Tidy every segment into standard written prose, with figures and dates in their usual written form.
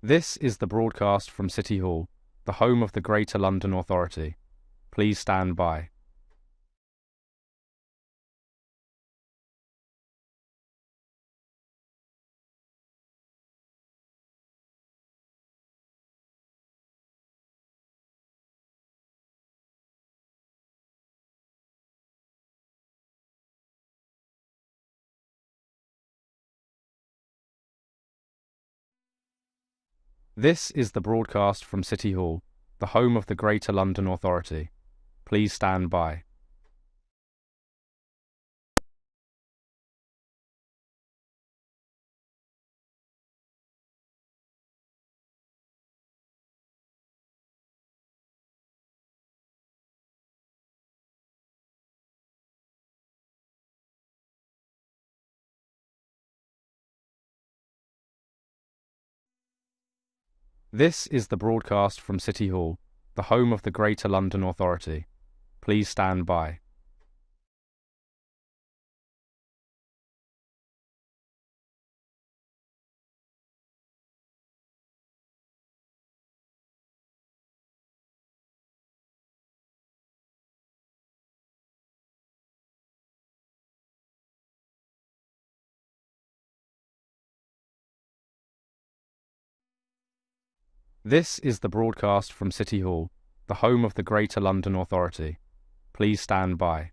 This is the broadcast from City Hall, the home of the Greater London Authority. Please stand by. This is the broadcast from City Hall, the home of the Greater London Authority. Please stand by. This is the broadcast from City Hall, the home of the Greater London Authority. Please stand by. This is the broadcast from City Hall, the home of the Greater London Authority. Please stand by.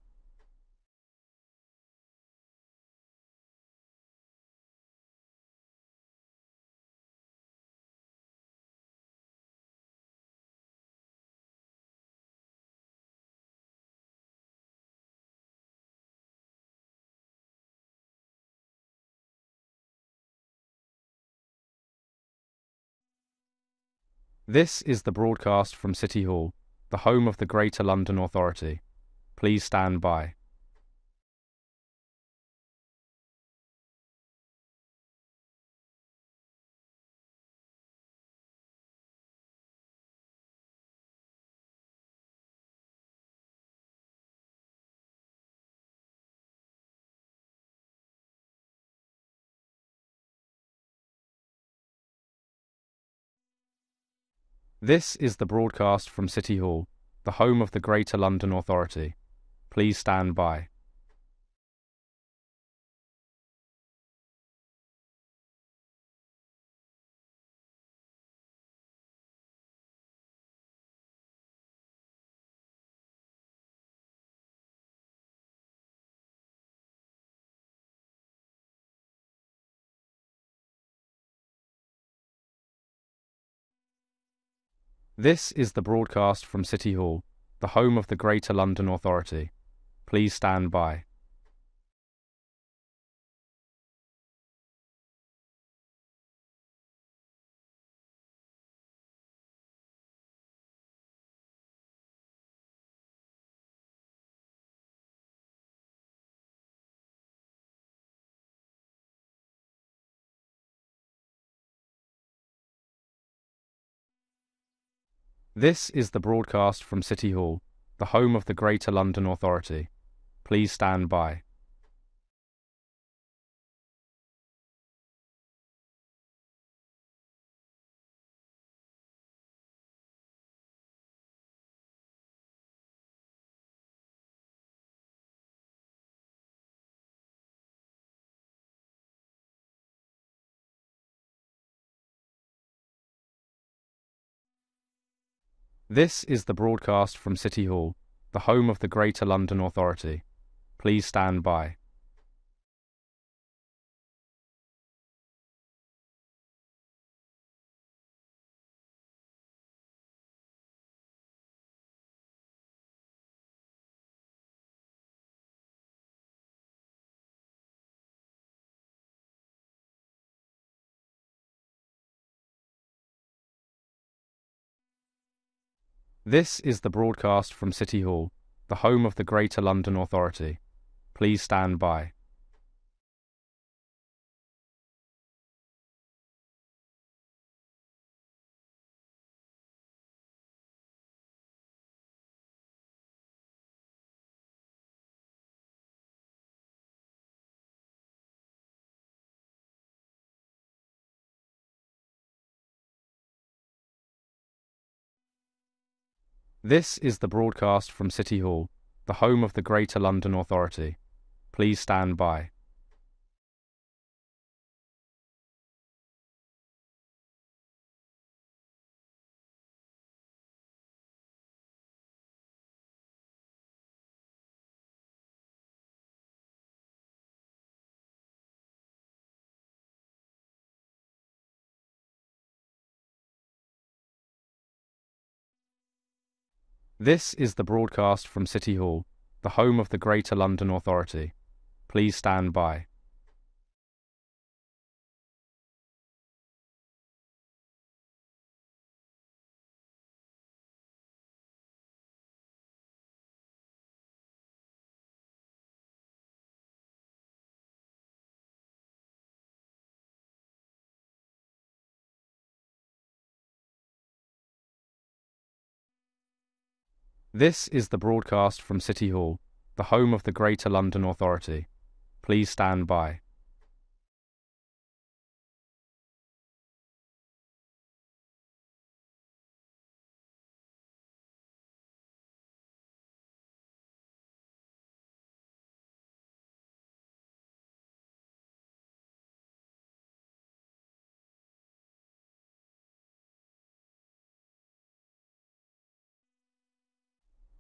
This is the broadcast from City Hall, the home of the Greater London Authority. Please stand by. This is the broadcast from City Hall, the home of the Greater London Authority. Please stand by. This is the broadcast from City Hall, the home of the Greater London Authority. Please stand by. This is the broadcast from City Hall, the home of the Greater London Authority. Please stand by. This is the broadcast from City Hall, the home of the Greater London Authority. Please stand by. This is the broadcast from City Hall, the home of the Greater London Authority. Please stand by. This is the broadcast from City Hall, the home of the Greater London Authority. Please stand by. This is the broadcast from City Hall, the home of the Greater London Authority. Please stand by. This is the broadcast from City Hall, the home of the Greater London Authority. Please stand by.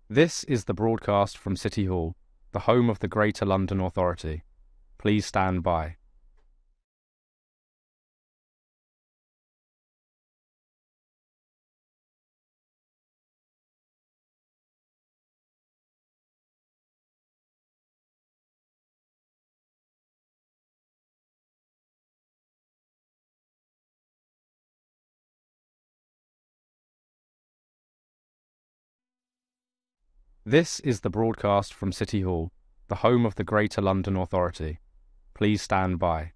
This is the broadcast from City Hall, the home of the Greater London Authority. Please stand by. This is the broadcast from City Hall, the home of the Greater London Authority. Please stand by.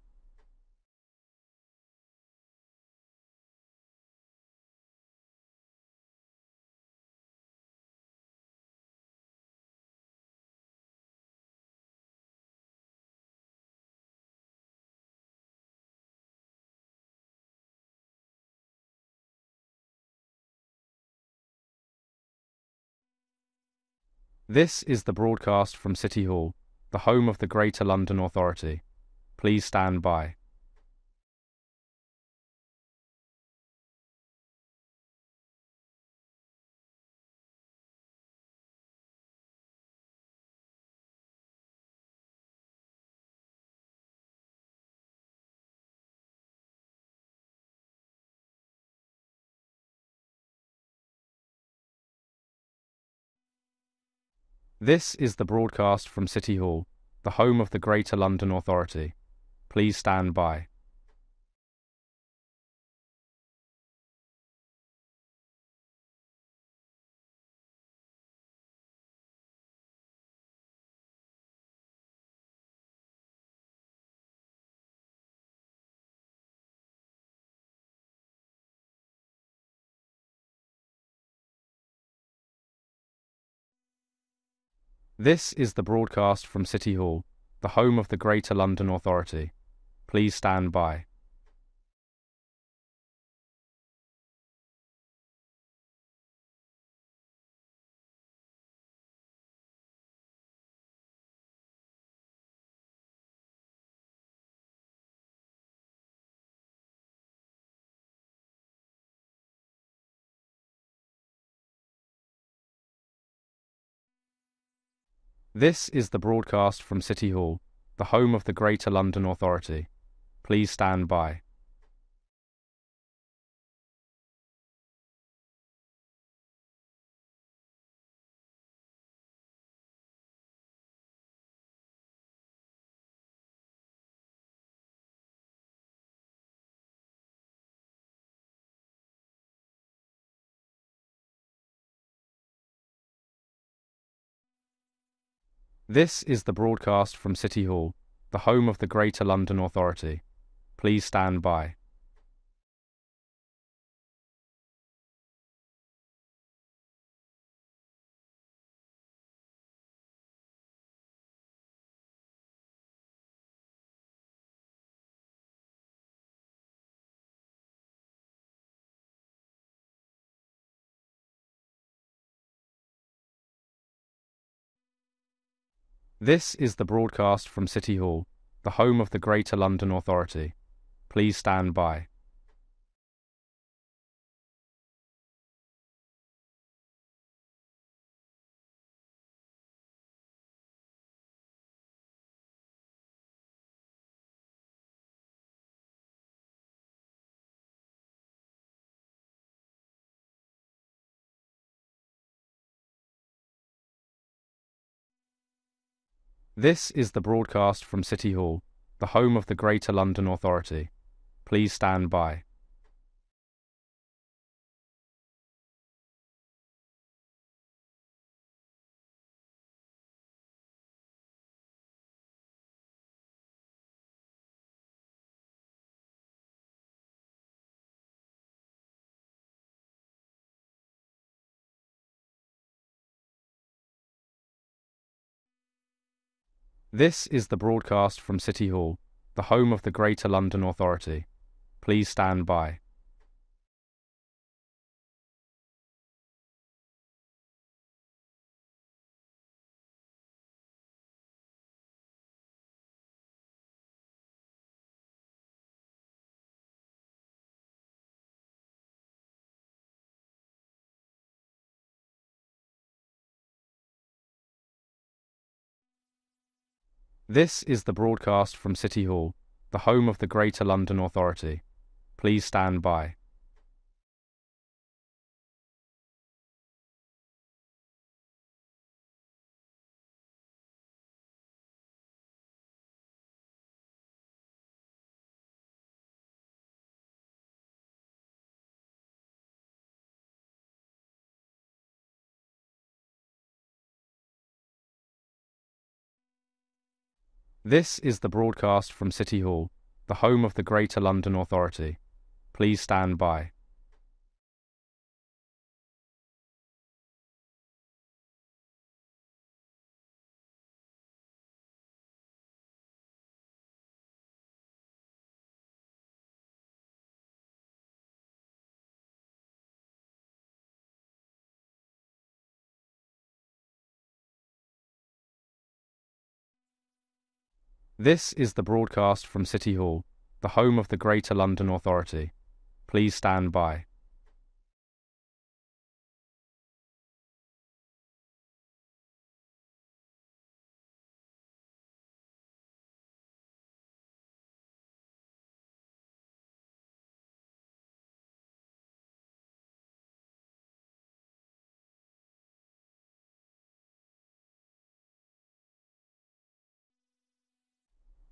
This is the broadcast from City Hall, the home of the Greater London Authority. Please stand by. This is the broadcast from City Hall, the home of the Greater London Authority. Please stand by. This is the broadcast from City Hall, the home of the Greater London Authority. Please stand by. This is the broadcast from City Hall, the home of the Greater London Authority. Please stand by. This is the broadcast from City Hall, the home of the Greater London Authority. Please stand by. This is the broadcast from City Hall, the home of the Greater London Authority. Please stand by. This is the broadcast from City Hall, the home of the Greater London Authority. Please stand by. This is the broadcast from City Hall, the home of the Greater London Authority. Please stand by. This is the broadcast from City Hall, the home of the Greater London Authority. Please stand by. This is the broadcast from City Hall, the home of the Greater London Authority. Please stand by. This is the broadcast from City Hall, the home of the Greater London Authority. Please stand by.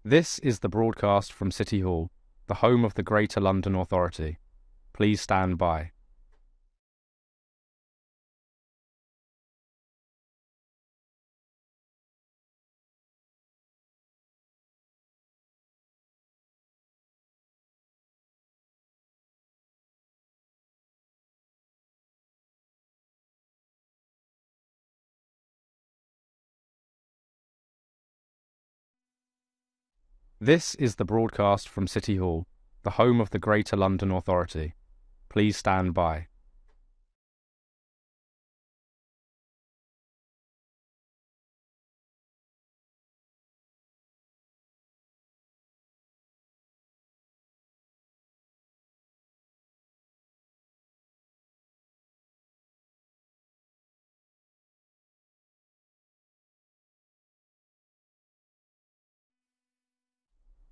This is the broadcast from City Hall, the home of the Greater London Authority. Please stand by. This is the broadcast from City Hall, the home of the Greater London Authority. Please stand by.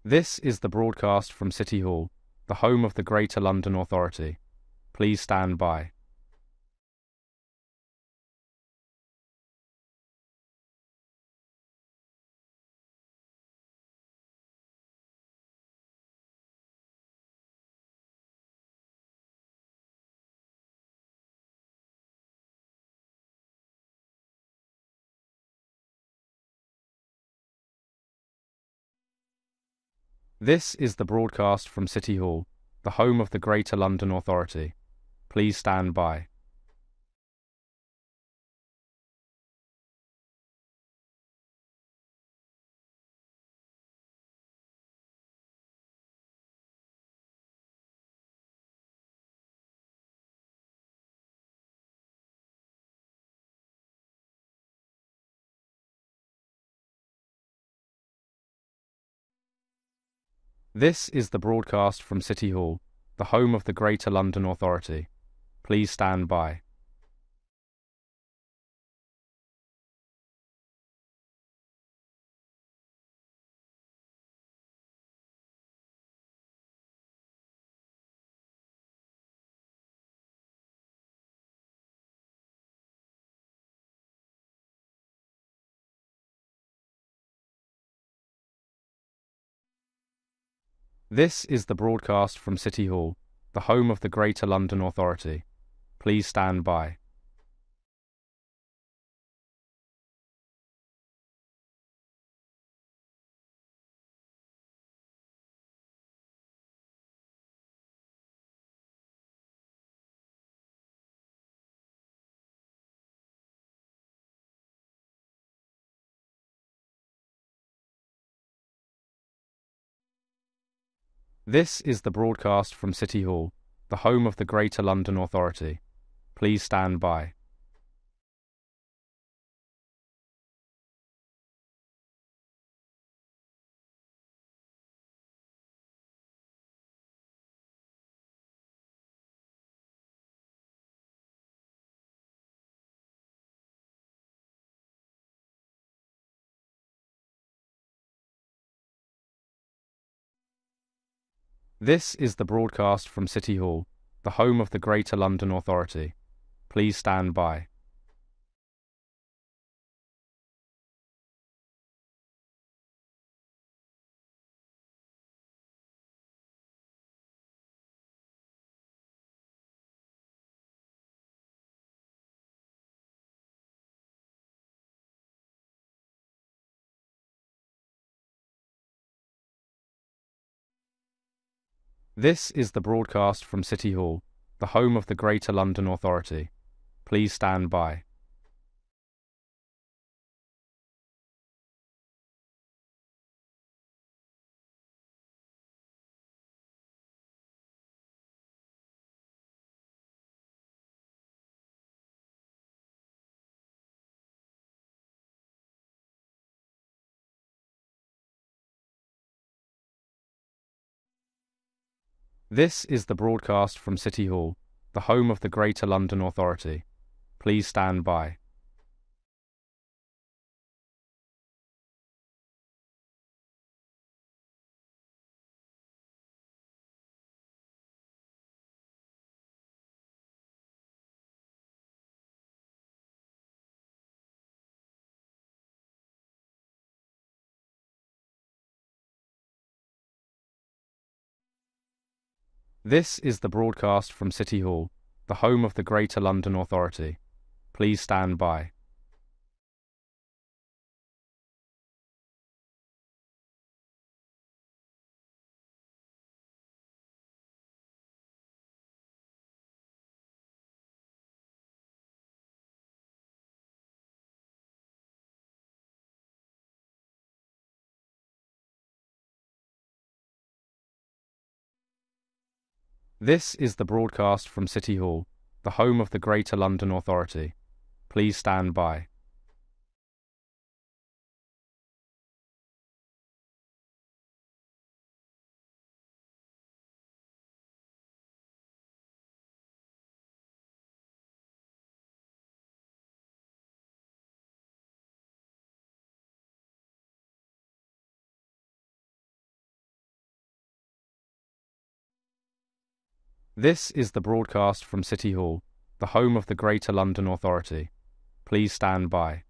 This is the broadcast from City Hall, the home of the Greater London Authority. Please stand by. This is the broadcast from City Hall, the home of the Greater London Authority. Please stand by. This is the broadcast from City Hall, the home of the Greater London Authority. Please stand by. This is the broadcast from City Hall, the home of the Greater London Authority. Please stand by. This is the broadcast from City Hall, the home of the Greater London Authority. Please stand by. This is the broadcast from City Hall, the home of the Greater London Authority. Please stand by. This is the broadcast from City Hall, the home of the Greater London Authority. Please stand by. This is the broadcast from City Hall, the home of the Greater London Authority. Please stand by. This is the broadcast from City Hall, the home of the Greater London Authority. Please stand by. This is the broadcast from City Hall, the home of the Greater London Authority. Please stand by. This is the broadcast from City Hall, the home of the Greater London Authority. Please stand by.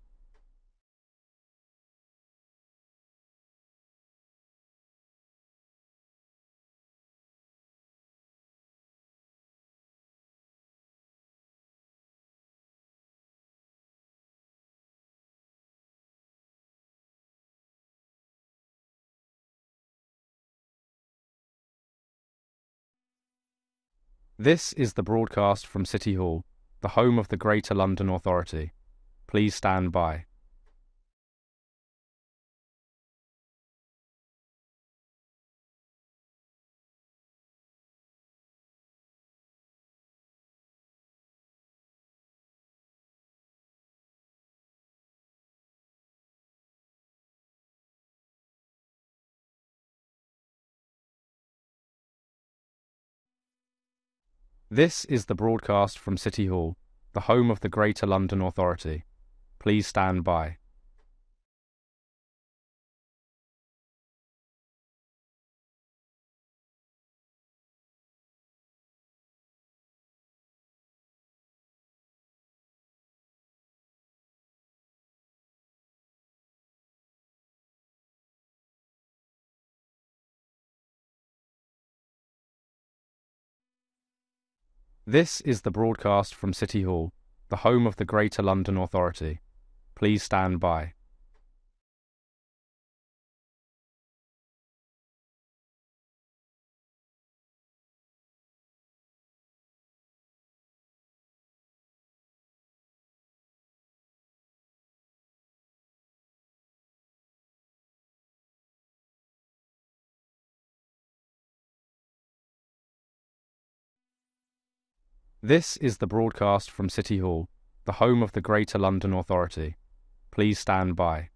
This is the broadcast from City Hall, the home of the Greater London Authority. Please stand by. This is the broadcast from City Hall, the home of the Greater London Authority. Please stand by. This is the broadcast from City Hall, the home of the Greater London Authority. Please stand by. This is the broadcast from City Hall, the home of the Greater London Authority. Please stand by.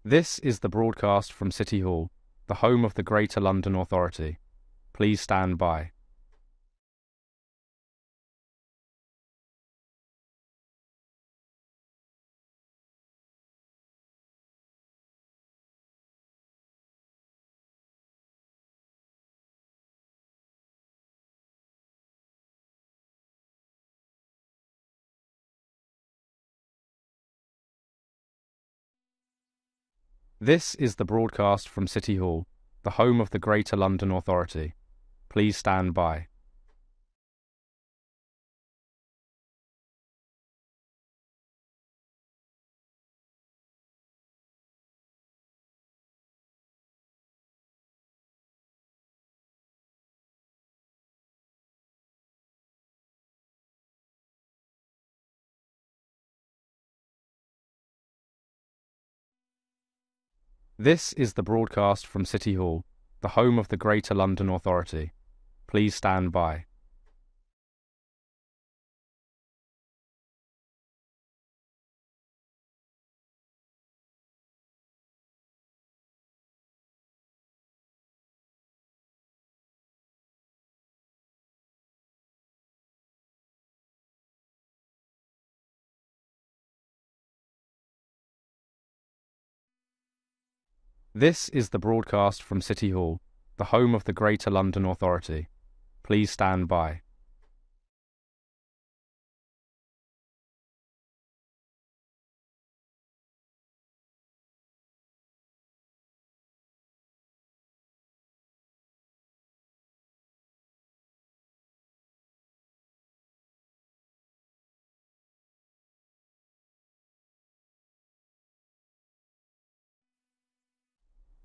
This is the broadcast from City Hall, the home of the Greater London Authority. Please stand by. This is the broadcast from City Hall, the home of the Greater London Authority. Please stand by. This is the broadcast from City Hall, the home of the Greater London Authority. Please stand by. This is the broadcast from City Hall, the home of the Greater London Authority. Please stand by.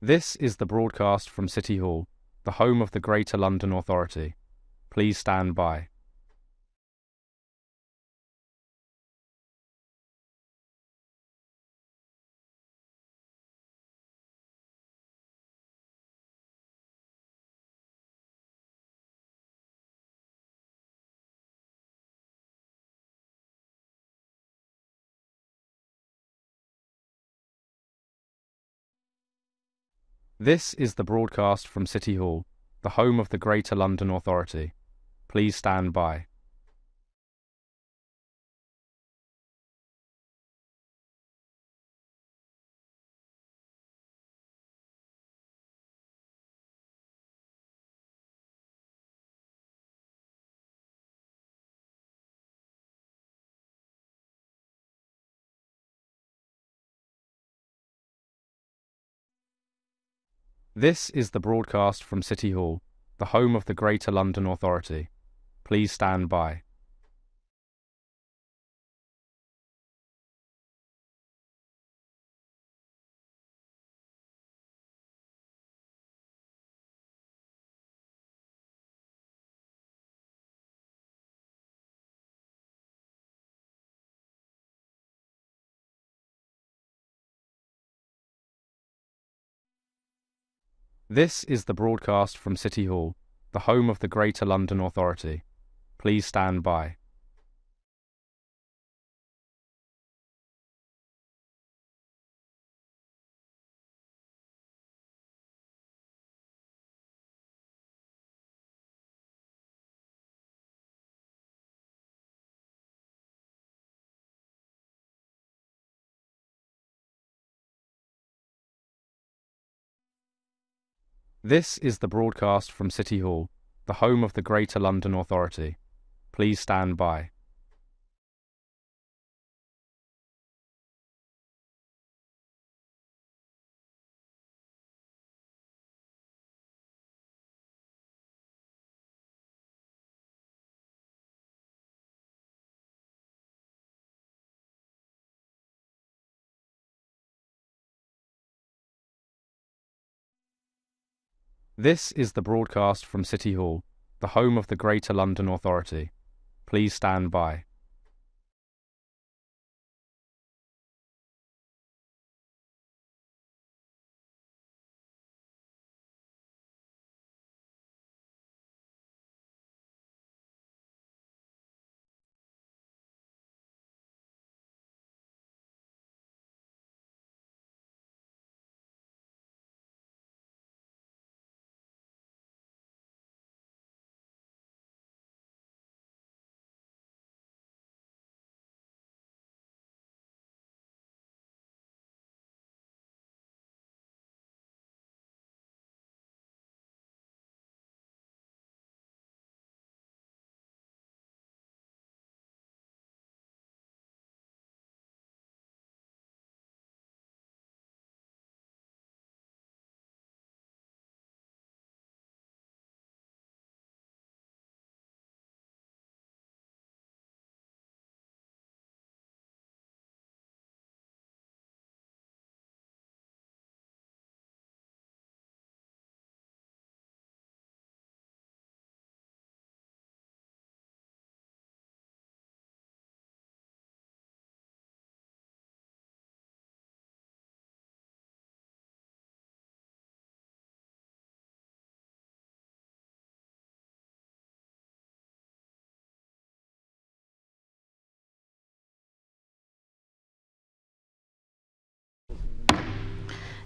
This is the broadcast from City Hall, the home of the Greater London Authority. Please stand by. This is the broadcast from City Hall, the home of the Greater London Authority. Please stand by. This is the broadcast from City Hall, the home of the Greater London Authority. Please stand by. This is the broadcast from City Hall, the home of the Greater London Authority. Please stand by. This is the broadcast from City Hall, the home of the Greater London Authority. Please stand by. This is the broadcast from City Hall, the home of the Greater London Authority. Please stand by.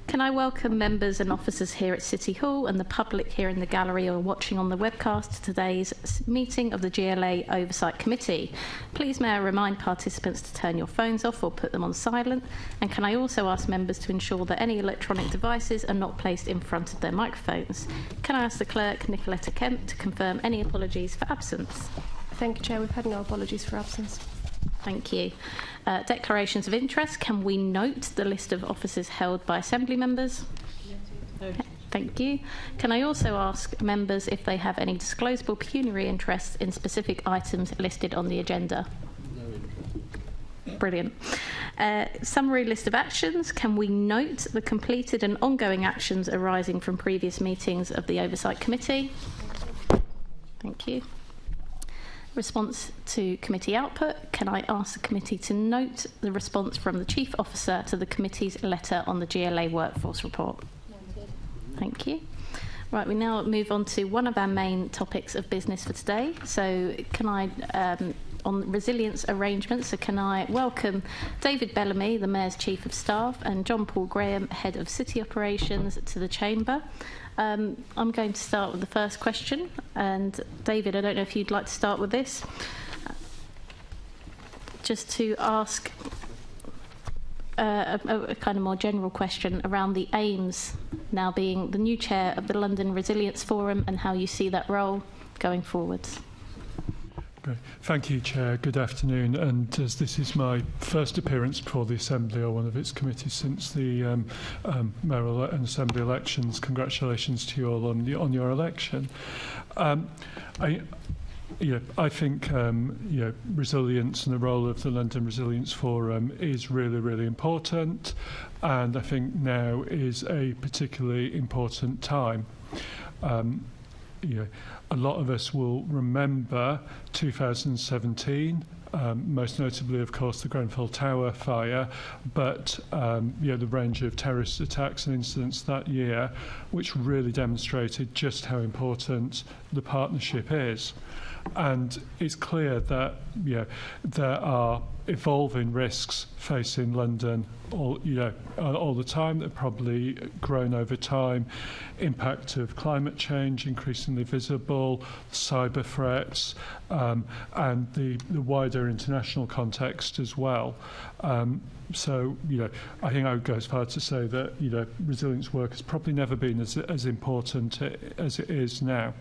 Can I welcome members and officers here at City Hall and the public here in the gallery or watching on the webcast to today's meeting of the GLA Oversight Committee. Please may I remind participants to turn your phones off or put them on silent, and can I also ask members to ensure that any electronic devices are not placed in front of their microphones. Can I ask the clerk, Nicoletta Kemp, to confirm any apologies for absence? Thank you, Chair. We've had no apologies for absence. Thank you. Declarations of interest. Can we note the list of offices held by Assembly members? Yes. Okay, thank you. Can I also ask members if they have any disclosable pecuniary interests in specific items listed on the agenda? No interest. Brilliant. Summary list of actions. Can we note the completed and ongoing actions arising from previous meetings of the Oversight Committee? Thank you. Response to committee output. Can I ask the committee to note the response from the Chief Officer to the committee's letter on the GLA workforce report? Noted. Thank you. Right, we now move on to one of our main topics of business for today. So can I, on resilience arrangements, so can I welcome David Bellamy, the Mayor's Chief of Staff, and John Paul Graham, Head of City Operations, to the Chamber. I'm going to start with the first question, and David, I don't know if you'd like to start with this. Just to ask a kind of more general question around the aims, now being the new chair of the London Resilience Forum, and how you see that role going forwards. Great. Thank you, Chair. Good afternoon. And as this is my first appearance before the Assembly or one of its committees since the mayoral and Assembly elections, congratulations to you all on your election. I think resilience and the role of the London Resilience Forum is really, really important, and I think now is a particularly important time. a lot of us will remember 2017, most notably, of course, the Grenfell Tower fire, but the range of terrorist attacks and incidents that year, which really demonstrated just how important the partnership is. And it's clear that there are evolving risks facing London all the time that have probably grown over time. Impact of climate change increasingly visible, cyber threats, and the wider international context as well. So, I think I would go as far to say that, resilience work has probably never been as important as it is now.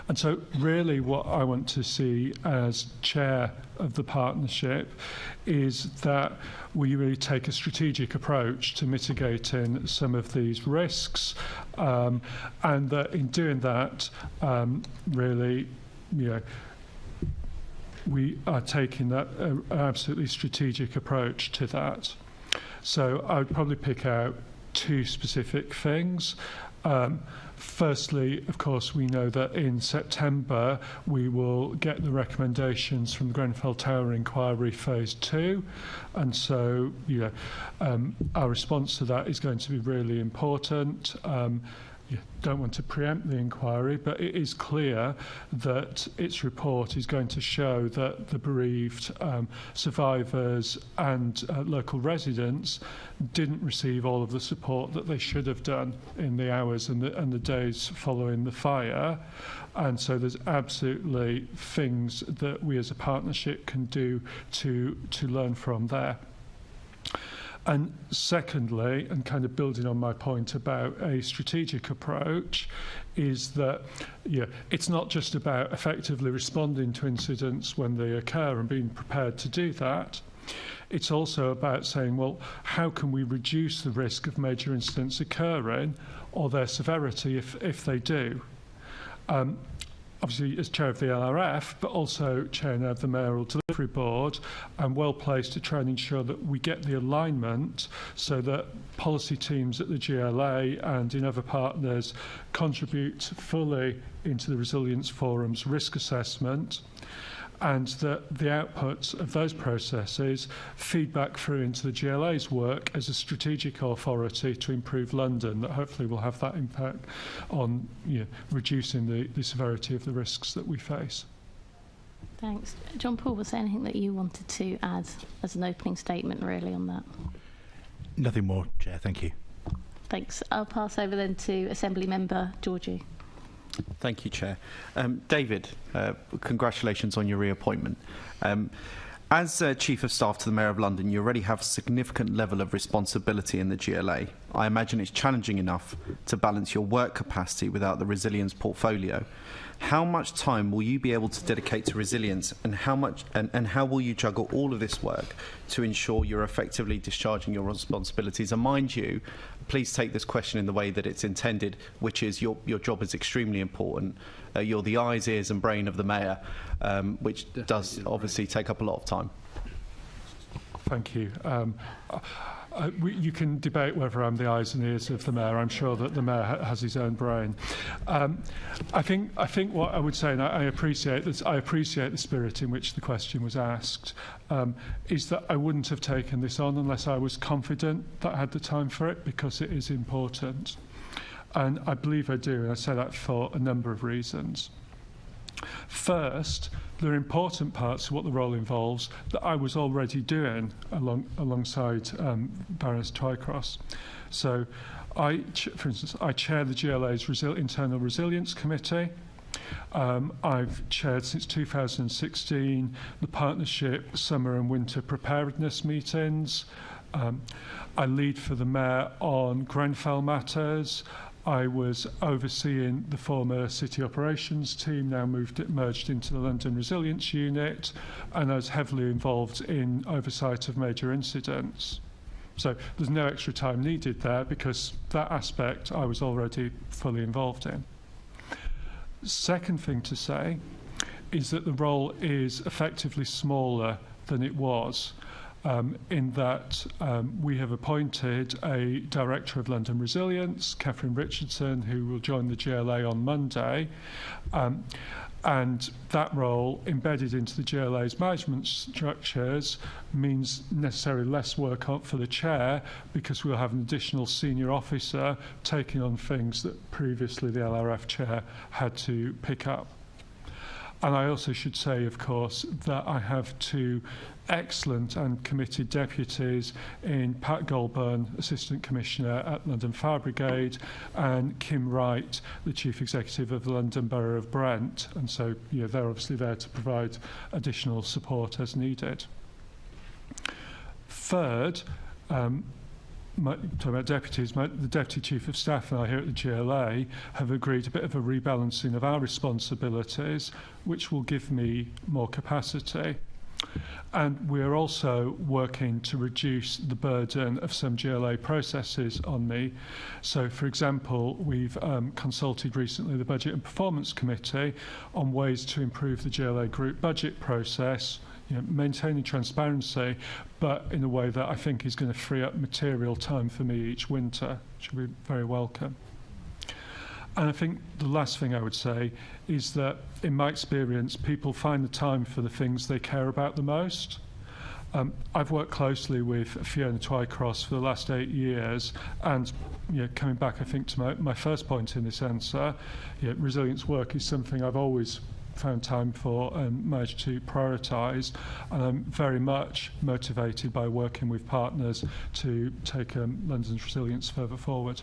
And so really what I want to see as chair of the partnership is that we really take a strategic approach to mitigating some of these risks, and that in doing that, really, we are taking that an absolutely strategic approach to that. So I would probably pick out two specific things. Firstly, of course, we know that in September we will get the recommendations from the Grenfell Tower Inquiry Phase 2, and so our response to that is going to be really important. Don't want to preempt the inquiry, but it is clear that its report is going to show that the bereaved survivors and local residents didn't receive all of the support that they should have done in the hours and the days following the fire. And so there's absolutely things that we as a partnership can do to learn from there. And secondly, and kind of building on my point about a strategic approach, is that it's not just about effectively responding to incidents when they occur and being prepared to do that. It's also about saying, well, how can we reduce the risk of major incidents occurring or their severity if they do? Obviously, as chair of the LRF, but also chair now of the Mayoral Delivery Board, I'm well placed to try and ensure that we get the alignment so that policy teams at the GLA and in other partners contribute fully into the Resilience Forum's risk assessment, and that the outputs of those processes feed back through into the GLA's work as a strategic authority to improve London, that hopefully will have that impact on reducing the severity of the risks that we face. Thanks. John Paul, was there anything that you wanted to add as an opening statement really on that? Nothing more, Chair, thank you. Thanks. I'll pass over then to Assembly Member Georgie. Thank you, Chair. David, congratulations on your reappointment. As Chief of Staff to the Mayor of London, you already have a significant level of responsibility in the GLA. I imagine it's challenging enough to balance your work capacity without the resilience portfolio. How much time will you be able to dedicate to resilience, and how will you juggle all of this work to ensure you're effectively discharging your responsibilities? And mind you, please take this question in the way that it's intended, which is your job is extremely important. You're the eyes, ears and brain of the Mayor, which does obviously take up a lot of time. Thank you. You can debate whether I'm the eyes and ears of the Mayor. I'm sure that the Mayor has his own brain. I think what I would say, and I appreciate this, I appreciate the spirit in which the question was asked, is that I wouldn't have taken this on unless I was confident that I had the time for it, because it is important. And I believe I do, and I say that for a number of reasons. First, there are important parts of what the role involves that I was already doing alongside Baroness Twycross. So, for instance, I chair the GLA's Internal Resilience Committee. I've chaired since 2016 the partnership summer and winter preparedness meetings. I lead for the Mayor on Grenfell matters. I was overseeing the former city operations team, now merged into the London Resilience Unit, and I was heavily involved in oversight of major incidents. So there's no extra time needed there because that aspect I was already fully involved in. Second thing to say is that the role is effectively smaller than it was. in that we have appointed a Director of London Resilience, Catherine Richardson, who will join the GLA on Monday. And that role, embedded into the GLA's management structures, means necessarily less work for the chair, because we'll have an additional senior officer taking on things that previously the LRF chair had to pick up. And I also should say, of course, that I have two excellent and committed deputies in Pat Goulburn, Assistant Commissioner at London Fire Brigade, and Kim Wright, the Chief Executive of the London Borough of Brent. And so, they're obviously there to provide additional support as needed. Third, talking about deputies, the Deputy Chief of Staff and I here at the GLA have agreed a bit of a rebalancing of our responsibilities, which will give me more capacity. And we're also working to reduce the burden of some GLA processes on me. So, for example, we've consulted recently the Budget and Performance Committee on ways to improve the GLA group budget process, maintaining transparency, but in a way that I think is going to free up material time for me each winter, which will be very welcome. And I think the last thing I would say is that, in my experience, people find the time for the things they care about the most. I've worked closely with Fiona Twycross for the last 8 years, and coming back, I think, to my first point in this answer, resilience work is something I've always found time for and managed to prioritise, and I'm very much motivated by working with partners to take London's resilience further forward.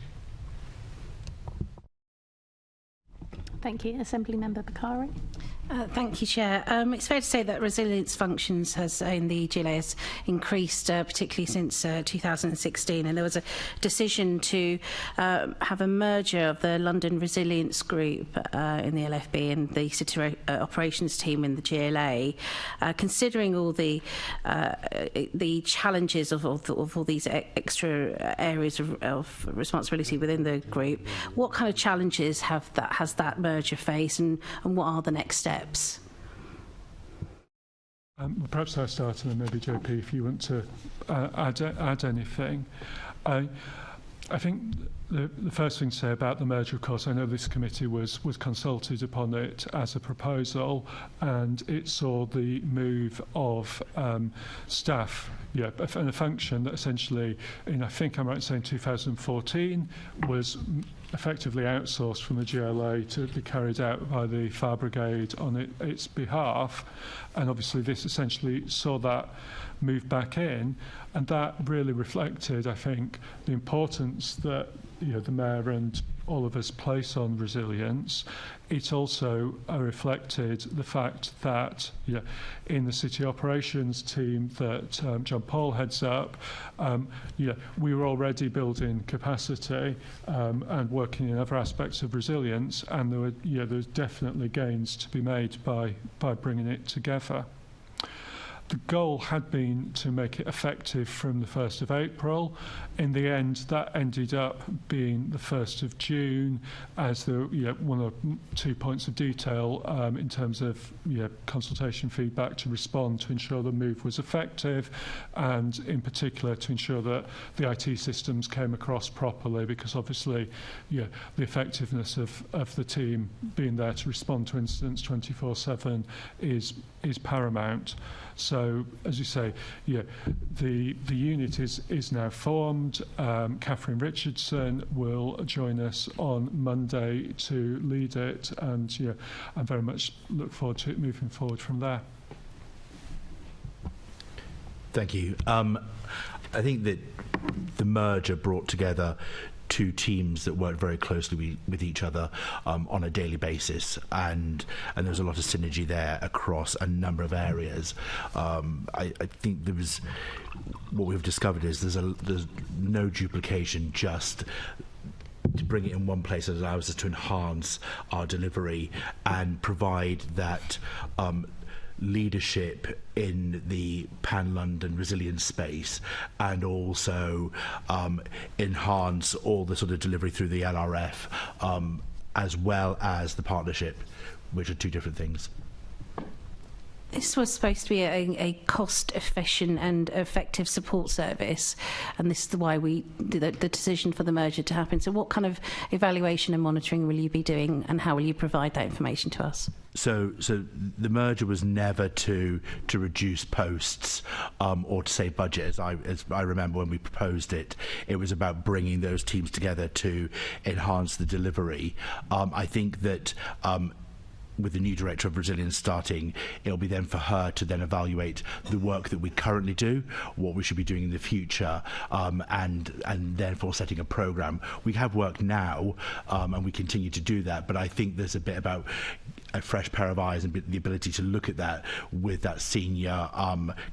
Thank you. Assembly Member Bakari. Thank you, Chair. It's fair to say that resilience functions in the GLA has increased, particularly since 2016, and there was a decision to have a merger of the London Resilience Group in the LFB and the City Operations team in the GLA. Considering all the challenges of all these extra areas of responsibility within the group, what kind of challenges has that merger faced, and what are the next steps? Perhaps I'll start, and then maybe JP, if you want to add anything. I think the first thing to say about the merger, of course, I know this committee was consulted upon it as a proposal, and it saw the move of staff, and a function that essentially, I think I'm right in saying 2014, was effectively outsourced from the GLA to be carried out by the Fire Brigade on its behalf. And obviously this essentially saw that move back in, and that really reflected, I think, the importance that the Mayor and all of us place on resilience. It also reflected the fact that in the city operations team that John Paul heads up, we were already building capacity and working in other aspects of resilience, and there's definitely gains to be made by bringing it together. The goal had been to make it effective from the 1st of April. In the end, that ended up being the 1st of June, as the one or two points of detail in terms of consultation feedback to respond to ensure the move was effective, and in particular to ensure that the IT systems came across properly, because obviously the effectiveness of the team being there to respond to incidents 24/7 is paramount. So, as you say, the unit is now formed. Catherine Richardson will join us on Monday to lead it, and I very much look forward to it moving forward from there. Thank you. I think that the merger brought together two teams that worked very closely with each other on a daily basis, and there was a lot of synergy there across a number of areas. I think what we've discovered is there's no duplication, just to bring it in one place that allows us to enhance our delivery and provide that leadership in the pan-London resilience space, and also enhance all the sort of delivery through the LRF, as well as the partnership, which are two different things. This was supposed to be a cost-efficient and effective support service, and this is why we did the decision for the merger to happen. So what kind of evaluation and monitoring will you be doing, and how will you provide that information to us? So the merger was never to reduce posts or to save budget, as I remember when we proposed it. It was about bringing those teams together to enhance the delivery. I think that with the new Director of Resilience starting, it'll be then for her to then evaluate the work that we currently do, what we should be doing in the future, and therefore setting a programme. We have work now, and we continue to do that, but I think there's a bit about a fresh pair of eyes and the ability to look at that with that senior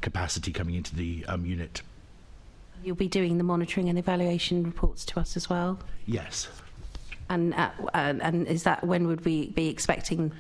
capacity coming into the unit. You'll be doing the monitoring and evaluation reports to us as well? Yes. And is that, when would we be expecting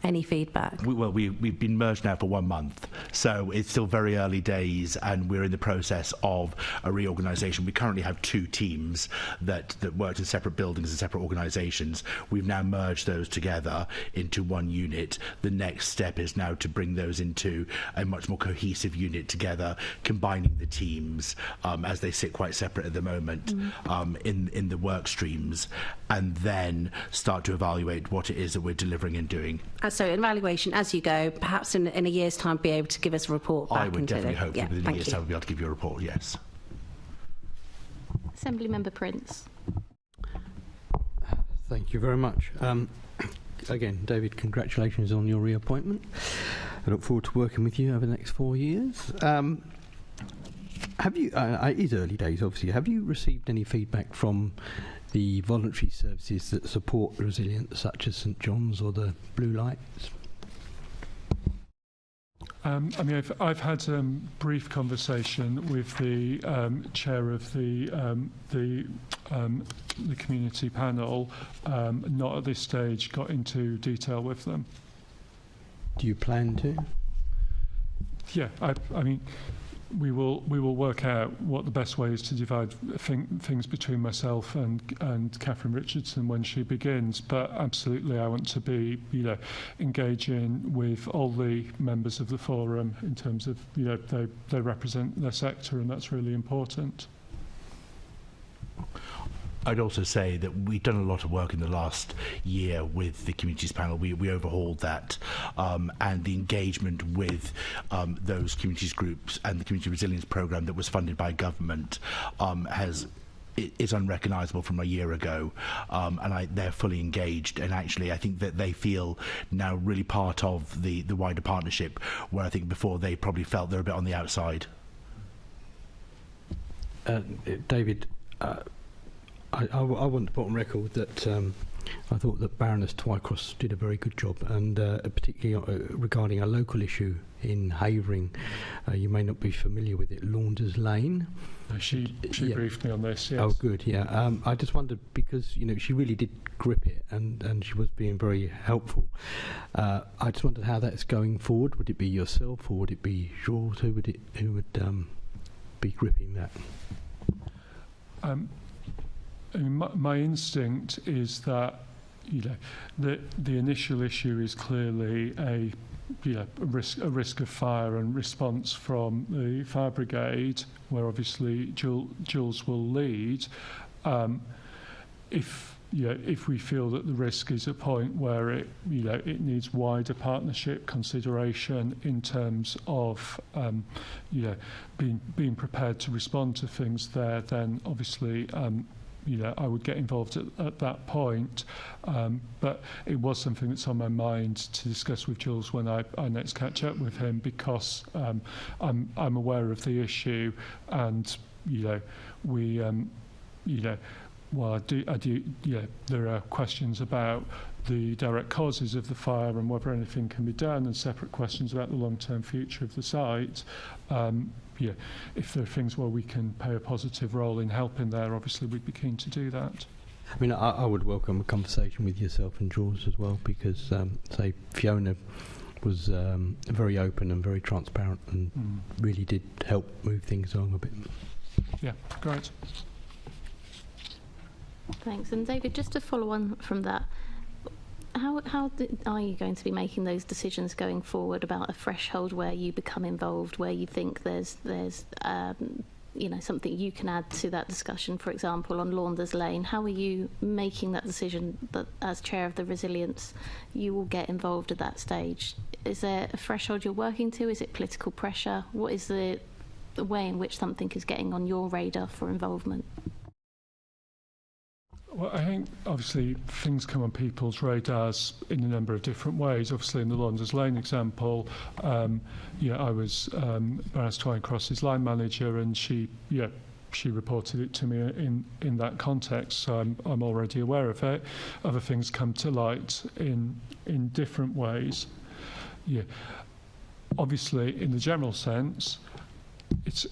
any feedback? We've been merged now for 1 month, so it's still very early days, and we're in the process of a reorganisation. We currently have 2 teams that worked in separate buildings and separate organisations. We've now merged those together into one unit. The next step is now to bring those into a much more cohesive unit together, combining the teams as they sit quite separate at the moment in the work streams, and then start to evaluate what it is that we're delivering and doing. So evaluation as you go, perhaps in a year's time be able to give us a report back. I would definitely hope that within a year's time we'll be able to give you a report, yes. Assembly Member Prince. Thank you very much. Again, David, congratulations on your reappointment. I look forward to working with you over the next 4 years. Have you, it is early days obviously, have you received any feedback from the voluntary services that support resilience, such as St John's or the Blue Lights? I mean, I've had a brief conversation with the chair of the community panel. Not at this stage got into detail with them. Do you plan to? Yeah, I mean, we will work out what the best way is to divide things between myself and Catherine Richardson when she begins. But absolutely, I want to be, engaging with all the members of the forum in terms of, they represent their sector, and that's really important. I'd also say that we've done a lot of work in the last year with the communities panel. We overhauled that, and the engagement with those communities groups and the community resilience programme that was funded by government is unrecognisable from a year ago, and they're fully engaged, and actually I think that they feel now really part of the wider partnership, where I think before they probably felt they're a bit on the outside. David, I want to put on record that I thought that Baroness Twycross did a very good job, and particularly regarding a local issue in Havering. You may not be familiar with it, Launders Lane. She briefed me on this, yes. Oh, good, yeah. I just wondered, because, she really did grip it, and she was being very helpful. I just wondered how that's going forward. Would it be yourself, or would it be Jules? Who would be gripping that? My instinct is that the initial issue is clearly a risk of fire and response from the fire brigade, where obviously Jules will lead. If we feel that the risk is a point where it needs wider partnership consideration in terms of being prepared to respond to things there, then obviously I would get involved at that point. But it was something that's on my mind to discuss with Jules when I next catch up with him, because I'm aware of the issue, and well, I do. There are questions about the direct causes of the fire and whether anything can be done, and separate questions about the long-term future of the site. If there are things where we can play a positive role in helping there, obviously we'd be keen to do that. I mean, I would welcome a conversation with yourself and Jules as well, because, say, Fiona was very open and very transparent, and really did help move things along a bit. Yeah, great. Thanks. And David, just to follow on from that, How are you going to be making those decisions going forward about a threshold where you become involved, where you think there's something you can add to that discussion, for example, on Launders Lane? How are you making that decision that, as chair of the Resilience, you will get involved at that stage? Is there a threshold you're working to? Is it political pressure? What is the way in which something is getting on your radar for involvement? Well, I think obviously things come on people's radars in a number of different ways. Obviously, in the Launders Lane example, I was Barras Twine Cross's line manager, and she reported it to me in that context. So I'm already aware of it. Other things come to light in different ways. Yeah, obviously, in the my it's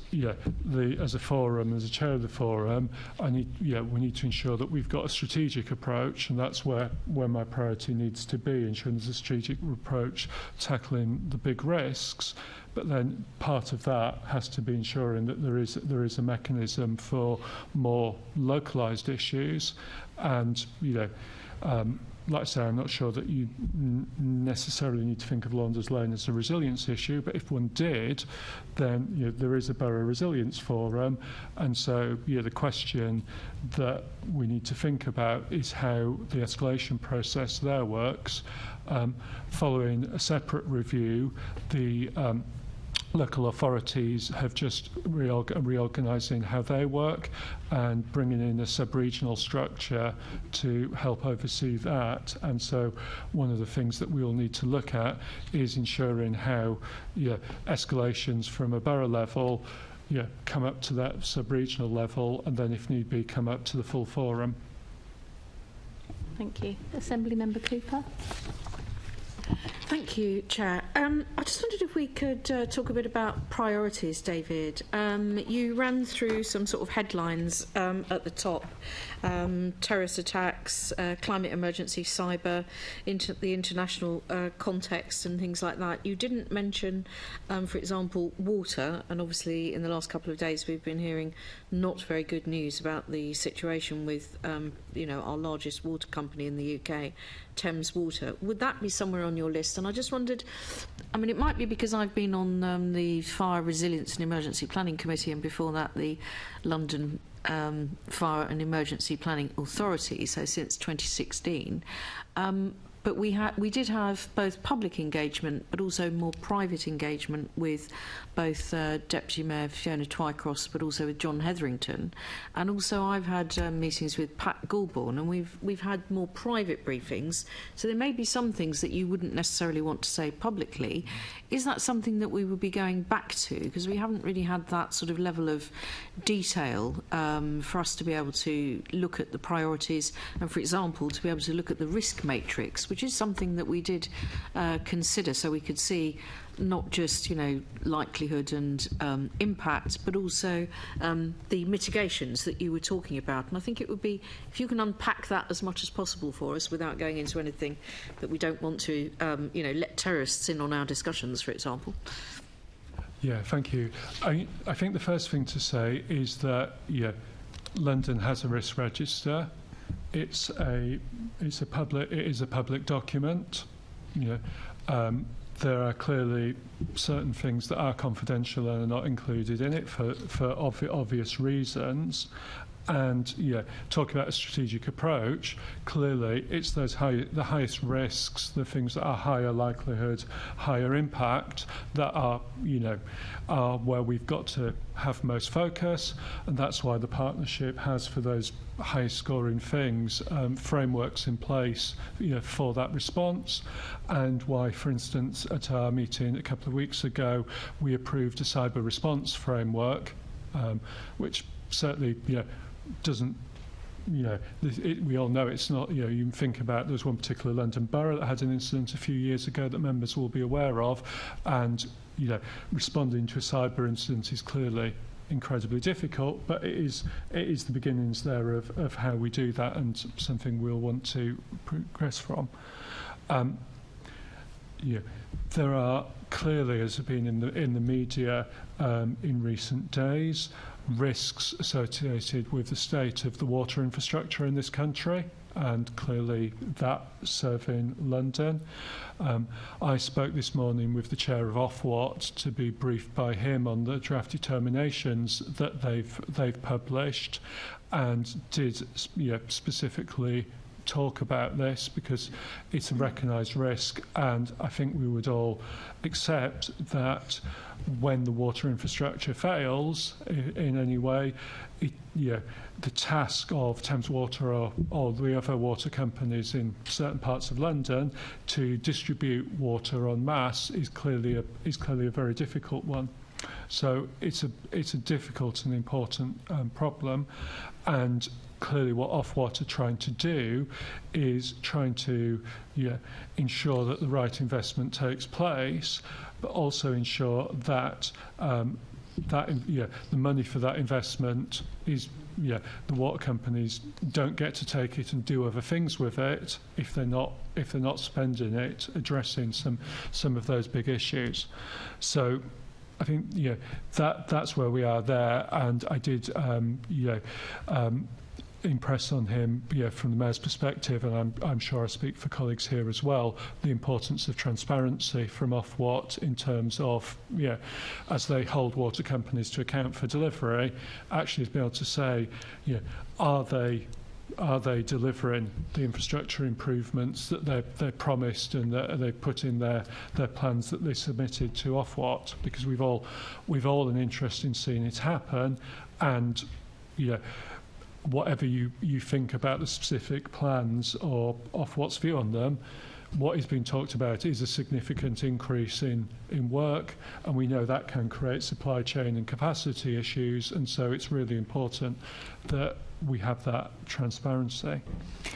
as a forum, as a chair of the forum, we need to ensure that we've got a strategic approach, and that's where my priority needs to be, ensuring there's a strategic approach tackling the big risks. But then part of that has to be ensuring that there is a mechanism for more localised issues, and like I say, I'm not sure that you necessarily need to think of Launders Lane as a resilience issue, but if one did, then there is a Borough Resilience Forum, and so the question that we need to think about is how the escalation process there works. Following a separate review, the local authorities have just reorganising how they work and bringing in a sub-regional structure to help oversee that. And so one of the things that we all need to look at is ensuring how escalations from a borough level come up to that sub-regional level, and then if need be come up to the full forum. Thank you. Assembly Member Cooper. Thank you, Chair. I just wondered if we could talk a bit about priorities, David. You ran through some sort of headlines at the top. Terrorist attacks, climate emergency, cyber, the international context and things like that. You didn't mention, for example, water, and obviously in the last couple of days we've been hearing not very good news about the situation with our largest water company in the UK, Thames Water. Would that be somewhere on your list? And I just wondered, it might be because I've been on the Fire Resilience and Emergency Planning Committee, and before that the London Fire and Emergency Planning Authority, so since 2016. But we did have both public engagement but also more private engagement with both Deputy Mayor Fiona Twycross but also with John Hetherington. And also I've had meetings with Pat Goulbourne, and we've had more private briefings. So there may be some things that you wouldn't necessarily want to say publicly. Is that something that we would be going back to? Because we haven't really had that sort of level of detail for us to be able to look at the priorities and, for example, to be able to look at the risk matrix, which is something that we did consider, so we could see not just likelihood and impact, but also the mitigations that you were talking about. And I think it would be, if you can unpack that as much as possible for us without going into anything that we don't want to let terrorists in on our discussions, for example. Yeah, thank you. I think the first thing to say is that London has a risk register. It is a public document. There are clearly certain things that are confidential and are not included in it for obvious reasons. And talking about a strategic approach, clearly it's the highest risks, the things that are higher likelihood, higher impact, that are where we've got to have most focus, and that's why the partnership has, for those high scoring things, frameworks in place for that response, and why, for instance, at our meeting a couple of weeks ago, we approved a cyber response framework, which certainly doesn't, we all know it's not, you can think about, there was one particular London borough that had an incident a few years ago that members will be aware of, and responding to a cyber incident is clearly incredibly difficult, but it is the beginnings there of how we do that, and something we'll want to progress from. There are clearly, as has been in the media in recent days, risks associated with the state of the water infrastructure in this country. and clearly that serving London. I spoke this morning with the chair of Ofwat to be briefed by him on the draft determinations that they've published, and did specifically talk about this because it's a recognised risk, and I think we would all accept that when the water infrastructure fails in any way, the task of Thames Water or the other water companies in certain parts of London to distribute water en masse is clearly a very difficult one. So it's a difficult and important problem, and clearly what Ofwat are trying to do is trying to ensure that the right investment takes place, but also ensure that the money for that investment is the water companies don't get to take it and do other things with it if they're not spending it addressing some of those big issues. So I think that's where we are there, and I did impress on him, from the Mayor's perspective, and I'm sure I speak for colleagues here as well, the importance of transparency from Ofwat in terms of, as they hold water companies to account for delivery, actually to be able to say, are they delivering the infrastructure improvements that they promised and that they put in their plans that they submitted to Ofwat? Because we've all an interest in seeing it happen, and whatever you think about the specific plans or Ofwat's view on them, what is being talked about is a significant increase in work, and we know that can create supply chain and capacity issues, and so it's really important that we have that transparency.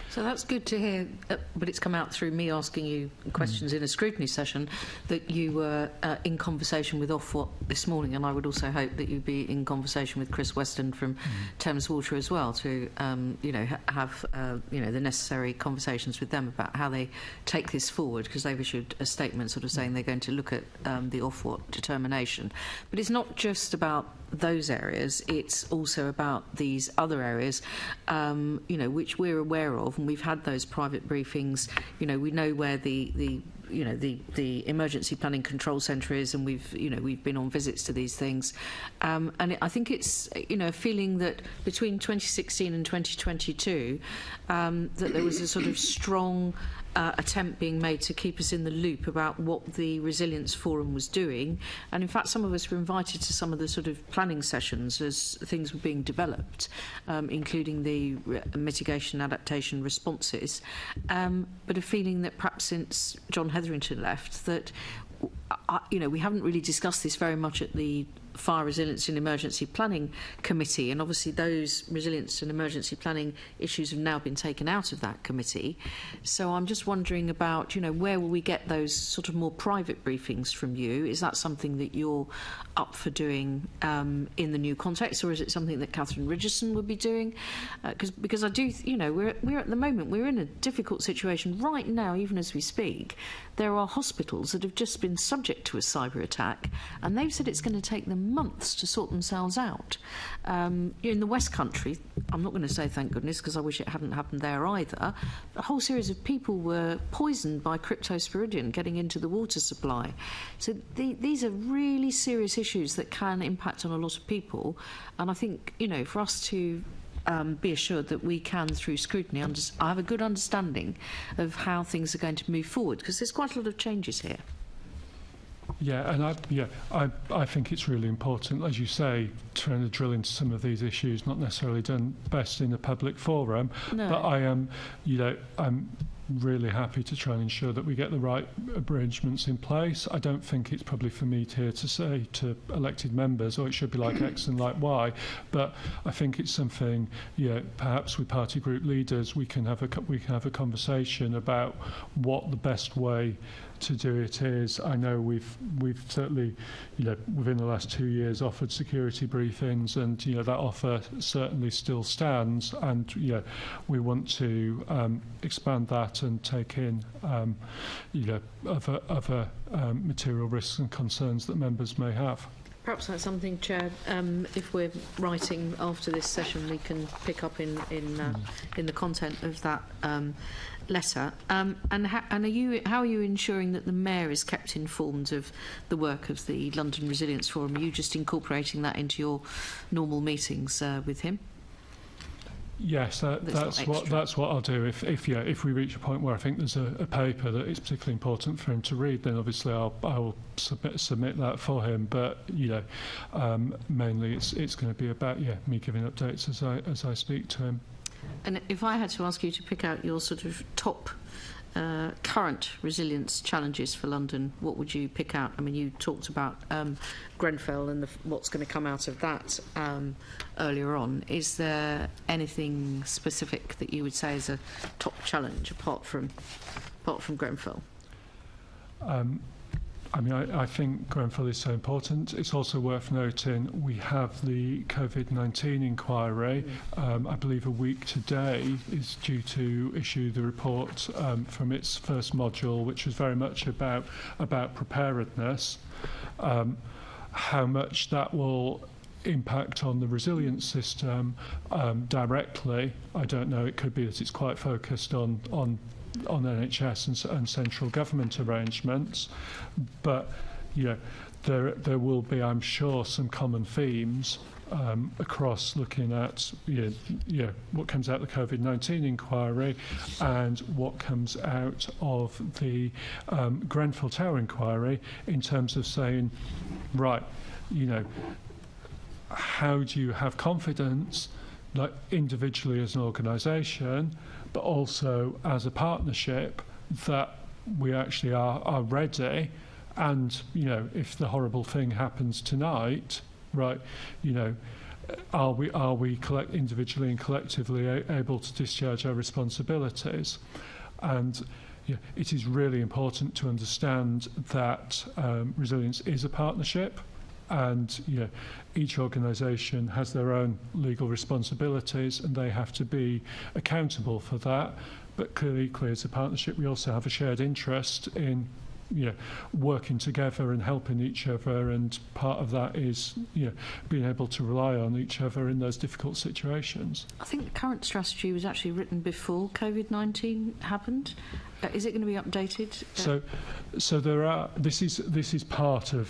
So that's good to hear, but it's come out through me asking you questions in a scrutiny session that you were in conversation with Ofwat this morning, and I would also hope that you'd be in conversation with Chris Weston from Thames Water as well to have the necessary conversations with them about how they take this forward, because they've issued a statement sort of saying they're going to look at the Ofwat determination. But it's not just about those areas, it's also about these other areas which we're aware of, and we've had those private briefings. We know where the emergency planning control centre is, and we've been on visits to these things, and I think it's a feeling that between 2016 and 2022 that there was a sort of strong attempt being made to keep us in the loop about what the Resilience Forum was doing, and in fact some of us were invited to some of the sort of planning sessions as things were being developed, including the mitigation adaptation responses, but a feeling that perhaps since John Hetherington left that we haven't really discussed this very much at the Fire Resilience and Emergency Planning Committee, and obviously those resilience and emergency planning issues have now been taken out of that committee. So I'm just wondering about, where will we get those sort of more private briefings from you? Is that something that you're up for doing in the new context, or is it something that Catherine Richardson would be doing? Because I do, we're at the moment, we're in a difficult situation right now, even as we speak. There are hospitals that have just been subject to a cyber attack, and they've said it's going to take them months to sort themselves out. In the West Country, I'm not going to say thank goodness because I wish it hadn't happened there either, a whole series of people were poisoned by cryptosporidium getting into the water supply. So these are really serious issues that can impact on a lot of people, and I think, for us to be assured that we can, through scrutiny, I have a good understanding of how things are going to move forward, because there's quite a lot of changes here. Yeah, and I think it's really important, as you say, trying to drill into some of these issues, not necessarily done best in a public forum, no. But I am, I'm really happy to try and ensure that we get the right arrangements in place. I don't think it's probably for me here to say to elected members, it should be like X and like Y, but I think it's something, perhaps with party group leaders we can have a conversation about what the best way to do it is. I know we've certainly, within the last 2 years offered security briefings, and that offer certainly still stands, and we want to expand that and take in other material risks and concerns that members may have. Perhaps that's something, Chair, if we're writing after this session, we can pick up in the content of that letter. And how are you ensuring that the Mayor is kept informed of the work of the London Resilience Forum? Are you just incorporating that into your normal meetings with him? Yes, that's what I'll do. If we reach a point where I think there's a paper that is particularly important for him to read, then obviously I will submit that for him. But mainly it's going to be about me giving updates as I speak to him. And if I had to ask you to pick out your sort of top current resilience challenges for London, what would you pick out? I mean, you talked about Grenfell and what's going to come out of that earlier on. Is there anything specific that you would say is a top challenge apart from Grenfell? I think Grenfell is so important. It's also worth noting we have the COVID-19 inquiry. I believe a week today is due to issue the report from its first module, which was very much about preparedness. How much that will impact on the resilience system directly, I don't know. It could be that it's quite focused on NHS and central government arrangements, but there will be, I'm sure, some common themes across looking at what comes out of the COVID-19 inquiry and what comes out of the Grenfell Tower inquiry in terms of saying, right, how do you have confidence, like individually as an organisation, but also as a partnership, that we actually are ready, and if the horrible thing happens tonight, right, are we individually and collectively able to discharge our responsibilities? And it is really important to understand that resilience is a partnership. And each organisation has their own legal responsibilities, and they have to be accountable for that. But clearly, as a partnership, we also have a shared interest in working together and helping each other. And part of that is being able to rely on each other in those difficult situations. I think the current strategy was actually written before COVID-19 happened. Is it going to be updated? So there are. This is part of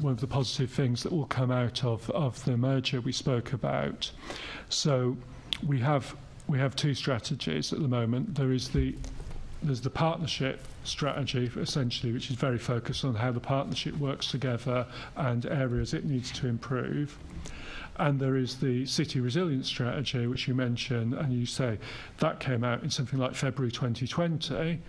one of the positive things that will come out of the merger we spoke about. So we have two strategies at the moment. There's the partnership strategy, essentially, which is very focused on how the partnership works together and areas it needs to improve. And there is the city resilience strategy, which you mentioned, and you say that came out in something like February 2020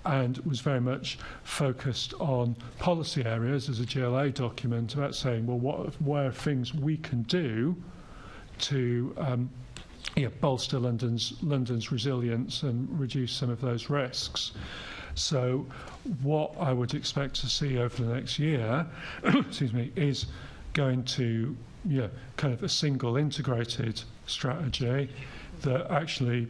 and was very much focused on policy areas as a GLA document about saying, well, what are things we can do to bolster London's resilience and reduce some of those risks. So what I would expect to see over the next year is going to kind of a single integrated strategy that actually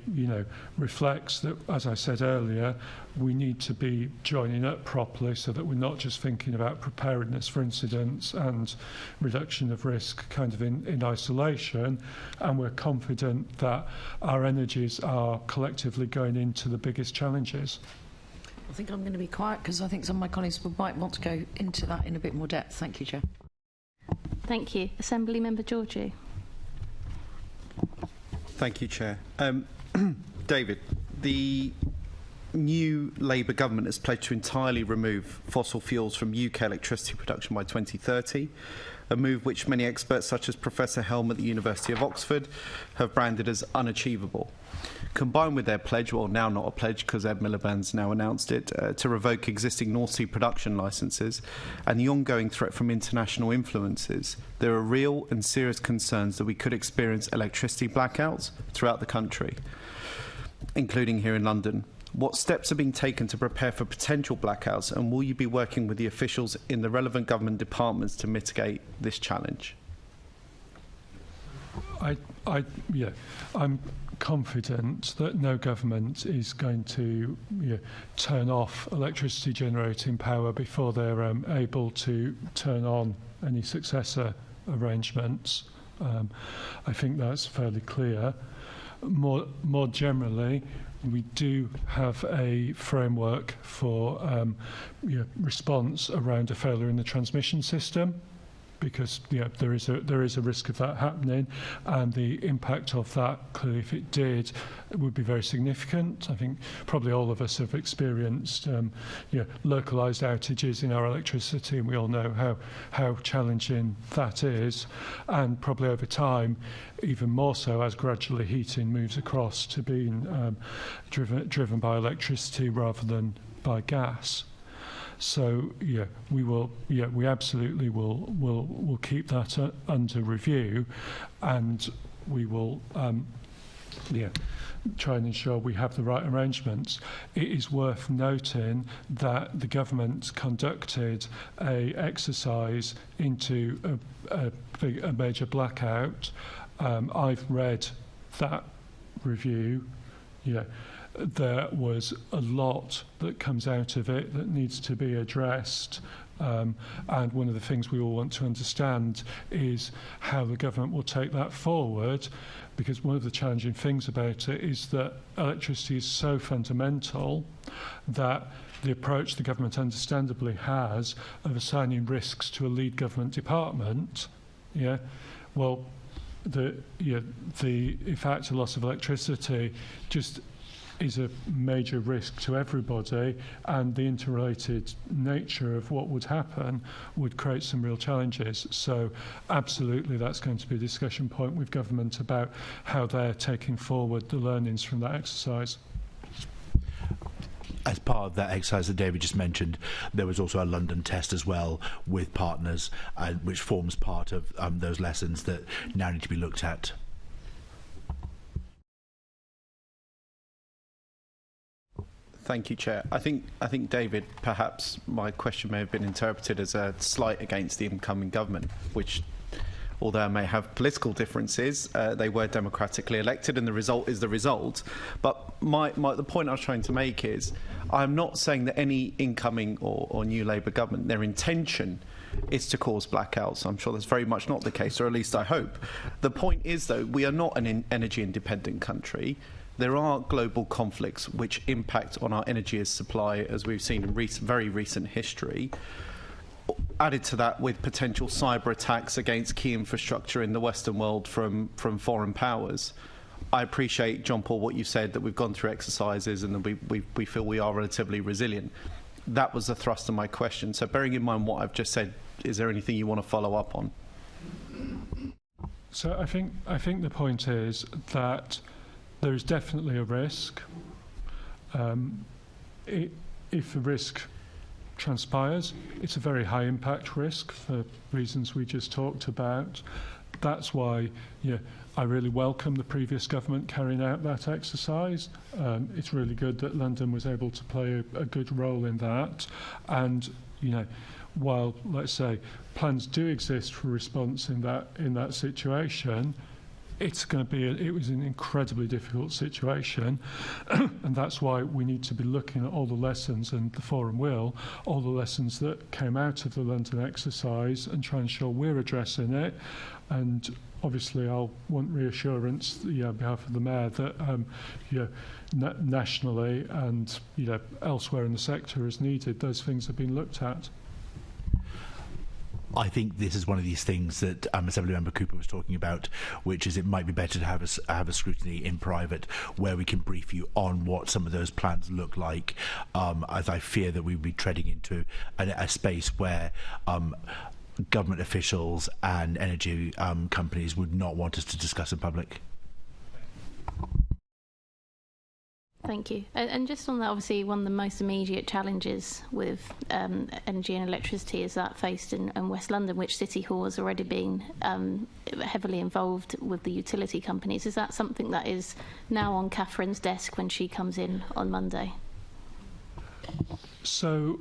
reflects that, as I said earlier, we need to be joining up properly so that we're not just thinking about preparedness for incidents and reduction of risk kind of in isolation, and we're confident that our energies are collectively going into the biggest challenges. I think I'm going to be quiet because I think some of my colleagues might want to go into that in a bit more depth. Thank you, Chair. Thank you. Assembly Member Georgie. Thank you, Chair. David, the new Labour government has pledged to entirely remove fossil fuels from UK electricity production by 2030, a move which many experts such as Professor Helm at the University of Oxford have branded as unachievable. Combined with their pledge, well, now not a pledge because Ed Miliband's now announced it, to revoke existing North Sea production licences and the ongoing threat from international influences, there are real and serious concerns that we could experience electricity blackouts throughout the country, including here in London. What steps are being taken to prepare for potential blackouts, and will you be working with the officials in the relevant government departments to mitigate this challenge? I'm confident that no government is going to turn off electricity generating power before they're able to turn on any successor arrangements. I think that's fairly clear. More generally, we do have a framework for response around a failure in the transmission system, because there is a risk of that happening, and the impact of that, clearly, if it did, it would be very significant. I think probably all of us have experienced localised outages in our electricity, and we all know how challenging that is, and probably over time, even more so as gradually heating moves across to being driven by electricity rather than by gas. So we absolutely will keep that under review, and we will try and ensure we have the right arrangements. It is worth noting that the government conducted a exercise into a major blackout. I've read that review. There was a lot that comes out of it that needs to be addressed, and one of the things we all want to understand is how the government will take that forward, because one of the challenging things about it is that electricity is so fundamental that the approach the government understandably has of assigning risks to a lead government department, the effect of loss of electricity just is a major risk to everybody, and the interrelated nature of what would happen would create some real challenges. So absolutely that's going to be a discussion point with government about how they're taking forward the learnings from that exercise. As part of that exercise that David just mentioned, there was also a London test as well with partners, which forms part of those lessons that now need to be looked at. Thank you, Chair. I think, David, perhaps my question may have been interpreted as a slight against the incoming government, which, although I may have political differences, they were democratically elected, and the result is the result. But the point I was trying to make is, I'm not saying that any incoming or new Labour government, their intention is to cause blackouts. I'm sure that's very much not the case, or at least I hope. The point is, though, we are not an energy independent country. There are global conflicts which impact on our energy supply, as we've seen in very recent history. Added to that with potential cyber attacks against key infrastructure in the Western world from foreign powers. I appreciate, John Paul, what you said, that we've gone through exercises and that we feel we are relatively resilient. That was the thrust of my question. So bearing in mind what I've just said, is there anything you want to follow up on? So I think the point is that there is definitely a risk. If the risk transpires, it's a very high impact risk for reasons we just talked about. That's why I really welcome the previous government carrying out that exercise. It's really good that London was able to play a good role in that. And while, let's say, plans do exist for response in that situation, it was an incredibly difficult situation, and that's why we need to be looking at all the lessons, and the forum will, all the lessons that came out of the London exercise, and try and ensure we're addressing it. And obviously I'll want reassurance on behalf of the Mayor that nationally and elsewhere in the sector as needed, those things have been looked at. I think this is one of these things that Assemblymember Cooper was talking about, which is it might be better to have a scrutiny in private where we can brief you on what some of those plans look like, as I fear that we'd be treading into a space where government officials and energy companies would not want us to discuss in public. Thank you. And just on that, obviously, one of the most immediate challenges with energy and electricity is that faced in West London, which City Hall has already been heavily involved with the utility companies. Is that something that is now on Catherine's desk when she comes in on Monday? So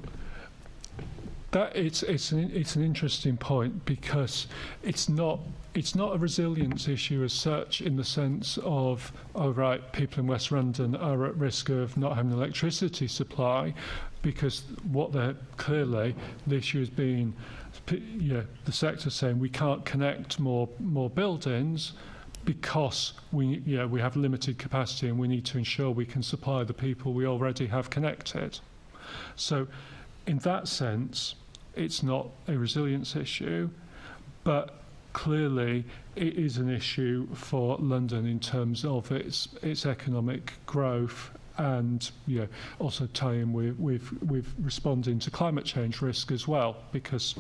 It's an interesting point, because it's not a resilience issue as such, in the sense of, oh right, people in West London are at risk of not having electricity supply, because clearly the issue has been, the sector saying we can't connect more buildings because we have limited capacity, and we need to ensure we can supply the people we already have connected. So in that sense, it's not a resilience issue, but clearly it is an issue for London in terms of its economic growth, and also tie in with responding to climate change risk as well, because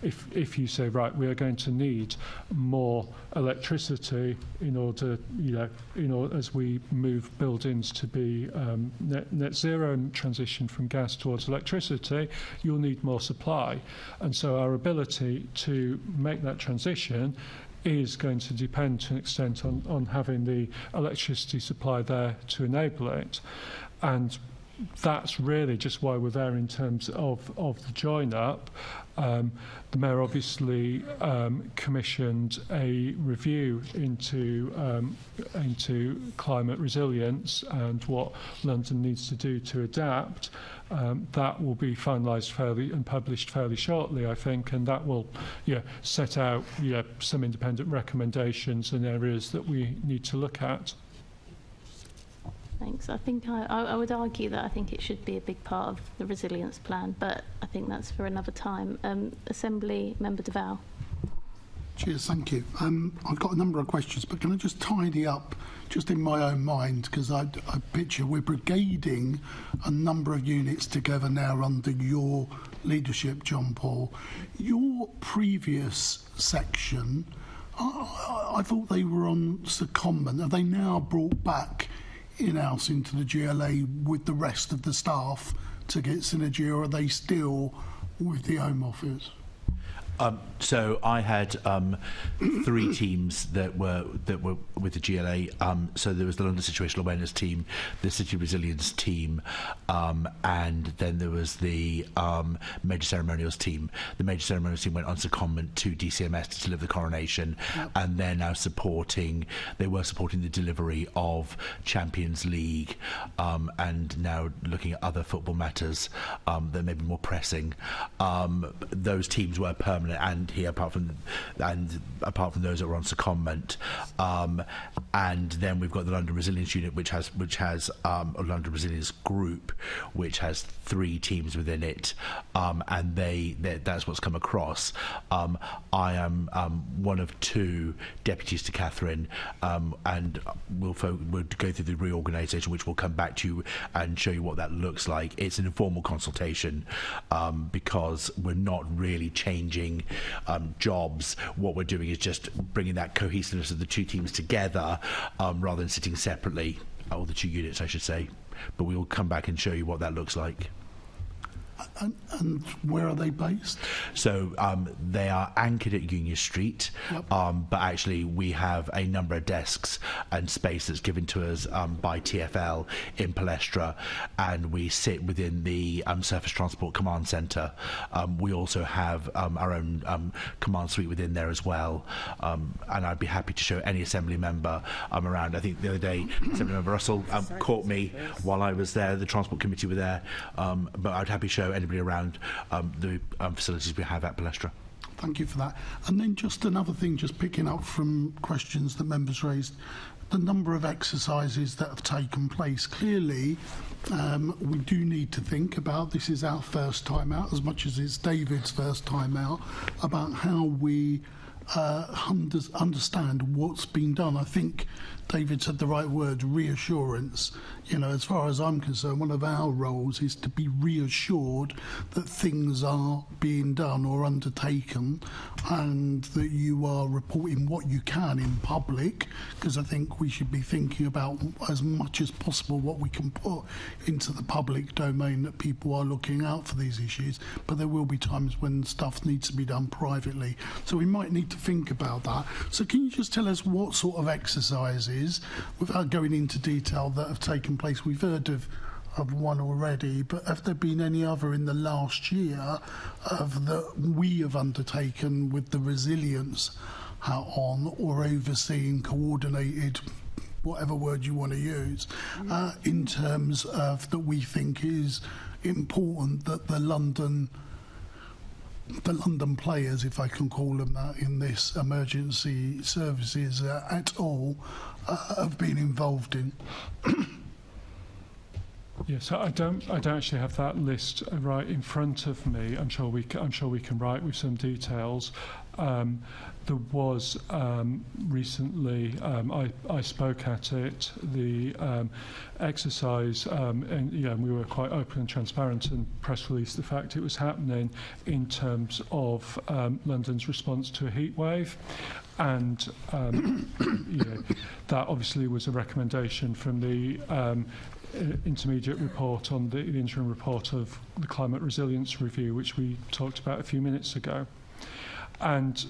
if you say, right, we are going to need more electricity in order as we move buildings to be net zero and transition from gas towards electricity, you'll need more supply, and so our ability to make that transition is going to depend to an extent on having the electricity supply there to enable it. And that's really just why we're there in terms of the join-up. The Mayor obviously commissioned a review into climate resilience and what London needs to do to adapt. That will be finalised and published fairly shortly, I think, and that will set out some independent recommendations and areas that we need to look at. Thanks. I think I would argue that I think it should be a big part of the resilience plan, but I think that's for another time. Assembly Member DeVal. Cheers, thank you. I've got a number of questions, but can I just tidy up, just in my own mind, because I picture we're brigading a number of units together now under your leadership, John Paul. Your previous section, I thought they were on secondment. Are they now brought back in-house into the GLA with the rest of the staff to get synergy, or are they still with the Home Office? So I had 3 teams that were with the GLA. So there was the London Situational Awareness team, the City Resilience team, and then there was the Major Ceremonials team. The Major Ceremonials team went on secondment to DCMS to deliver the coronation, and they're now supporting the delivery of Champions League, and now looking at other football matters that may be more pressing. Those teams were permanent and here, apart from those that were on secondment, and then we've got the London Resilience Unit, which has a London Resilience Group, which has 3 teams within it, and that's what's come across. I am one of 2 deputies to Catherine, and we'll go through the reorganisation, which we'll come back to you and show you what that looks like. It's an informal consultation, because we're not really changing jobs. What we're doing is just bringing that cohesiveness of the 2 teams together, rather than sitting separately, or the 2 units, I should say. But we will come back and show you what that looks like. And where are they based? So they are anchored at Union Street, but actually we have a number of desks and space that's given to us by TfL in Palestra, and we sit within the Surface Transport Command Centre. We also have our own command suite within there as well, and I'd be happy to show any Assembly member around. I think the other day Assembly Member Russell caught me while I was there. The Transport Committee were there, but I'd happy to show anybody around the facilities we have at Palestra. Thank you for that. And then just another thing, just picking up from questions that members raised, the number of exercises that have taken place. Clearly, we do need to think about, this is our first time out, as much as it's David's first time out, about how we understand what's been done. I think David said the right word, reassurance. As far as I'm concerned, one of our roles is to be reassured that things are being done or undertaken, and that you are reporting what you can in public, because I think we should be thinking about as much as possible what we can put into the public domain, that people are looking out for these issues. But there will be times when stuff needs to be done privately, so we might need to think about that. So can you just tell us what sort of exercises, without going into detail, that have taken place? We've heard of one already, but have there been any other in the last year that we have undertaken with the resilience hat on, or overseen, coordinated, whatever word you want to use, in terms of that we think is important that the London players, if I can call them that, in this emergency services at all, have been involved in? Yes, I don't actually have that list right in front of me. I'm sure we can write with some details. There was recently, I spoke at it, the exercise, and we were quite open and transparent and press released the fact it was happening in terms of London's response to a heat wave. And that obviously was a recommendation from the intermediate report on the interim report of the Climate Resilience Review, which we talked about a few minutes ago. And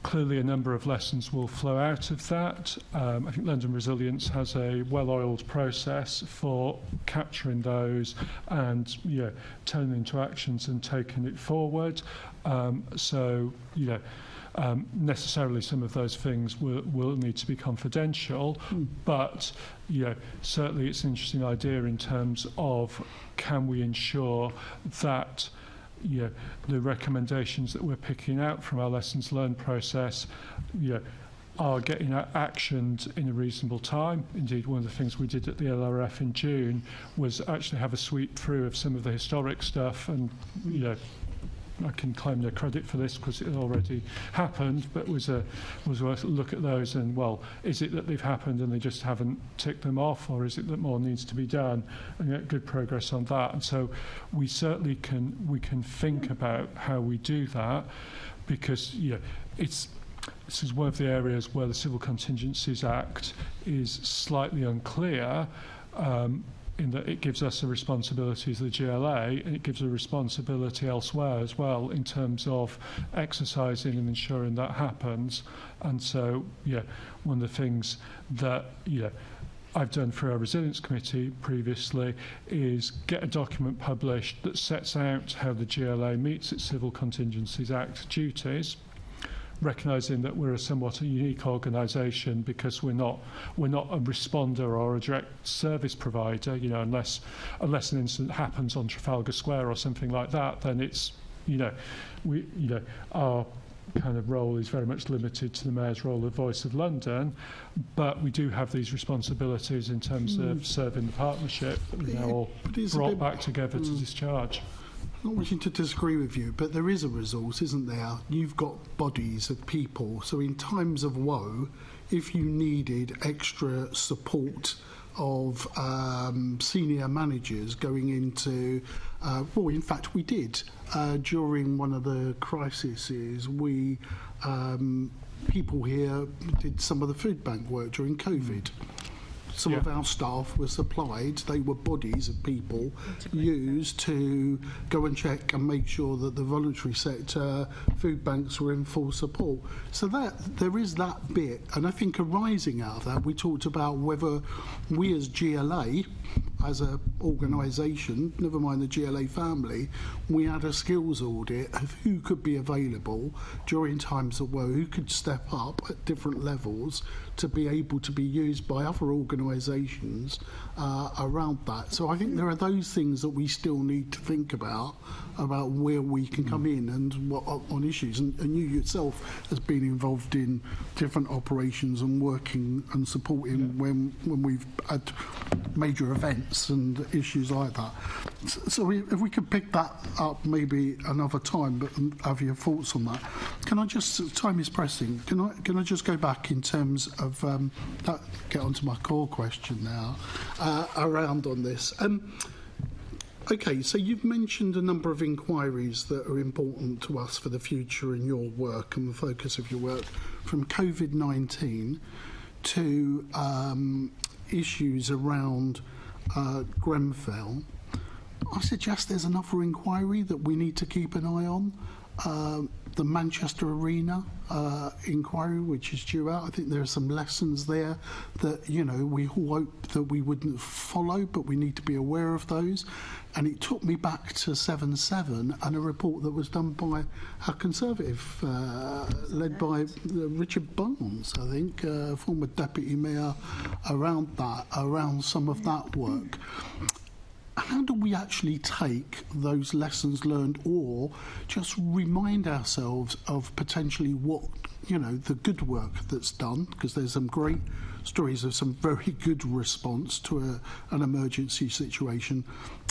clearly a number of lessons will flow out of that. I think London Resilience has a well-oiled process for capturing those and turning into actions and taking it forward. Necessarily some of those things will need to be confidential, but certainly it's an interesting idea in terms of can we ensure that the recommendations that we're picking out from our lessons learned process are getting actioned in a reasonable time. Indeed, one of the things we did at the LRF in June was actually have a sweep through of some of the historic stuff, and I can claim no credit for this because it had already happened, but was worth a look at those and, well, is it that they've happened and they just haven't ticked them off, or is it that more needs to be done, and get good progress on that? And so we certainly can think about how we do that, because this is one of the areas where the Civil Contingencies Act is slightly unclear, in that it gives us a responsibility as the GLA, and it gives a responsibility elsewhere as well in terms of exercising and ensuring that happens. And so, one of the things that I've done for our Resilience Committee previously is get a document published that sets out how the GLA meets its Civil Contingencies Act duties, recognising that we're a somewhat unique organisation because we're not a responder or a direct service provider. Unless an incident happens on Trafalgar Square or something like that, then it's our kind of role is very much limited to the Mayor's role of Voice of London, but we do have these responsibilities in terms of serving the partnership that we now all brought back together to discharge. Not wishing to disagree with you, but there is a resource, isn't there? You've got bodies of people, so in times of woe, if you needed extra support of senior managers going into, in fact we did, during one of the crises, we people here did some of the food bank work during COVID. Some of our staff were supplied, they were bodies of people used to go and check and make sure that the voluntary sector food banks were in full support. So that there is that bit, and I think arising out of that, we talked about whether we as GLA, as an organisation, never mind the GLA family, we had a skills audit of who could be available during times of woe, who could step up at different levels to be able to be used by other organisations around that. So I think there are those things that we still need to think about where we can come in and what on issues. And you yourself has been involved in different operations and working and supporting when we've had major events and issues like that. So if we could pick that up maybe another time, but have your thoughts on that. Can I just, time is pressing, can I just go back in terms of that, get onto my core question now around on this. Okay, so you've mentioned a number of inquiries that are important to us for the future in your work and the focus of your work, from COVID-19 to issues around Grenfell. I suggest there's another inquiry that we need to keep an eye on the Manchester Arena inquiry, which is due out. I think there are some lessons there that, you know, we all hope that we wouldn't follow, but we need to be aware of those. And it took me back to 7/7 and a report that was done by a Conservative, led by Richard Barnes, I think, former Deputy Mayor, around some of that work. How do we actually take those lessons learned, or just remind ourselves of potentially what, you know, the good work that's done? Because there's some great stories of some very good response to an emergency situation,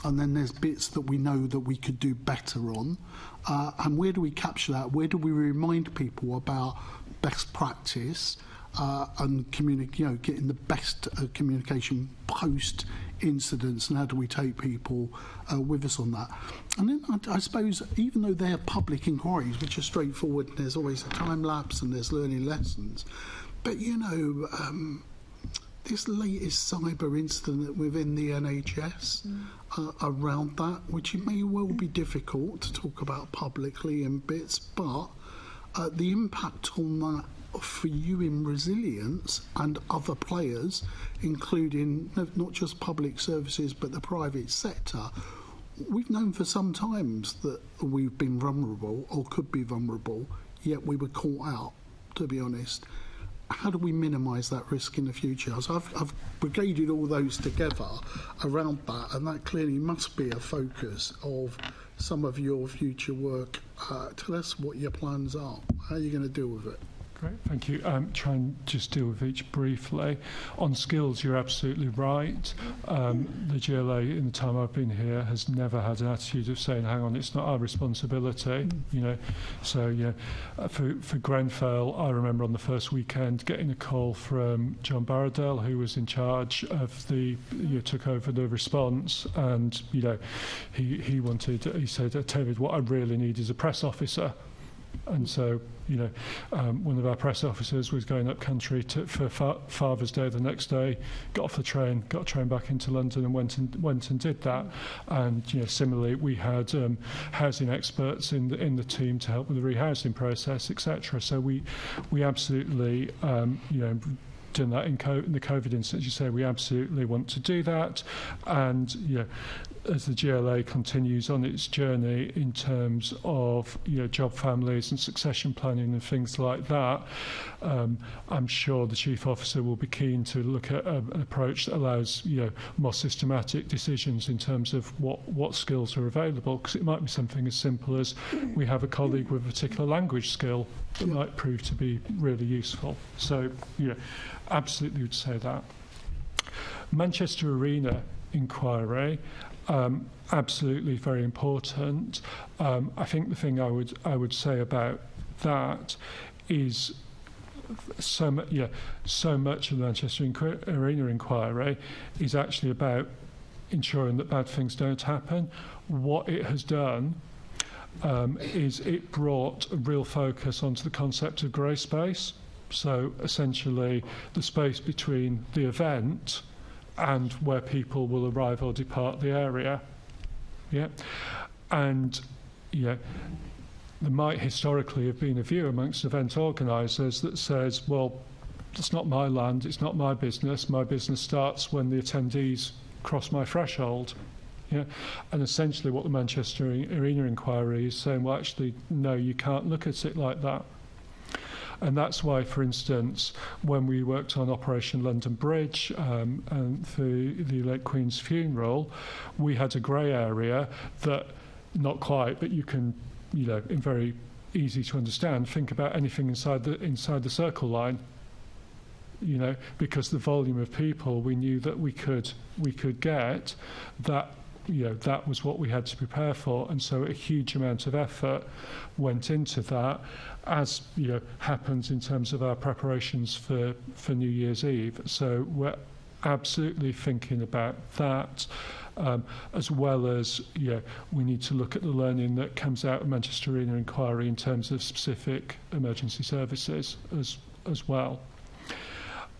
and then there's bits that we know that we could do better on. And where do we capture that? Where do we remind people about best practice and getting the best communication post incidents, and how do we take people with us on that? And then I suppose, even though they're public inquiries, which are straightforward, and there's always a time lapse and there's learning lessons, but you know, this latest cyber incident within the NHS around that, which it may well be difficult to talk about publicly in bits, but the impact on that for you in resilience and other players, including not just public services but the private sector. We've known for some times that we've been vulnerable or could be vulnerable, yet we were caught out, to be honest. How do we minimise that risk in the future? So I've brigaded all those together around that, and that clearly must be a focus of some of your future work. Tell us what your plans are. How are you going to deal with it? Great, thank you. Try and just deal with each briefly. On skills, you're absolutely right. The GLA, in the time I've been here, has never had an attitude of saying, hang on, it's not our responsibility. You know, so yeah, for Grenfell, I remember on the first weekend getting a call from John Barradell, who was in charge of took over the response, and you know, he said, David, what I really need is a press officer. And so, you know, one of our press officers was going up country for Father's Day the next day, got off the train, got a train back into London and went and did that. And, you know, similarly, we had housing experts in the team to help with the rehousing process, etc. So we absolutely, you know, done that in the COVID instance. You say we absolutely want to do that, and you know, as the GLA continues on its journey in terms of, you know, job families and succession planning and things like that, I'm sure the chief officer will be keen to look at an approach that allows, you know, more systematic decisions in terms of what skills are available, because it might be something as simple as we have a colleague with a particular language skill that might prove to be really useful. So, you know, absolutely would say that. Manchester Arena inquiry, absolutely very important. I think the thing I would say about that is so much of the Manchester Arena inquiry is actually about ensuring that bad things don't happen. What it has done is it brought a real focus onto the concept of grey space. So essentially the space between the event and where people will arrive or depart the area. Yeah. And yeah, there might historically have been a view amongst event organisers that says, well, it's not my land, it's not my business starts when the attendees cross my threshold. Yeah. And essentially what the Manchester Arena inquiry is saying, well, actually, no, you can't look at it like that. And that's why, for instance, when we worked on Operation London Bridge and for the late Queen's funeral, we had a grey area that, not quite, but you can, you know, in very easy to understand, think about anything inside the circle line. You know, because the volume of people we knew that we could get, that, you know, that was what we had to prepare for, and so a huge amount of effort went into that, as you know, happens in terms of our preparations for New Year's Eve. So we're absolutely thinking about that, as well as, you know, we need to look at the learning that comes out of Manchester Arena inquiry in terms of specific emergency services as well.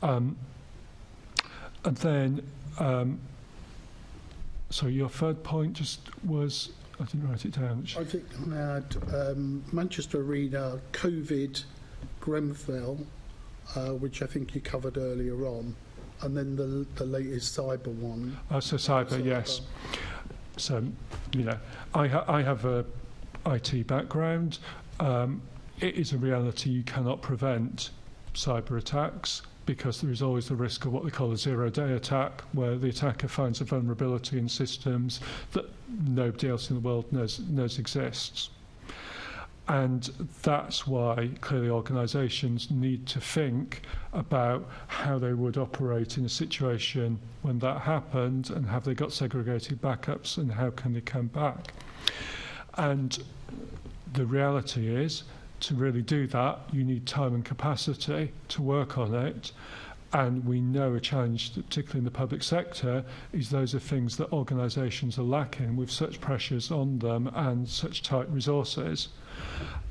And then, so your third point just was I didn't write it down. I think I had Manchester Arena, COVID, Grenfell, which I think you covered earlier on, and then the latest cyber one. Oh, so cyber, yes. So, you know, I have a IT background. It is a reality you cannot prevent cyber attacks, because there is always the risk of what they call a zero-day attack, where the attacker finds a vulnerability in systems that nobody else in the world knows exists. And that's why clearly organisations need to think about how they would operate in a situation when that happened, and have they got segregated backups, and how can they come back. And the reality is, to really do that, you need time and capacity to work on it. And we know a challenge, particularly in the public sector, is those are things that organisations are lacking, with such pressures on them and such tight resources.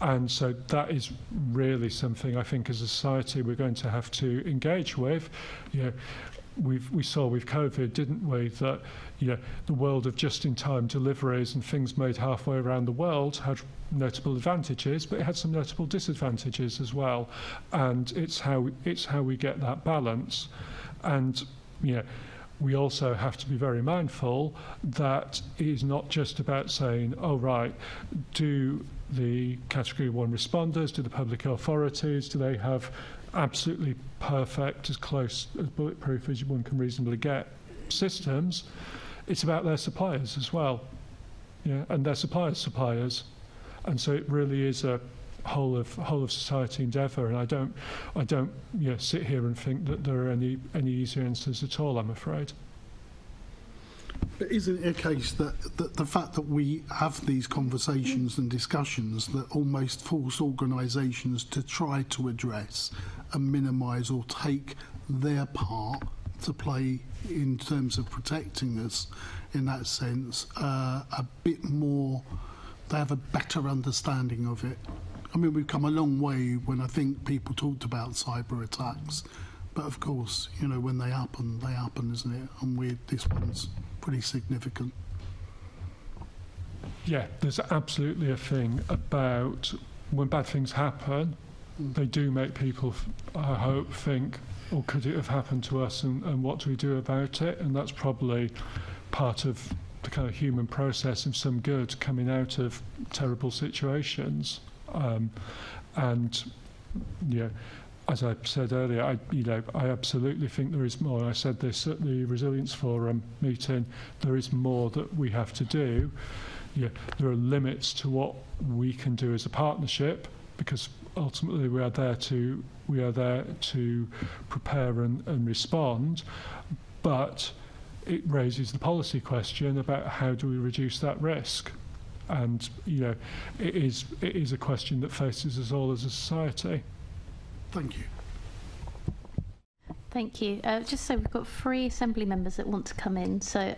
And so that is really something I think as a society we're going to have to engage with. You know, we saw with COVID, didn't we, that, you know, the world of just-in-time deliveries and things made halfway around the world had notable advantages, but it had some notable disadvantages as well. And it's how we get that balance. And, you know, we also have to be very mindful that it is not just about saying, oh, right, do the Category 1 responders, do the public authorities, do they have absolutely perfect, as close as bulletproof as one can reasonably get systems? It's about their suppliers as well, yeah, and their suppliers. And so it really is a whole of society endeavour, and I don't sit here and think that there are any easier answers at all, I'm afraid. But isn't it a case that the fact that we have these conversations and discussions that almost force organisations to try to address and minimise or take their part to play in terms of protecting us, in that sense, a bit more, they have a better understanding of it? I mean, we've come a long way when I think people talked about cyber attacks, but of course, you know, when they happen, isn't it? And this one's pretty significant. Yeah, there's absolutely a thing about when bad things happen, they do make people, I hope, think, oh, could it have happened to us, and what do we do about it? And that's probably part of the kind of human process of some good coming out of terrible situations. And, you know, as I said earlier, I absolutely think there is more. I said this at the Resilience Forum meeting. There is more that we have to do. Yeah, there are limits to what we can do as a partnership, because ultimately we are there to prepare and respond. But it raises the policy question about how do we reduce that risk. And, you know, it is a question that faces us all as a society. Thank you. Thank you. Just so we've got 3 Assembly members that want to come in, so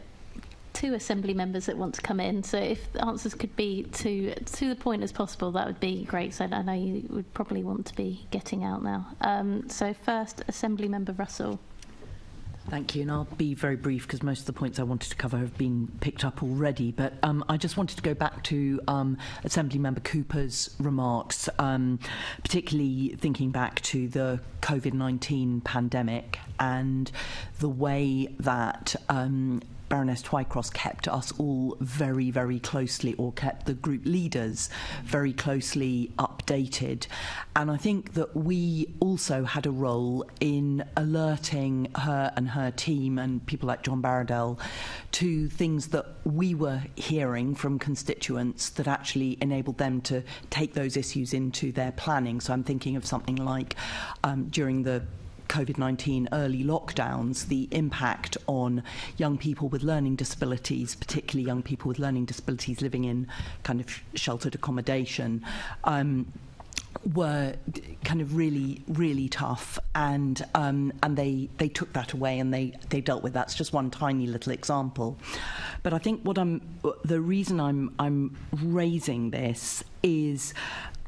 2 Assembly members that want to come in. So if the answers could be to the point as possible, that would be great. So I know you would probably want to be getting out now. So first, Assembly Member Russell. Thank you, and I'll be very brief because most of the points I wanted to cover have been picked up already. But I just wanted to go back to Assemblymember Cooper's remarks, particularly thinking back to the COVID-19 pandemic and the way that Baroness Twycross kept us all very, very closely, or kept the group leaders very closely updated. And I think that we also had a role in alerting her and her team and people like John Baradell to things that we were hearing from constituents that actually enabled them to take those issues into their planning. So I'm thinking of something like during the COVID-19 early lockdowns, the impact on young people with learning disabilities, particularly young people with learning disabilities living in kind of sheltered accommodation, were kind of really, really tough, and they took that away and they dealt with that. That's just one tiny little example. But I think the reason I'm raising this is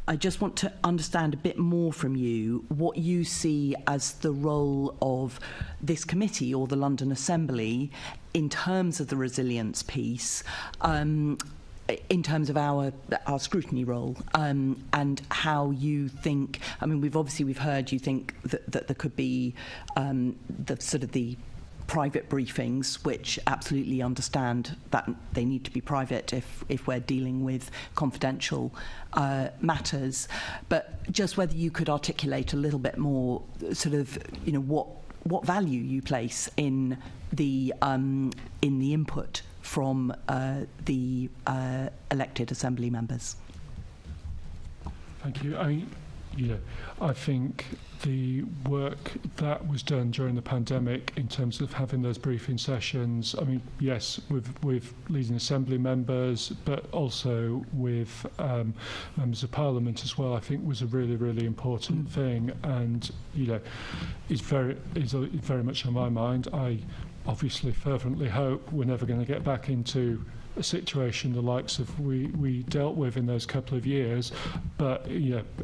I just want to understand a bit more from you what you see as the role of this committee or the London Assembly in terms of the resilience piece. in terms of our scrutiny role, and how you think. I mean, we've heard you think that there could be the private briefings, which absolutely understand that they need to be private if we're dealing with confidential matters. But just whether you could articulate a little bit more, what value you place in the input from the elected assembly members. Thank you. I think the work that was done during the pandemic in terms of having those briefing sessions, I mean, yes, with leading assembly members, but also with members of parliament as well, I think was a really, really important thing, and is very much on my mind. I obviously fervently hope we're never going to get back into a situation the likes of we dealt with in those couple of years, but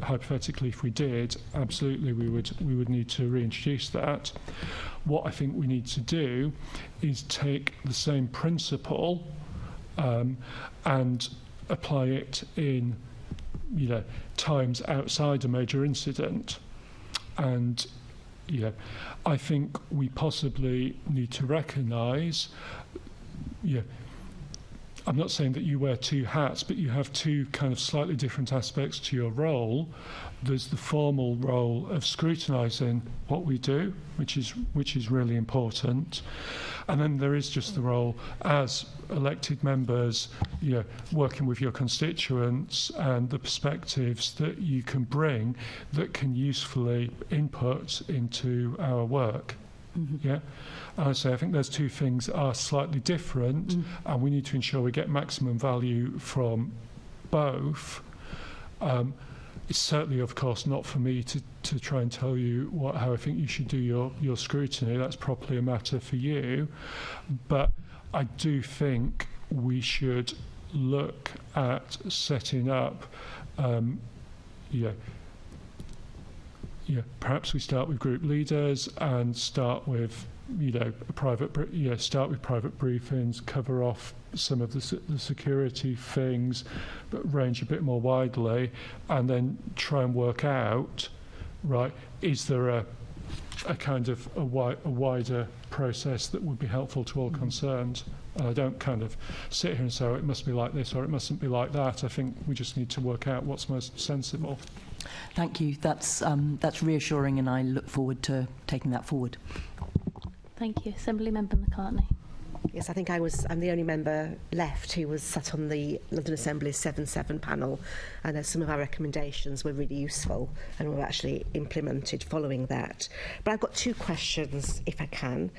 hypothetically, if we did, absolutely we would need to reintroduce that. What I think we need to do is take the same principle and apply it in times outside a major incident. And I think we possibly need to recognise, I'm not saying that you wear two hats, but you have two kind of slightly different aspects to your role. There's the formal role of scrutinising what we do, which is really important, and then there is just the role as elected members, working with your constituents and the perspectives that you can bring that can usefully input into our work. Yeah, and I think those two things are slightly different, and we need to ensure we get maximum value from both. It's certainly, of course, not for me to try and tell you how I think you should do your scrutiny. That's probably a matter for you. But I do think we should look at setting up, perhaps we start with group leaders and start with private briefings, cover off some of the security things, but range a bit more widely, and then try and work out, right, is there a kind of a wider process that would be helpful to all concerned? And I don't kind of sit here and say, oh, it must be like this or it mustn't be like that. I think we just need to work out what's most sensible. Thank you. That's reassuring, and I look forward to taking that forward. Thank you. Assembly Member McCartney. Yes, I think I'm the only member left who was sat on the London Assembly's 7-7 panel, and some of our recommendations were really useful and were actually implemented following that. But I've got two questions, if I can.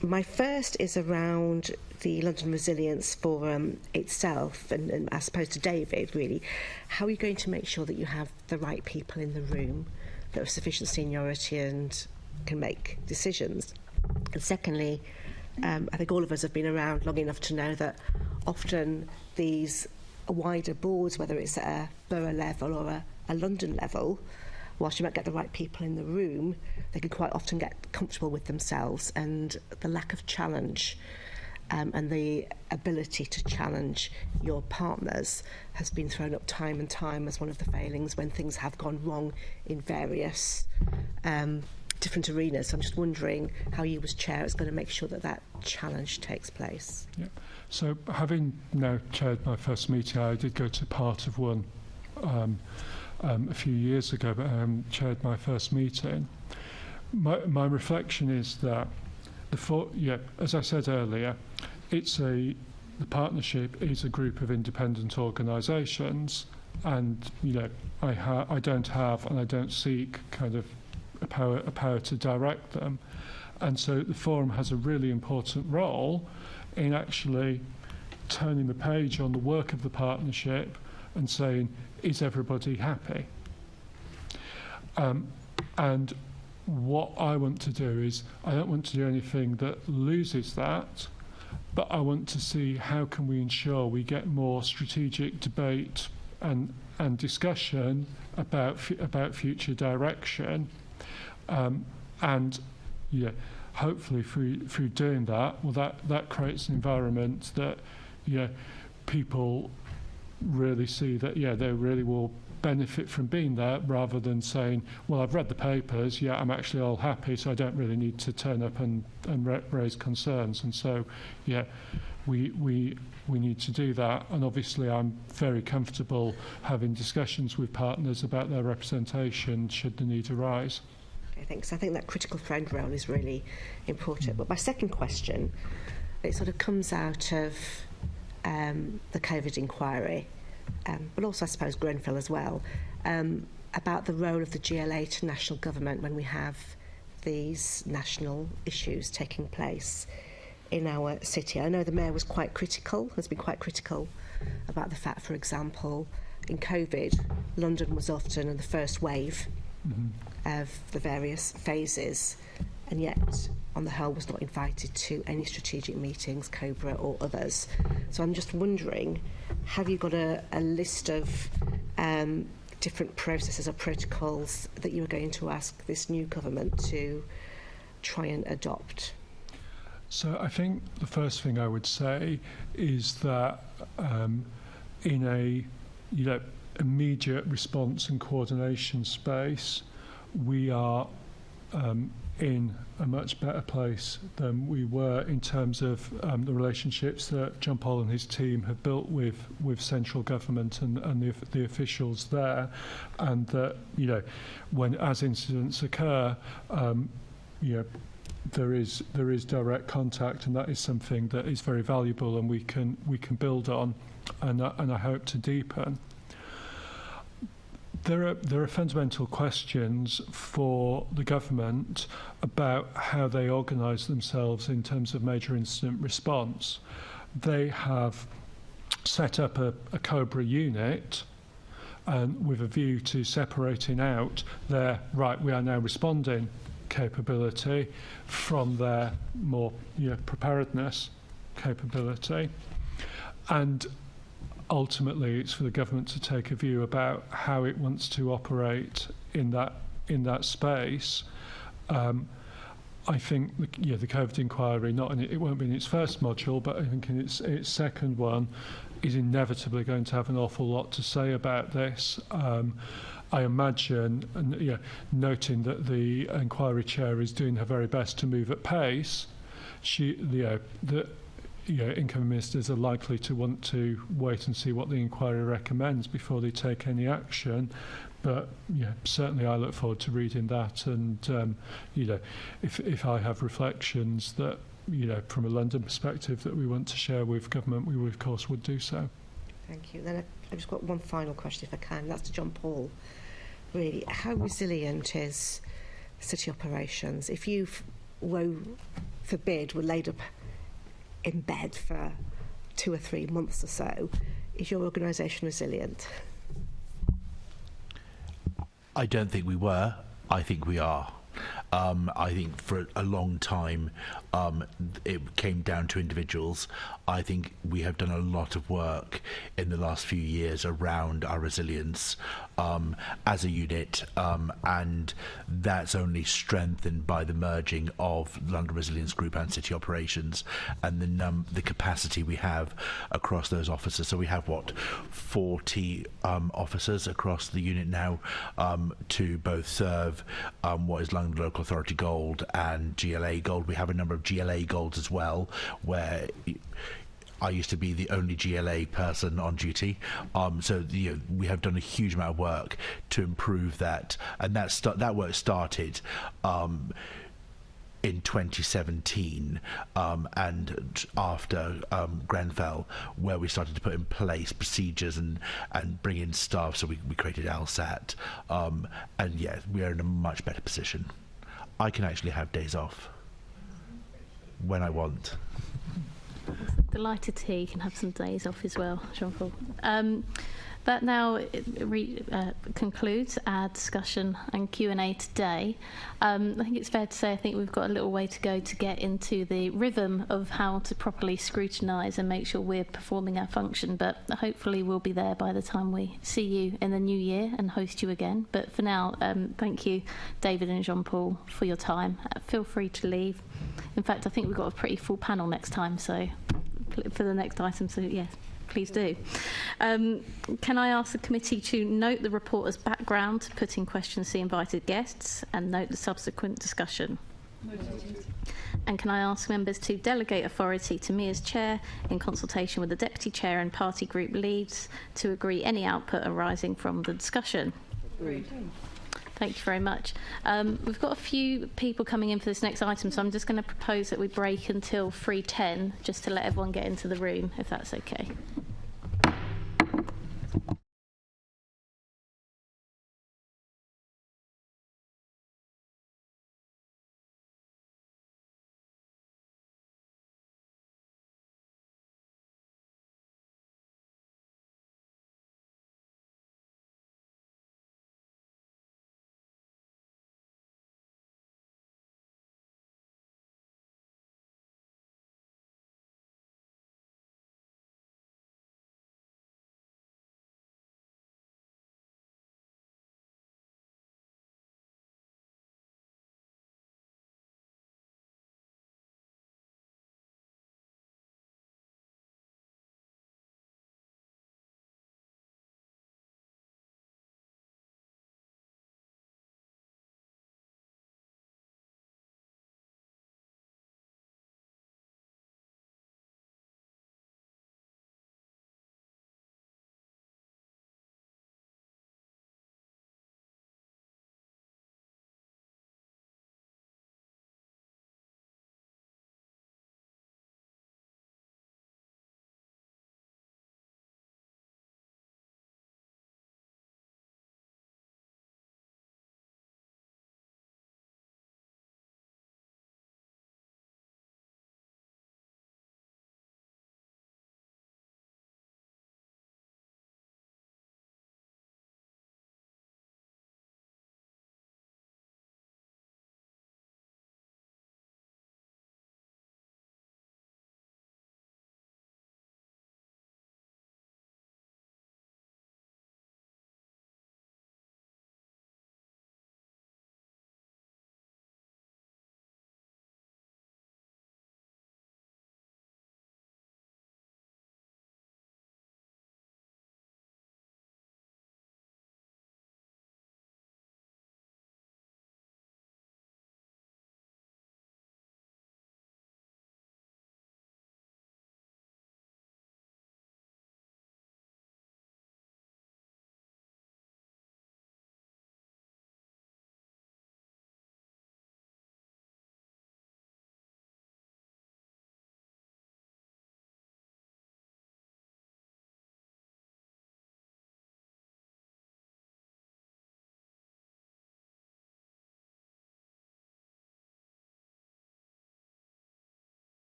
My first is around the London Resilience Forum itself, and I suppose to David, really. How are you going to make sure that you have the right people in the room that have sufficient seniority and can make decisions? And secondly, I think all of us have been around long enough to know that often these wider boards, whether it's at a borough level or a London level, whilst you might get the right people in the room, they can quite often get comfortable with themselves, and the lack of challenge and the ability to challenge your partners has been thrown up time and time as one of the failings when things have gone wrong in various different arenas. So I'm just wondering how you as chair is going to make sure that that challenge takes place. Yeah. So having now chaired my first meeting, I did go to part of one a few years ago, but chaired my first meeting. My reflection is that as I said earlier, the partnership is a group of independent organisations, and I don't have and I don't seek kind of a power to direct them, and so the forum has a really important role in actually turning the page on the work of the partnership and saying, is everybody happy? And what I want to do is, I don't want to do anything that loses that, but I want to see how can we ensure we get more strategic debate and discussion about future direction, and hopefully through doing that, well, that creates an environment that people really see that, they really will benefit from being there, rather than saying, well, I've read the papers, I'm actually all happy, so I don't really need to turn up and raise concerns. And so, we need to do that. And obviously I'm very comfortable having discussions with partners about their representation should the need arise. Okay, thanks. I think that critical friend role is really important. But my second question, it sort of comes out of the COVID inquiry, but also I suppose Grenfell as well, about the role of the GLA to national government when we have these national issues taking place in our city. I know the Mayor was quite critical, has been quite critical about the fact, for example, in COVID, London was often in the first wave of the various phases, and yet on the whole was not invited to any strategic meetings, Cobra or others. So I'm just wondering, have you got a list of different processes or protocols that you are going to ask this new government to try and adopt? So I think the first thing I would say is that in a immediate response and coordination space, we are in a much better place than we were in terms of the relationships that John Paul and his team have built with central government and the officials there, and that when as incidents occur, there is direct contact, and that is something that is very valuable, and we can build on, and I hope to deepen. There are fundamental questions for the government about how they organise themselves in terms of major incident response. They have set up a Cobra unit, and with a view to separating out their we are now responding capability from their more preparedness capability, and ultimately it's for the government to take a view about how it wants to operate in that space. I think the COVID inquiry, it won't be in its first module, but I think in its second one is inevitably going to have an awful lot to say about this. I imagine, and noting that the inquiry chair is doing her very best to move at pace, incoming ministers are likely to want to wait and see what the inquiry recommends before they take any action. But certainly I look forward to reading that, and if I have reflections that from a London perspective that we want to share with government, we of course would do so. Thank you. Then I've just got one final question, if I can. That's to John Paul. Really, how resilient is city operations? If you, woe forbid, were laid up in bed for 2 or 3 months or so, is your organisation resilient? I don't think we were. I think we are. I think for a long time it came down to individuals. I think we have done a lot of work in the last few years around our resilience as a unit, and that's only strengthened by the merging of London Resilience Group and City Operations, and the capacity we have across those officers. So we have 40 officers across the unit now to both serve what is London Local Authority Gold and GLA Gold. We have a number of GLA Golds as well, where I used to be the only GLA person on duty. So we have done a huge amount of work to improve that, and that work started in 2017 and after Grenfell, where we started to put in place procedures and bring in staff. So we created LSAT, and we are in a much better position. I can actually have days off when I want. Delighted to hear you can have some days off as well, Jean-Paul. That now concludes our discussion and Q&A today. I think it's fair to say I think we've got a little way to go to get into the rhythm of how to properly scrutinise and make sure we're performing our function, but hopefully we'll be there by the time we see you in the new year and host you again. But for now, thank you, David and Jean-Paul, for your time. Feel free to leave. In fact, I think we've got a pretty full panel next time, so for the next item, so yes. please do. Can I ask the committee to note the reporter's background, putting questions to the invited guests, and note the subsequent discussion? And can I ask members to delegate authority to me as chair in consultation with the deputy chair and party group leads to agree any output arising from the discussion? Agreed. Thank you very much. We've got a few people coming in for this next item, so I'm just going to propose that we break until 3:10 just to let everyone get into the room, if that's okay.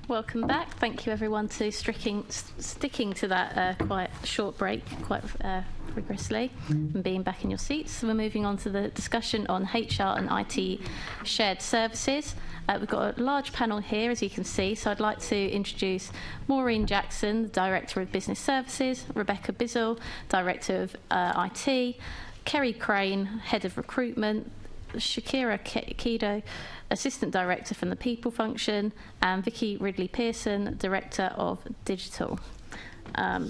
Welcome back. Thank you everyone to sticking to that quite short break quite rigorously and being back in your seats. So we're moving on to the discussion on HR and IT shared services. We've got a large panel here, as you can see, so I'd like to introduce Maureen Jackson, the Director of Business Services, Rebecca Bizzle, Director of IT, Kerry Crane, Head of Recruitment, Shakira Kido, Assistant Director from the People Function, and Vicky Ridley-Pearson, Director of Digital. I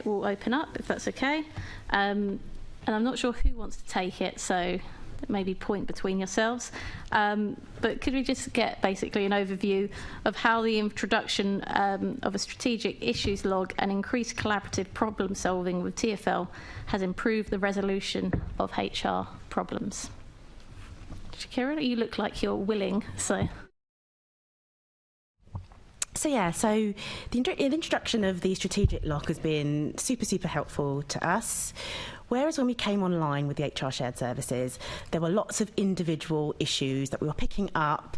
will open up, if that's okay. And I'm not sure who wants to take it, so maybe point between yourselves. But could we just get basically an overview of how the introduction of a strategic issues log and increased collaborative problem solving with TfL has improved the resolution of HR problems? Shakira, you look like you're willing, so... So the introduction of the strategic lock has been super helpful to us. Whereas when we came online with the HR shared services, there were lots of individual issues that we were picking up,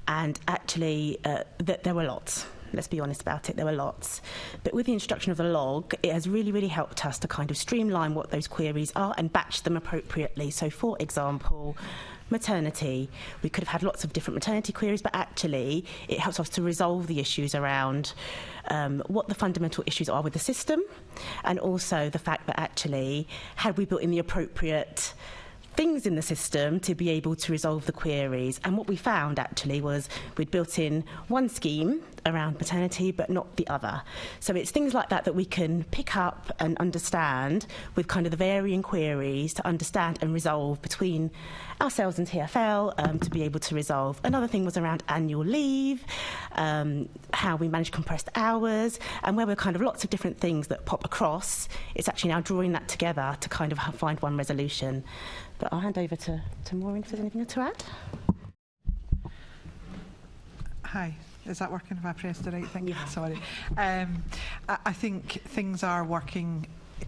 and actually there were lots. Let's be honest about it, there were lots. But with the introduction of the log, it has really helped us to kind of streamline what those queries are and batch them appropriately. So, for example, maternity. We could have had lots of different maternity queries, but actually it helps us to resolve the issues around what the fundamental issues are with the system, and also the fact that actually, had we built in the appropriate things in the system to be able to resolve the queries. And what we found actually was we'd built in one scheme around maternity but not the other. So it's things like that that we can pick up and understand with kind of the varying queries to understand and resolve between ourselves and TfL to be able to resolve. Another thing was around annual leave, how we manage compressed hours, and where we're kind of lots of different things that pop across. It's actually now drawing that together to kind of find one resolution. But I'll hand over to Maureen if there's anything to add. Hi, is that working if I press the right thing? Yeah. Sorry. I think things are working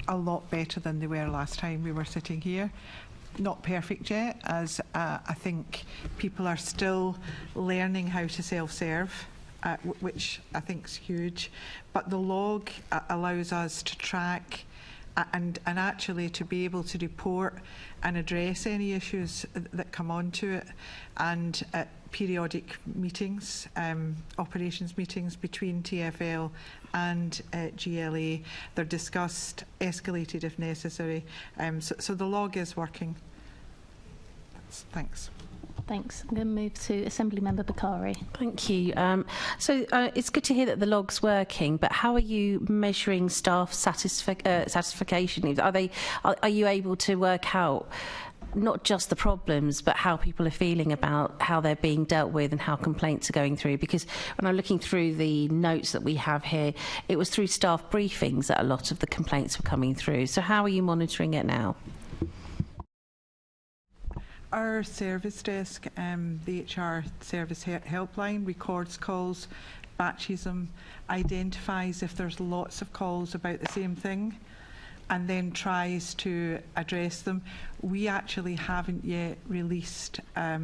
a lot better than they were last time we were sitting here. Not perfect yet, as I think people are still learning how to self-serve, which I think is huge. But the log allows us to track and actually to be able to report and address any issues that come onto it, and at periodic meetings, operations meetings between TfL and GLA, they're discussed, escalated if necessary. So the log is working. Thanks. Thanks. I'm going to move to Assembly Member Bakari. Thank you. So it's good to hear that the log's working, but how are you measuring staff satisfaction? Are you able to work out not just the problems, but how people are feeling about how they're being dealt with and how complaints are going through? Because when I'm looking through the notes that we have here, it was through staff briefings that a lot of the complaints were coming through. So how are you monitoring it now? Our service desk, the HR service helpline, records calls, batches them, identifies if there's lots of calls about the same thing, and then tries to address them. We actually haven't yet released a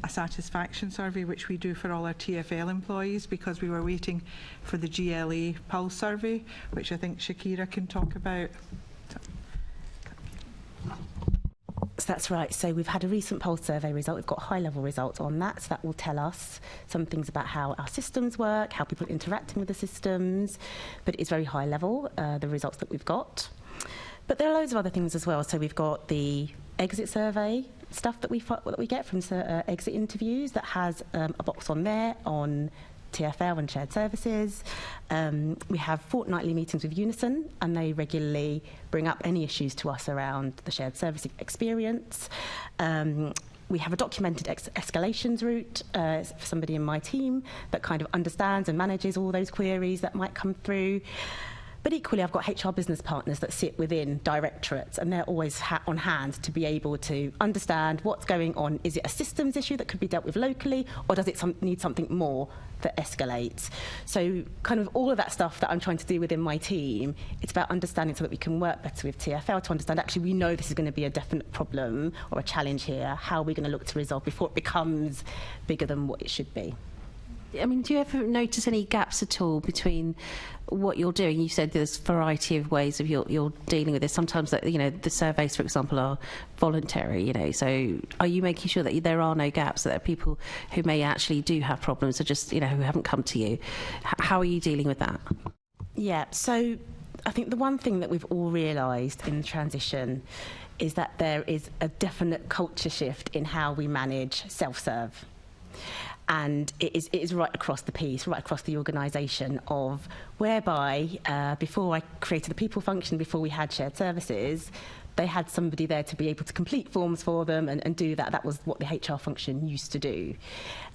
satisfaction survey, which we do for all our TfL employees, because we were waiting for the GLA Pulse survey, which I think Shakira can talk about. So that's right. So we've had a recent Pulse survey result. We've got high-level results on that. So that will tell us some things about how our systems work, how people are interacting with the systems. But it's very high level, the results that we've got. But there are loads of other things as well. So we've got the exit survey stuff that we get from exit interviews that has a box on there on TfL and shared services. We have fortnightly meetings with Unison, and they regularly bring up any issues to us around the shared service experience. We have a documented escalations route for somebody in my team that kind of understands and manages all those queries that might come through. But equally, I've got HR business partners that sit within directorates, and they're always on hand to be able to understand what's going on. Is it a systems issue that could be dealt with locally, or does it need something more that escalates? So kind of all of that stuff that I'm trying to do within my team, it's about understanding so that we can work better with TfL to understand, actually, we know this is going to be a definite problem or a challenge here. How are we going to look to resolve before it becomes bigger than what it should be? I mean, do you ever notice any gaps at all between what you're doing? You said there's a variety of ways of you're dealing with this. Sometimes, the surveys, for example, are voluntary. So are you making sure that there are no gaps, that there are people who may actually do have problems, or just who haven't come to you? How are you dealing with that? Yeah. So I think the one thing that we've all realised in the transition is that there is a definite culture shift in how we manage self-serve. And it is right across the piece, right across the organisation, of whereby before I created the people function, before we had shared services, they had somebody there to be able to complete forms for them and do that. That was what the HR function used to do.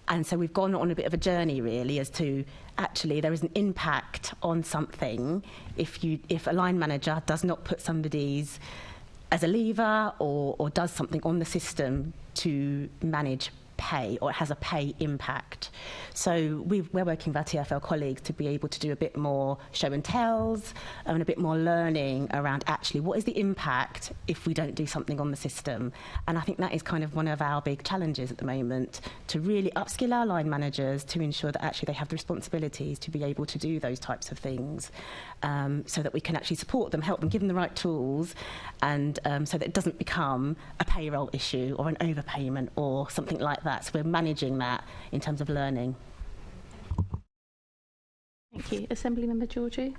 And so we've gone on a bit of a journey, really, as to actually there is an impact on something if a line manager does not put somebody's as a lever or does something on the system to manage pay, or it has a pay impact. So we're working with our TfL colleagues to be able to do a bit more show and tells and a bit more learning around actually what is the impact if we don't do something on the system. And I think that is kind of one of our big challenges at the moment, to really upskill our line managers to ensure that actually they have the responsibilities to be able to do those types of things, so that we can actually support them, help them, give them the right tools, and so that it doesn't become a payroll issue or an overpayment or something like that. So we're managing that in terms of learning. Thank you. Assemblymember Georgie.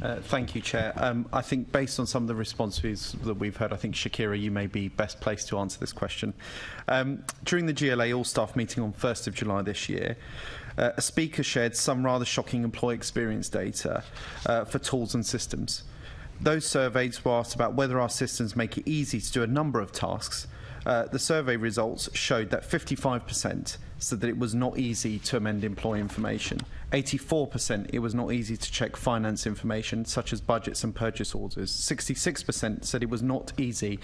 Thank you, Chair. I think based on some of the responses that we've heard, I think, Shakira, you may be best placed to answer this question. During the GLA All-Staff meeting on 1st of July this year, a speaker shared some rather shocking employee experience data for tools and systems. Those surveys were asked about whether our systems make it easy to do a number of tasks. The survey results showed that 55% said that it was not easy to amend employee information. 84% it was not easy to check finance information, such as budgets and purchase orders. 66% said it was not easy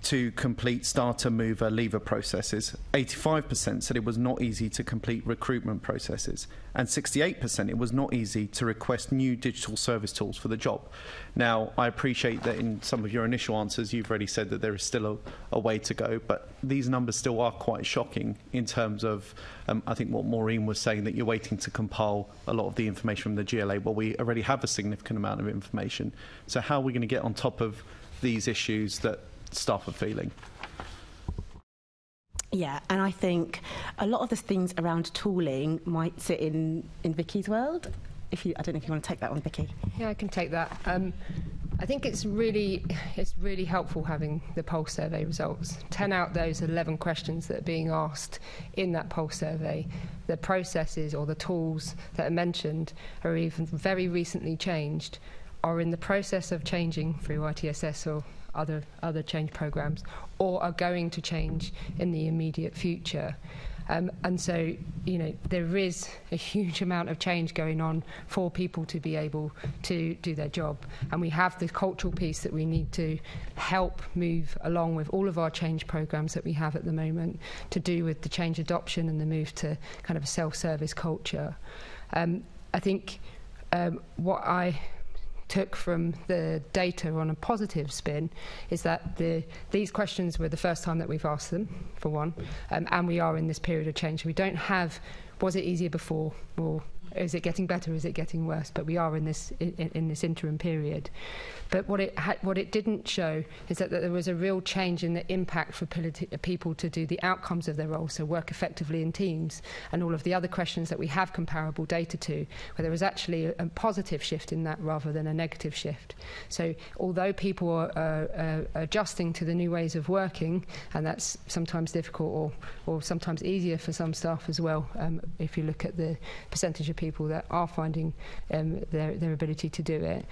to complete starter, mover, leaver processes. 85% said it was not easy to complete recruitment processes. And 68% it was not easy to request new digital service tools for the job. Now, I appreciate that in some of your initial answers you've already said that there is still a way to go, but these numbers still are quite shocking in terms of, I think what Maureen was saying, that you're waiting to compile a lot of the information from the GLA. Well, we already have a significant amount of information. So how are we going to get on top of these issues that staff are feeling? Yeah, and I think a lot of the things around tooling might sit in Vicky's world. I don't know if you want to take that one, Vicky. Yeah, I can take that. I think it's really helpful having the pulse survey results. 10 out of those 11 questions that are being asked in that pulse survey, the processes or the tools that are mentioned are even very recently changed, are in the process of changing through ITSS or other change programs, or are going to change in the immediate future. And so, you know, there is a huge amount of change going on for people to be able to do their job. And we have the cultural piece that we need to help move along with all of our change programs that we have at the moment, to do with the change adoption and the move to kind of a self-service culture. I think what I took from the data on a positive spin is that these questions were the first time that we've asked them, for one, and we are in this period of change. We don't have, was it easier before, or is it getting better, is it getting worse? But we are in this interim period. But what it didn't show is that there was a real change in the impact for people to do the outcomes of their role, so work effectively in teams, and all of the other questions that we have comparable data to, where there was actually a positive shift in that rather than a negative shift. So although people are adjusting to the new ways of working, and that's sometimes difficult or sometimes easier for some staff as well, if you look at the percentage of people that are finding their ability to do it,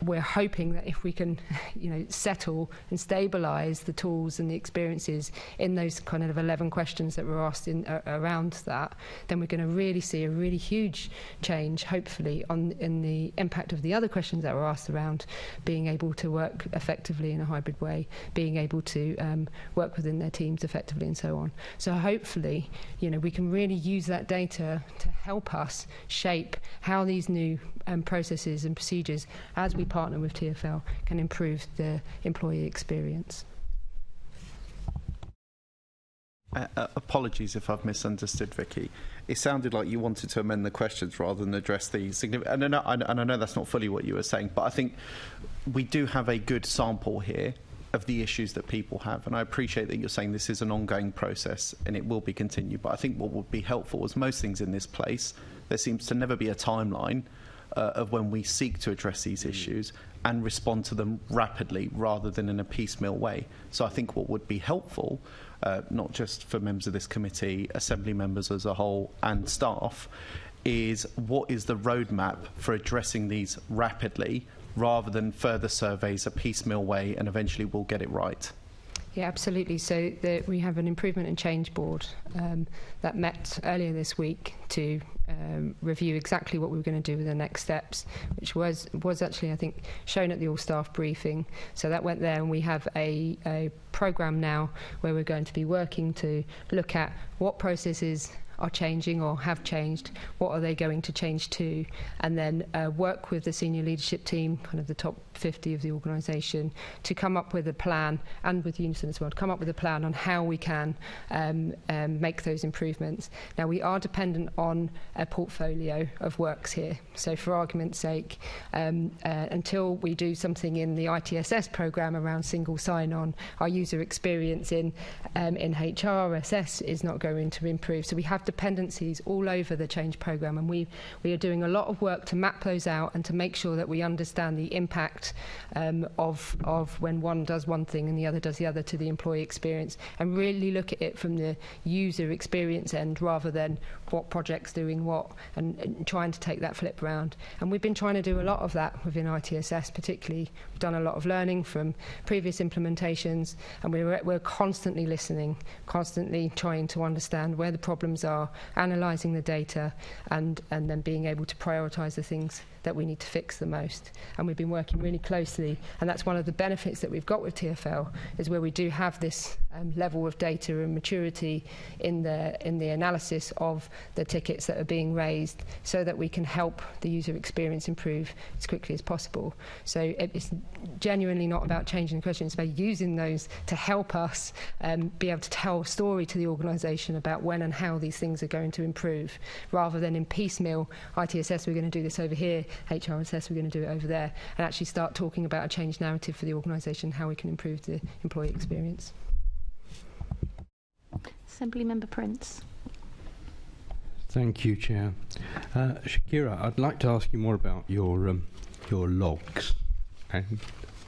we're hoping that if we can, you know, settle and stabilise the tools and the experiences in those kind of 11 questions that were asked around that, then we're going to really see a really huge change, hopefully, in the impact of the other questions that were asked around being able to work effectively in a hybrid way, being able to work within their teams effectively, and so on. So hopefully, you know, we can really use that data to help us shape how these new processes and procedures, as we partner with TfL, can improve the employee experience. Apologies if I've misunderstood, Vicky. It sounded like you wanted to amend the questions rather than address the significant. And I know that's not fully what you were saying, but I think we do have a good sample here of the issues that people have, and I appreciate that you're saying this is an ongoing process and it will be continued. But I think what would be helpful is most things in this place, there seems to never be a timeline of when we seek to address these issues and respond to them rapidly rather than in a piecemeal way. So I think what would be helpful, not just for members of this committee, assembly members as a whole and staff, is what is the roadmap for addressing these rapidly rather than further surveys a piecemeal way and eventually we'll get it right. Yeah, absolutely. So we have an improvement and change board that met earlier this week to review exactly what we were going to do with the next steps, which was actually, I think, shown at the all-staff briefing. So that went there, and we have a programme now where we're going to be working to look at what processes are changing or have changed, what are they going to change to, and then work with the senior leadership team, kind of the top 50 of the organisation, to come up with a plan, and with Unison as well, to come up with a plan on how we can make those improvements. Now, we are dependent on a portfolio of works here, so for argument's sake, until we do something in the ITSS programme around single sign-on, our user experience in HRSS is not going to improve. So we have dependencies all over the change programme, and we are doing a lot of work to map those out and to make sure that we understand the impact of when one does one thing and the other does the other to the employee experience, and really look at it from the user experience end rather than what project's doing what, and trying to take that flip round. And we've been trying to do a lot of that within ITSS particularly. We've done a lot of learning from previous implementations, and we're constantly listening, constantly trying to understand where the problems are, analysing the data, and then being able to prioritise the things that we need to fix the most. And we've been working really closely, and that's one of the benefits that we've got with TfL, is where we do have this level of data and maturity in the analysis of the tickets that are being raised, so that we can help the user experience improve as quickly as possible. So it's genuinely not about changing the question, it's about using those to help us be able to tell a story to the organisation about when and how these things are going to improve, rather than in piecemeal, ITSS we're going to do this over here, HRSS we're going to do it over there, and actually start talking about a change narrative for the organisation, how we can improve the employee experience. Assembly Member Prince. Thank you, Chair. Shakira, I'd like to ask you more about your logs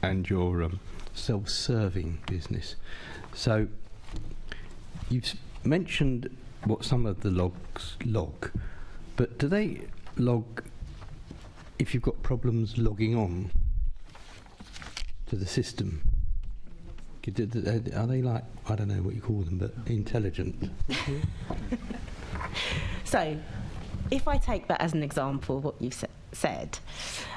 and your self-serving business. So you've mentioned what some of the logs log, but do they log if you've got problems logging on to the system? Are they like, I don't know what you call them, but intelligent? So, if I take that as an example of what you've said,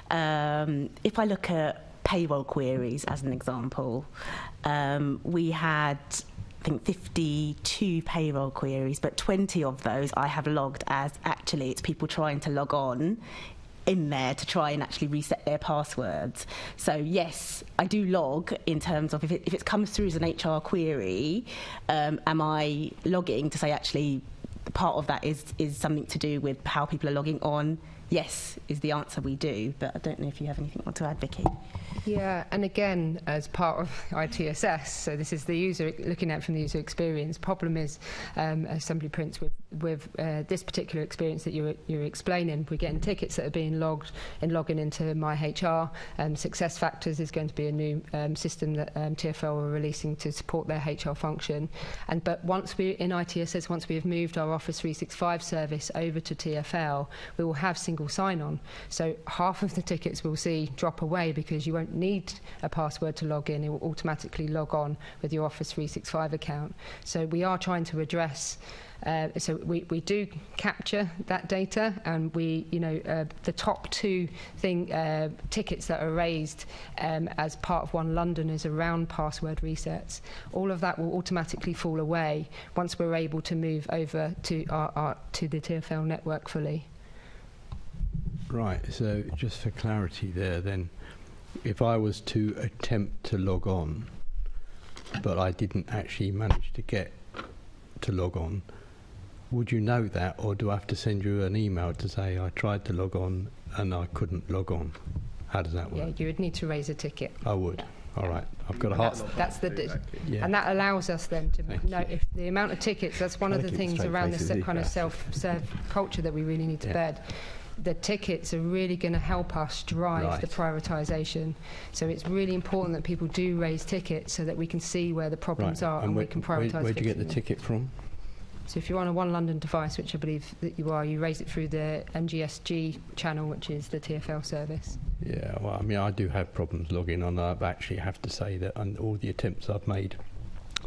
if I look at payroll queries as an example, we had, I think, 52 payroll queries, but 20 of those I have logged as actually it's people trying to log on in there to try and actually reset their passwords. So yes, I do log in terms of if it comes through as an HR query, am I logging to say actually part of that is something to do with how people are logging on? Yes, is the answer, we do, but I don't know if you have anything more to add, Vicky. Yeah, and again, as part of ITSS, so this is the user, looking at from the user experience. Problem is, Assembly Prince, with this particular experience that you're explaining, we're getting tickets that are being logged and logging into My HR. Success Factors is going to be a new system that TfL are releasing to support their HR function. But once we in ITSS, once we have moved our Office 365 service over to TfL, we will have single sign-on. So half of the tickets we'll see drop away because you won't need a password to log in. It will automatically log on with your Office 365 account. So we are trying to address. So we do capture that data, and we, the top two tickets that are raised as part of One London is around password resets. All of that will automatically fall away once we're able to move over to the TfL network fully. Right, so just for clarity there then, if I was to attempt to log on, but I didn't actually manage to get to log on, would you know that, or do I have to send you an email to say I tried to log on and I couldn't log on? How does that work? Yeah, you would need to raise a ticket. I would. All right, I've got a heart. That's and that allows us then to know if the amount of tickets. That's one of the things around this kind of self-serve culture that we really need to bed. The tickets are really going to help us drive the prioritisation. So it's really important that people do raise tickets so that we can see where the problems are and we can prioritise. Where do you get the ticket from? So if you're on a One London device, which I believe that you are, you raise it through the NGSG channel, which is the TfL service. Yeah, well, I mean, I do have problems logging on. I actually have to say that all the attempts I've made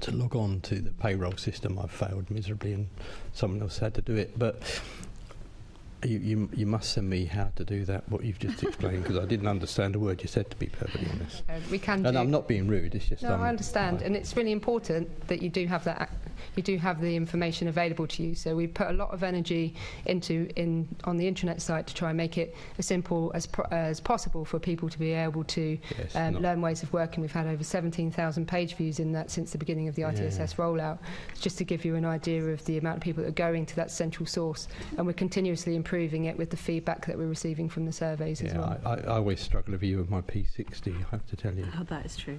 to log on to the payroll system. I've failed miserably and someone else had to do it. But you must send me how to do that, what you've just explained, because I didn't understand a word you said, to be perfectly honest. We can. And I'm not being rude. It's just. No, I understand, and it's really important that you do have that. You do have the information available to you. So we put a lot of energy on the intranet site to try and make it as simple as possible for people to be able to learn ways of working. We've had over 17,000 page views in that since the beginning of the ITSS rollout. Just to give you an idea of the amount of people that are going to that central source, and we're continuously improving it with the feedback that we're receiving from the surveys as well. I always struggle with you with my P60, I have to tell you. Oh, that is true.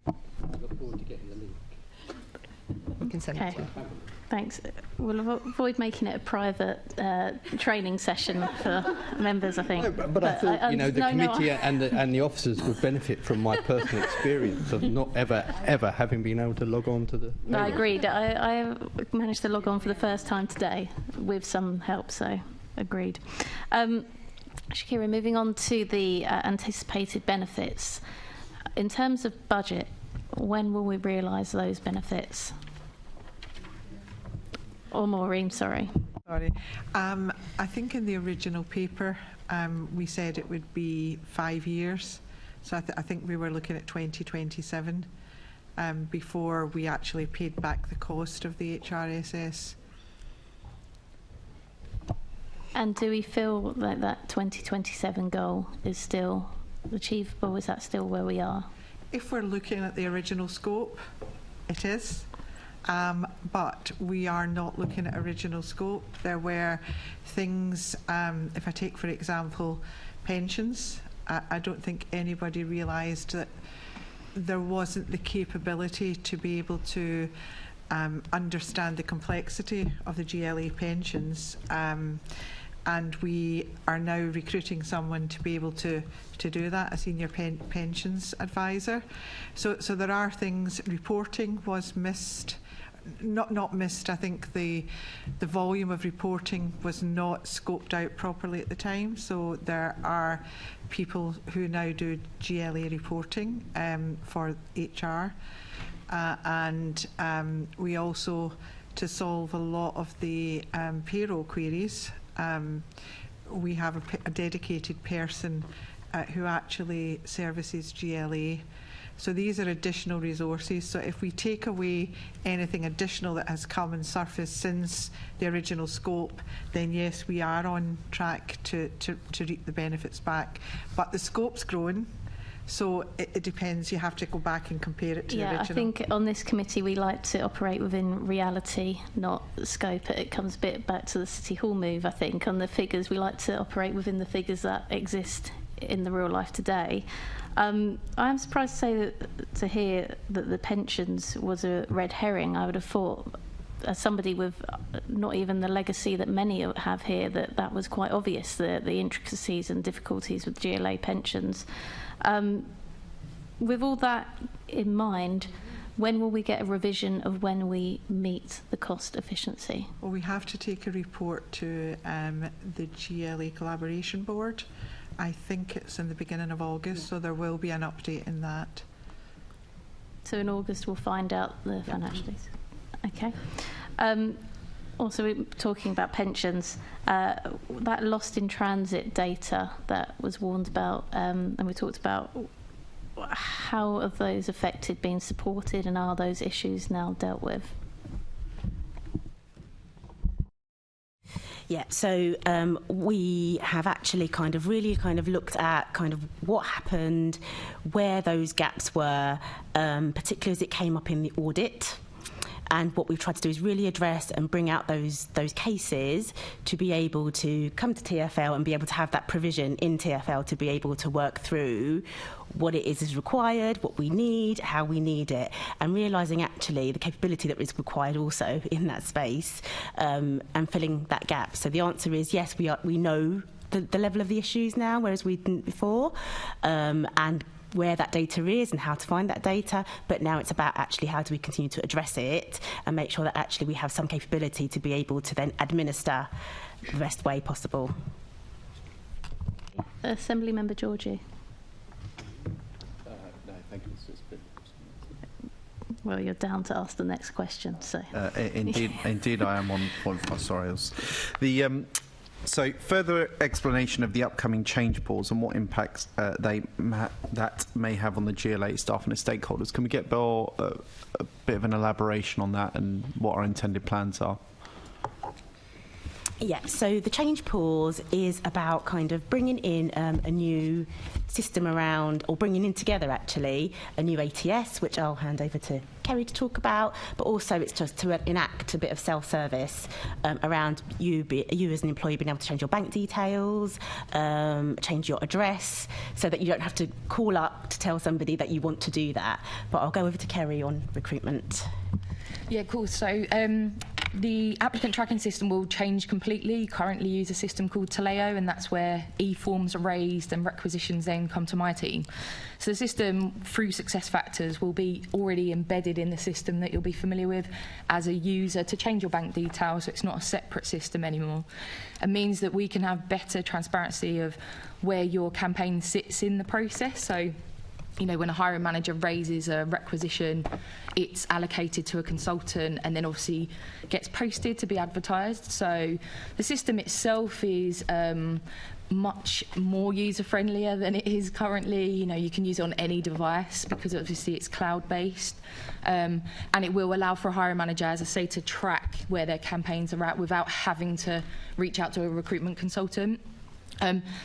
I look forward to getting the link. We can send it to you. Thanks. We'll avoid making it a private training session for members, I think. No, but I thought, the committee and the officers would benefit from my personal experience of not ever having been able to log on to the... No, I agreed. I managed to log on for the first time today with some help, so agreed. Shakira, moving on to the anticipated benefits. In terms of budget, when will we realise those benefits? Or Maureen, sorry. Sorry. I think in the original paper we said it would be 5 years. So I think we were looking at 2027 before we actually paid back the cost of the HRSS. And do we feel like that 2027 goal is still achievable? Is that still where we are? If we're looking at the original scope, it is. But we are not looking at original scope. There were things, if I take, for example, pensions, I don't think anybody realised that there wasn't the capability to be able to understand the complexity of the GLA pensions. And we are now recruiting someone to be able to do that, a senior pensions advisor. So there are things. Reporting was missed. Not missed. I think the volume of reporting was not scoped out properly at the time. So there are people who now do GLA reporting for HR, and we also, to solve a lot of the payroll queries, we have a dedicated person who actually services GLA. So these are additional resources. So if we take away anything additional that has come and surfaced since the original scope, then yes, we are on track to reap the benefits back. But the scope's grown, so it depends. You have to go back and compare it to the original. I think on this committee we like to operate within reality, not scope. It comes a bit back to the City Hall move, I think. On the figures, we like to operate within the figures that exist in the real life today. I'm surprised to hear that the pensions was a red herring. I would have thought, as somebody with not even the legacy that many have here, that was quite obvious, the intricacies and difficulties with GLA pensions. With all that in mind, when will we get a revision of when we meet the cost efficiency? Well, we have to take a report to the GLA Collaboration Board. I think it's in the beginning of August, so there will be an update in that. So in August we'll find out the financials. Okay. Also, we're talking about pensions. That lost in transit data that was warned about, and we talked about, how have those affected been supported, and are those issues now dealt with? Yeah, so we have actually really looked at what happened, where those gaps were, particularly as it came up in the audit. And what we've tried to do is really address and bring out those cases to be able to come to TfL and be able to have that provision in TfL to be able to work through what it is required, what we need, how we need it, and realising actually the capability that is required also in that space, and filling that gap. So the answer is yes, we know the level of the issues now, whereas we didn't before, and where that data is and how to find that data, but now it's about actually how do we continue to address it and make sure that actually we have some capability to be able to then administer the best way possible. Assembly Member Georgie. No, thank Well, you're down to ask the next question. So indeed, I am on point. Sorry, so further explanation of the upcoming change pause and what impacts that may have on the GLA staff and its stakeholders. Can we get a bit of an elaboration on that and what our intended plans are? Yeah, so the change pause is about kind of bringing in a new system around, or bringing in together actually, a new ATS, which I'll hand over to Kerry to talk about, but also it's just to enact a bit of self-service around you as an employee being able to change your bank details, change your address, so that you don't have to call up to tell somebody that you want to do that. But I'll go over to Kerry on recruitment. Yeah, cool. So the applicant tracking system will change completely. You currently use a system called Taleo, and that's where e-forms are raised and requisitions then come to my team. So the system, through SuccessFactors, will be already embedded in the system that you'll be familiar with as a user to change your bank details, so it's not a separate system anymore. It means that we can have better transparency of where your campaign sits in the process. So, you know, when a hiring manager raises a requisition, it's allocated to a consultant and then obviously gets posted to be advertised. So the system itself is much more user-friendlier than it is currently. You know, you can use it on any device because obviously it's cloud-based. And it will allow for a hiring manager, as I say, to track where their campaigns are at without having to reach out to a recruitment consultant.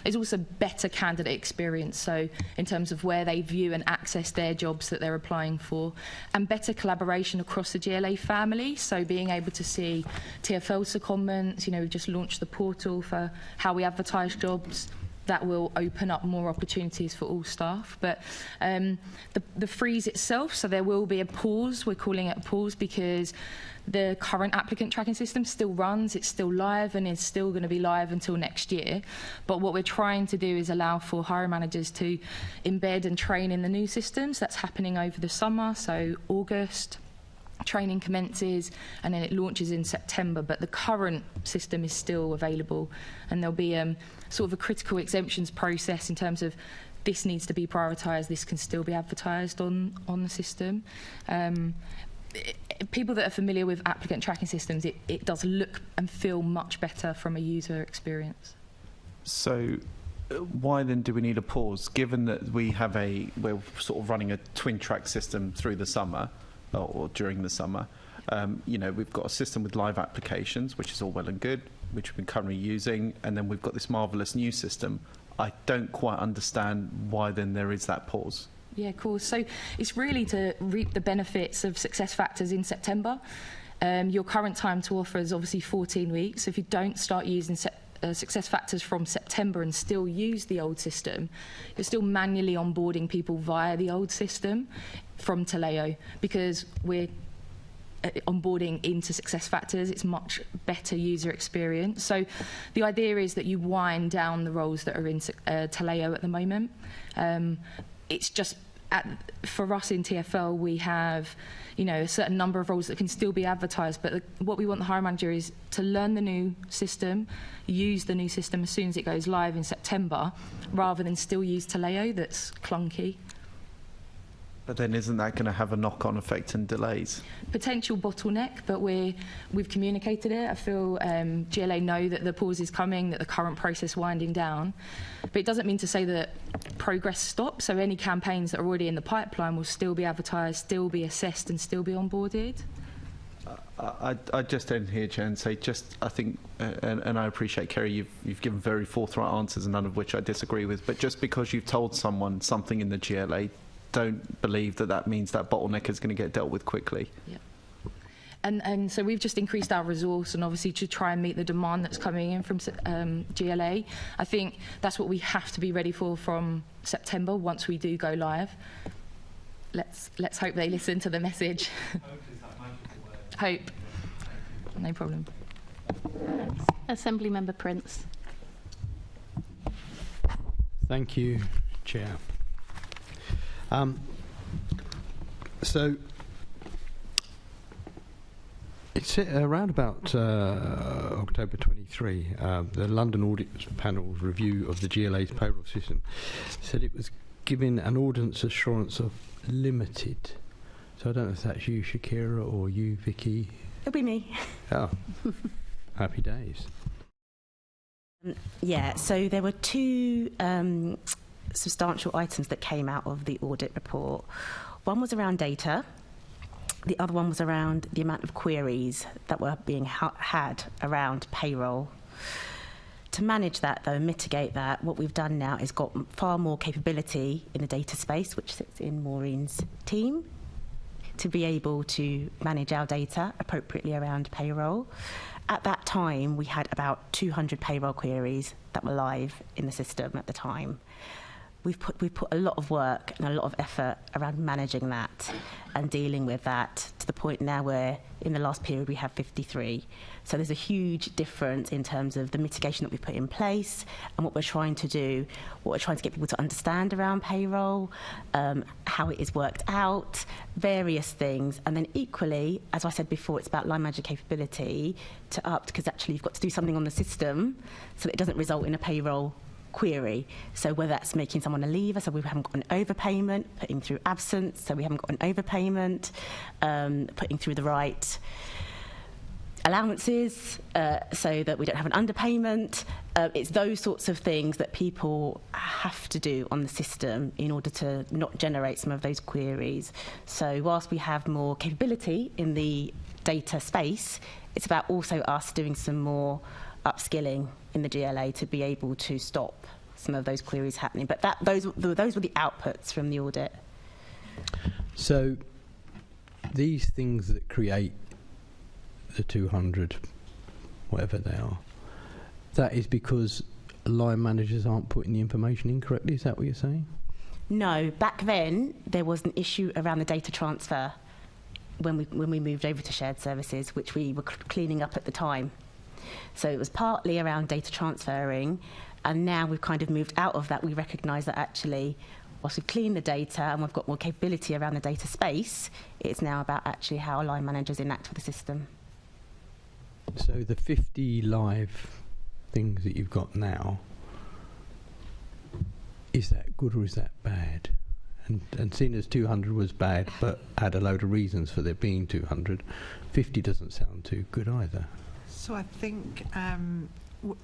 There's also better candidate experience, so in terms of where they view and access their jobs that they're applying for, and better collaboration across the GLA family, so being able to see TfL secondments. You know, we've just launched the portal for how we advertise jobs. That will open up more opportunities for all staff. But the freeze itself, so there will be a pause. We're calling it a pause because the current applicant tracking system still runs, it's still live, and is still going to be live until next year. But what we're trying to do is allow for hiring managers to embed and train in the new systems. That's happening over the summer, so August. Training commences and then it launches in September, but the current system is still available, and there'll be sort of a critical exemptions process in terms of this needs to be prioritised, this can still be advertised on the system. People that are familiar with applicant tracking systems, it does look and feel much better from a user experience. So why then do we need a pause, given that we're sort of running a twin track system through the summer or during the summer? You know, we've got a system with live applications, which is all well and good, which we're currently using, and then we've got this marvellous new system. I don't quite understand why then there is that pause. Yeah, cool. So it's really to reap the benefits of SuccessFactors in September. Your current time to offer is obviously 14 weeks. So if you don't start using SuccessFactors from September and still use the old system, you're still manually onboarding people via the old system from Taleo, because we're onboarding into SuccessFactors. It's much better user experience. So the idea is that you wind down the roles that are in Taleo at the moment. It's just for us in TfL, we have, you know, a certain number of roles that can still be advertised, but what we want the hiring manager is to learn the new system, use the new system as soon as it goes live in September, rather than still use Taleo that's clunky. But then isn't that going to have a knock-on effect and delays? Potential bottleneck, but we've communicated it. I feel GLA know that the pause is coming, that the current process winding down. But it doesn't mean to say that progress stops. So any campaigns that are already in the pipeline will still be advertised, still be assessed, and still be onboarded. I just end here, Chair, and say I think, and I appreciate, Kerry, you've given very forthright answers, none of which I disagree with, but just because you've told someone something in the GLA, don't believe that means that bottleneck is going to get dealt with quickly. Yeah. And so we've just increased our resource, and obviously to try and meet the demand that's coming in from GLA. I think that's what we have to be ready for from September once we do go live. Let's hope they listen to the message. Hope. No problem. Assembly Member Prince. Thank you, Chair. So it's around about October 23, the London Audit Panel's review of the GLA's payroll system said it was giving an audience assurance of limited. So I don't know if that's you, Shakira, or you, Vicky. It'll be me. Oh, happy days. Yeah, so there were two substantial items that came out of the audit report. One was around data. The other one was around the amount of queries that were being had around payroll. To manage that, though, mitigate that, what we've done now is got far more capability in the data space, which sits in Maureen's team, to be able to manage our data appropriately around payroll. At that time, we had about 200 payroll queries that were live in the system at the time. We've put a lot of work and a lot of effort around managing that and dealing with that to the point now where in the last period we have 53. So there's a huge difference in terms of the mitigation that we've put in place and what we're trying to do, what we're trying to get people to understand around payroll, how it is worked out, various things. And then equally, as I said before, it's about line manager capability to up, because actually you've got to do something on the system so that it doesn't result in a payroll query. So whether that's making someone a leaver, so we haven't got an overpayment, putting through absence, so we haven't got an overpayment, putting through the right allowances so that we don't have an underpayment. It's those sorts of things that people have to do on the system in order to not generate some of those queries. So whilst we have more capability in the data space, it's about also us doing some more upskilling in the GLA to be able to stop some of those queries happening. But those were the outputs from the audit. So these things that create the 200, whatever they are, that is because line managers aren't putting the information in correctly? Is that what you're saying? No, back then there was an issue around the data transfer when we moved over to shared services, which we were cleaning up at the time. So it was partly around data transferring, and now we've kind of moved out of that. We recognise that actually, whilst we've cleaned the data and we've got more capability around the data space, it's now about actually how line managers enact with the system. So the 50 live things that you've got now, is that good or is that bad? And seeing as 200 was bad but had a load of reasons for there being 200, 50 doesn't sound too good either. So I think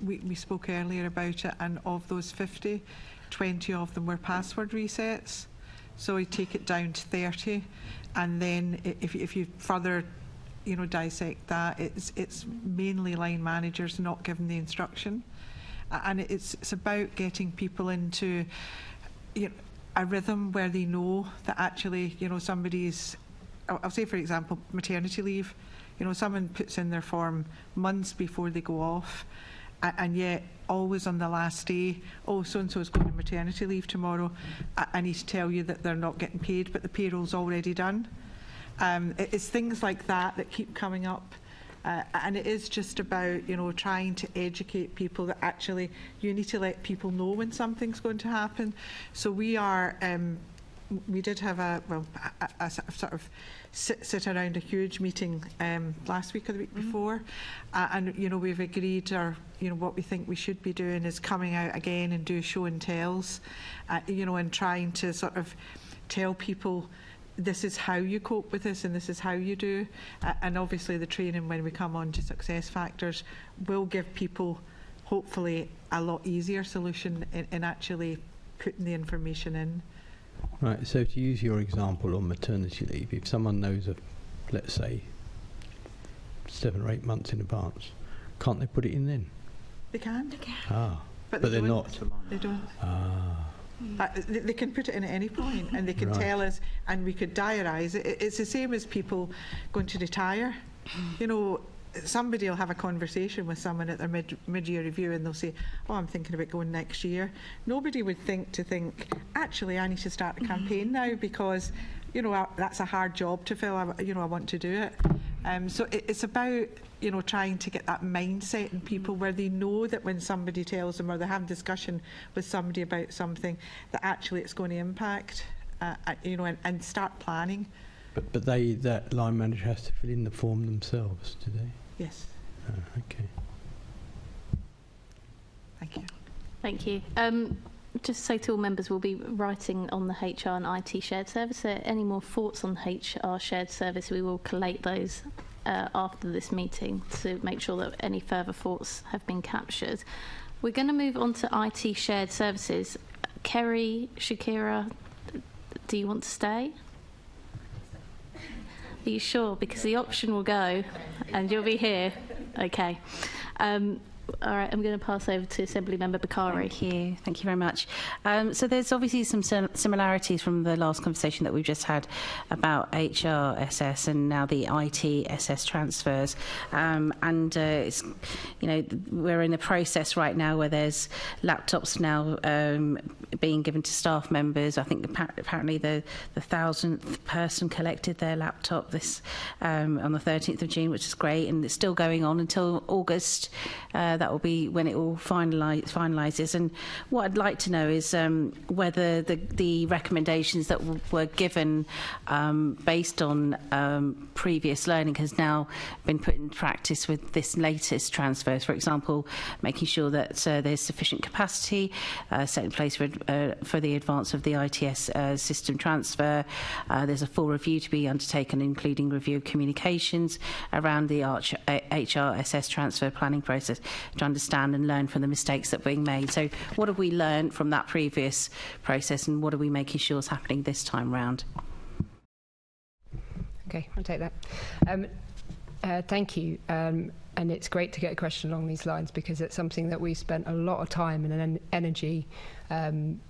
we spoke earlier about it, and of those 50, 20 of them were password resets. So we take it down to 30, and then if you further, dissect that, it's mainly line managers not given the instruction, and it's about getting people into a rhythm where they know that actually somebody's. I'll say, for example, maternity leave. Someone puts in their form months before they go off, and yet always on the last day, so-and-so is going on maternity leave tomorrow. I need to tell you that they're not getting paid, but the payroll's already done. It's things like that keep coming up. And it is just about, trying to educate people that actually you need to let people know when something's going to happen. So we are... we did have a sort of sit around a huge meeting last week or the week before, and we've agreed, or what we think we should be doing is coming out again and do show and tells, and trying to sort of tell people this is how you cope with this and this is how you do, and obviously the training when we come on to success factors will give people hopefully a lot easier solution in actually putting the information in. Right, so to use your example on maternity leave, if someone knows of, let's say, 7 or 8 months in advance, can't they put it in then? They can. Ah, but they're not. They don't. Ah. They can put it in at any point, and they can tell us, and we could diarise it. It's the same as people going to retire. Somebody will have a conversation with someone at their mid-year review, and they'll say, I'm thinking about going next year. Nobody would think, actually, I need to start a campaign now because, that's a hard job to fill. I want to do it. So it's about, trying to get that mindset in people where they know that when somebody tells them or they have a discussion with somebody about something, that actually it's going to impact, and start planning. But that line manager has to fill in the form themselves, do they? Yes. Okay. Thank you. Thank you. just say to all members, we'll be writing on the HR and IT shared service. Any more thoughts on HR shared service, we will collate those after this meeting to make sure that any further thoughts have been captured. We're going to move on to IT shared services. Kerry, Shakira, do you want to stay? Are you sure? Because the option will go and you'll be here. Okay. All right, I'm going to pass over to Assembly Member Bakari. Thank you very much. So there's obviously some similarities from the last conversation that we've just had about HRSS and now the ITSS transfers. It's, you know, we're in a process right now where there's laptops now being given to staff members. I think apparently the 1,000th person collected their laptop this on the 13th of June, which is great, and it's still going on until August. That will be when it all finalises. And what I'd like to know is whether the recommendations that were given based on previous learning has now been put in practice with this latest transfer. For example, making sure that there's sufficient capacity set in place for the advance of the ITS system transfer. There's a full review to be undertaken, including review of communications around the HRSS transfer planning process, to understand and learn from the mistakes that are being made. So what have we learned from that previous process, and what are we making sure is happening this time round? Okay, I'll take that. Thank you. And it's great to get a question along these lines, because it's something that we spent a lot of time and energy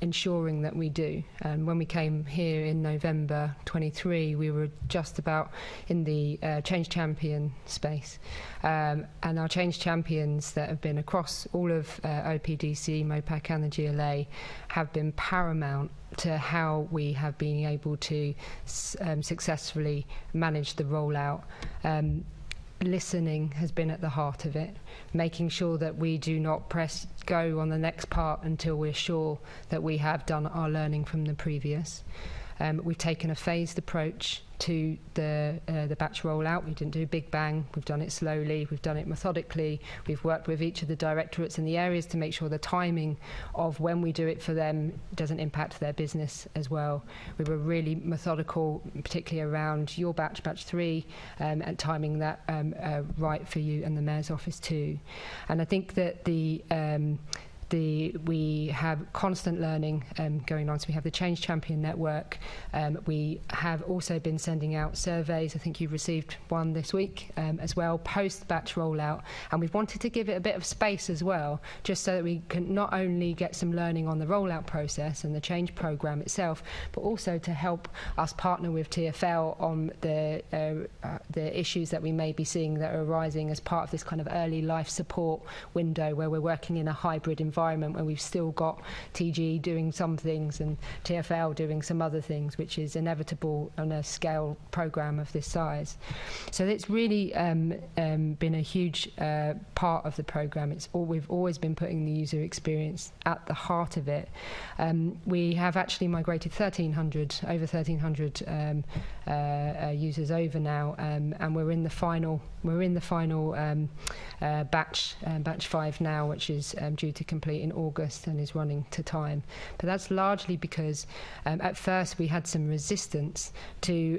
ensuring that we do. When we came here in November 23, we were just about in the change champion space. And our change champions that have been across all of OPDC, MOPAC and the GLA have been paramount to how we have been able to successfully manage the rollout. Listening has been at the heart of it, making sure that we do not press go on the next part until we're sure that we have done our learning from the previous. We've taken a phased approach to the batch rollout. We didn't do a big bang. We've done it slowly. We've done it methodically. We've worked with each of the directorates in the areas to make sure the timing of when we do it for them doesn't impact their business as well. We were really methodical, particularly around your batch 3, and timing that right for you and the Mayor's office too. And I think that we have constant learning going on. So we have the Change Champion Network. We have also been sending out surveys. I think you've received one this week as well, post-batch rollout. And we've wanted to give it a bit of space as well, just so that we can not only get some learning on the rollout process and the change programme itself, but also to help us partner with TfL on the issues that we may be seeing that are arising as part of this kind of early life support window, where we're working in a hybrid environment where we've still got TG doing some things and TfL doing some other things, which is inevitable on a scale programme of this size. So it's really been a huge part of the programme. We've always been putting the user experience at the heart of it. We have actually migrated over 1,300 users over now, and we're in the final batch 5 now, which is due to complete in August and is running to time. But that's largely because at first we had some resistance to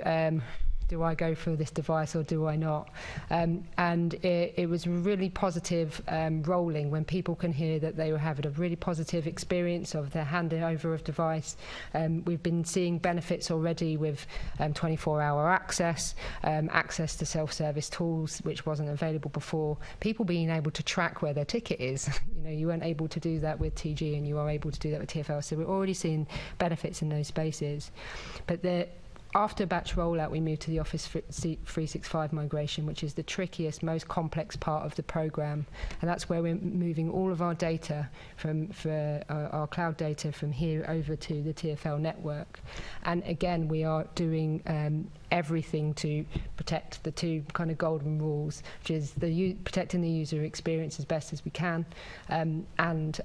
do I go for this device or do I not? And it was really positive rolling when people can hear that they were having a really positive experience of their handing over of device. We've been seeing benefits already with 24-hour access to self-service tools, which wasn't available before. People being able to track where their ticket is. You know, you weren't able to do that with TG, and you are able to do that with TfL. So we're already seeing benefits in those spaces. But after batch rollout, we moved to the Office 365 migration, which is the trickiest, most complex part of the programme. And that's where we're moving all of our data our cloud data from here over to the TfL network. And again, we are doing everything to protect the two kind of golden rules, which is protecting the user experience as best as we can, and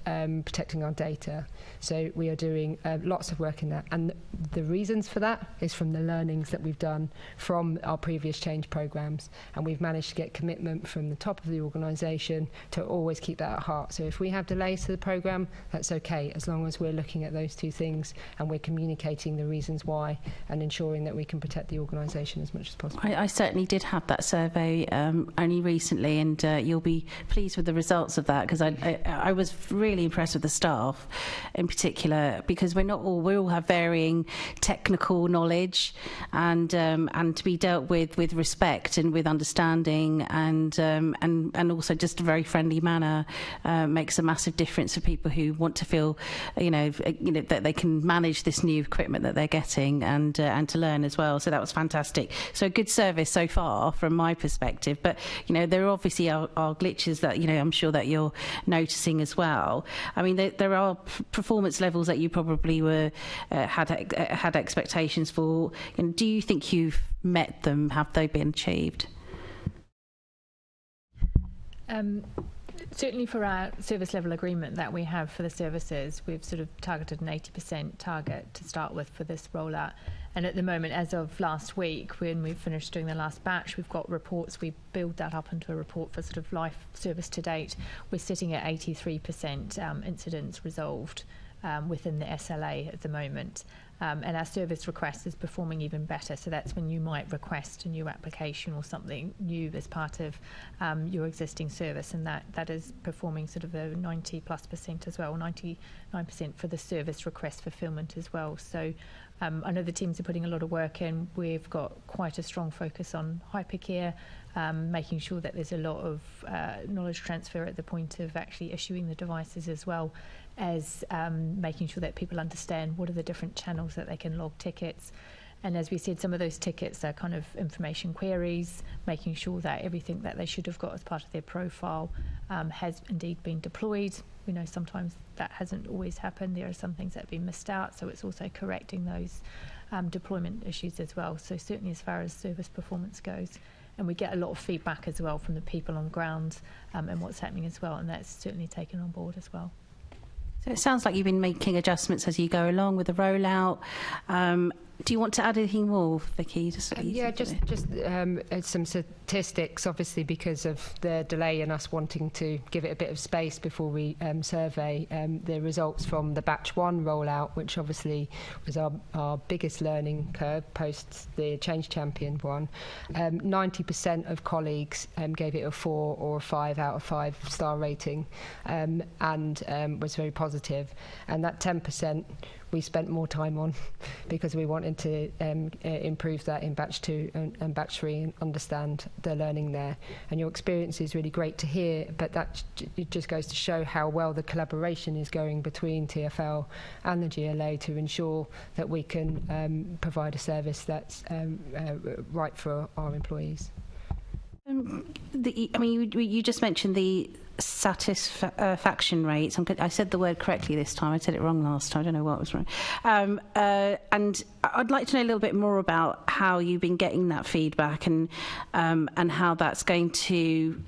protecting our data. So we are doing lots of work in that. And the reasons for that is from the the learnings that we've done from our previous change programmes, and we've managed to get commitment from the top of the organisation to always keep that at heart. So if we have delays to the programme, that's okay, as long as we're looking at those two things and we're communicating the reasons why and ensuring that we can protect the organisation as much as possible. I certainly did have that survey only recently, and you'll be pleased with the results of that, because I was really impressed with the staff in particular, because we all have varying technical knowledge, and to be dealt with respect and with understanding, and also just a very friendly manner makes a massive difference for people who want to feel that they can manage this new equipment that they're getting, and to learn as well. So that was fantastic. So a good service so far from my perspective, but there obviously are glitches that I'm sure that you're noticing as well. I mean, there are performance levels that you probably had expectations for. Do you think you've met them? Have they been achieved? Certainly for our service level agreement that we have for the services, we've sort of targeted an 80% target to start with for this rollout. And at the moment, as of last week, when we finished doing the last batch, we've got reports. We build that up into a report for sort of life service to date. We're sitting at 83% incidents resolved within the SLA at the moment. And our service request is performing even better. So that's when you might request a new application or something new as part of your existing service, and that is performing sort of a 90+% as well, 99% for the service request fulfilment as well. So I know the teams are putting a lot of work in. We've got quite a strong focus on hypercare, making sure that there's a lot of knowledge transfer at the point of actually issuing the devices, as well as making sure that people understand what are the different channels that they can log tickets. And as we said, some of those tickets are kind of information queries, making sure that everything that they should have got as part of their profile has indeed been deployed. We know sometimes that hasn't always happened. There are some things that have been missed out, so it's also correcting those deployment issues as well. So certainly as far as service performance goes. And we get a lot of feedback as well from the people on ground and what's happening as well, and that's certainly taken on board as well. So it sounds like you've been making adjustments as you go along with the rollout. Do you want to add anything more, Vicky? Just some statistics, obviously, because of the delay in us wanting to give it a bit of space before we survey the results from the batch 1 rollout, which obviously was our biggest learning curve post the Change Champion one. 90% of colleagues gave it a 4 or a 5 out of 5 star rating, and was very positive. And that 10% we spent more time on because we wanted to improve that in batch 2 and batch 3 and understand the learning there. And your experience is really great to hear, but it just goes to show how well the collaboration is going between TfL and the GLA to ensure that we can provide a service that's right for our employees. You just mentioned the satisfaction rates. I said the word correctly this time. I said it wrong last time. I don't know what was wrong. And I'd like to know a little bit more about how you've been getting that feedback, and how that's going to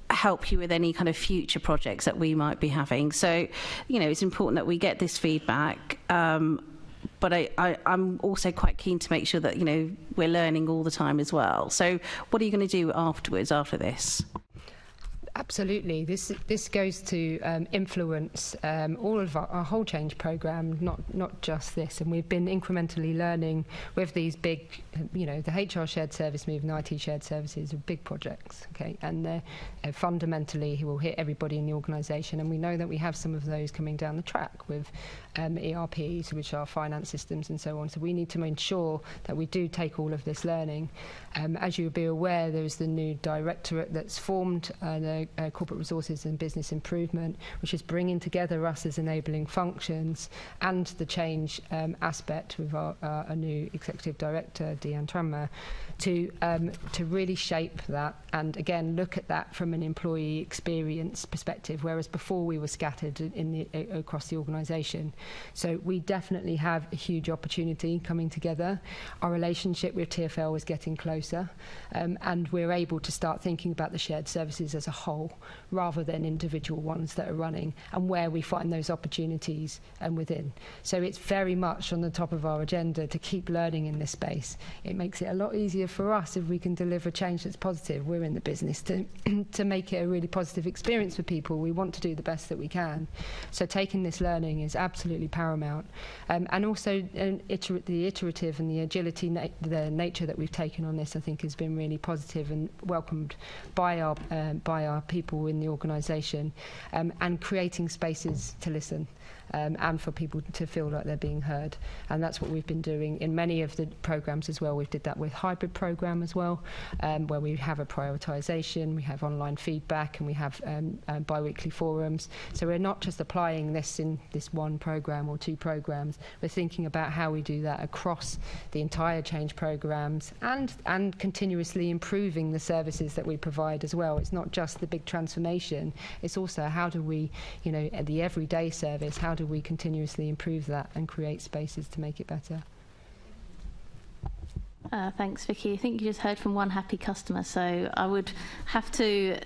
help you with any kind of future projects that we might be having. So, it's important that we get this feedback. But I'm also quite keen to make sure that, we're learning all the time as well. So what are you going to do afterwards, after this? Absolutely. This goes to influence all of our whole change programme, not just this. And we've been incrementally learning with these big, the HR shared service move and IT shared services are big projects, okay? And they're fundamentally will hit everybody in the organisation. And we know that we have some of those coming down the track with ERPs, which are finance systems and so on. So we need to ensure that we do take all of this learning. As you'll be aware, there's the new directorate that's formed, the Corporate Resources and Business Improvement, which is bringing together us as enabling functions and the change aspect with our new Executive Director, Deanne Tranmer, to really shape that and, again, look at that from an employee experience perspective, whereas before we were scattered across the organisation. So we definitely have a huge opportunity coming together. Our relationship with TfL is getting closer, and we're able to start thinking about the shared services as a whole. whole, rather than individual ones that are running, and where we find those opportunities and within. So it's very much on the top of our agenda to keep learning in this space. It makes it a lot easier for us if we can deliver change that's positive. We're in the business to to make it a really positive experience for people. We want to do the best that we can. So taking this learning is absolutely paramount. And also the iterative and the agility, the nature that we've taken on this, I think, has been really positive and welcomed by our people in the organisation, and creating spaces to listen. And for people to feel like they're being heard. And that's what we've been doing in many of the programmes as well. We did that with hybrid programme as well, where we have a prioritisation, we have online feedback, and we have bi-weekly forums. So we're not just applying this in this one programme or two programmes. We're thinking about how we do that across the entire change programmes, and continuously improving the services that we provide as well. It's not just the big transformation, it's also how do we, the everyday service, how do we continuously improve that and create spaces to make it better? Thanks, Vicky. I think you just heard from one happy customer, so I would have to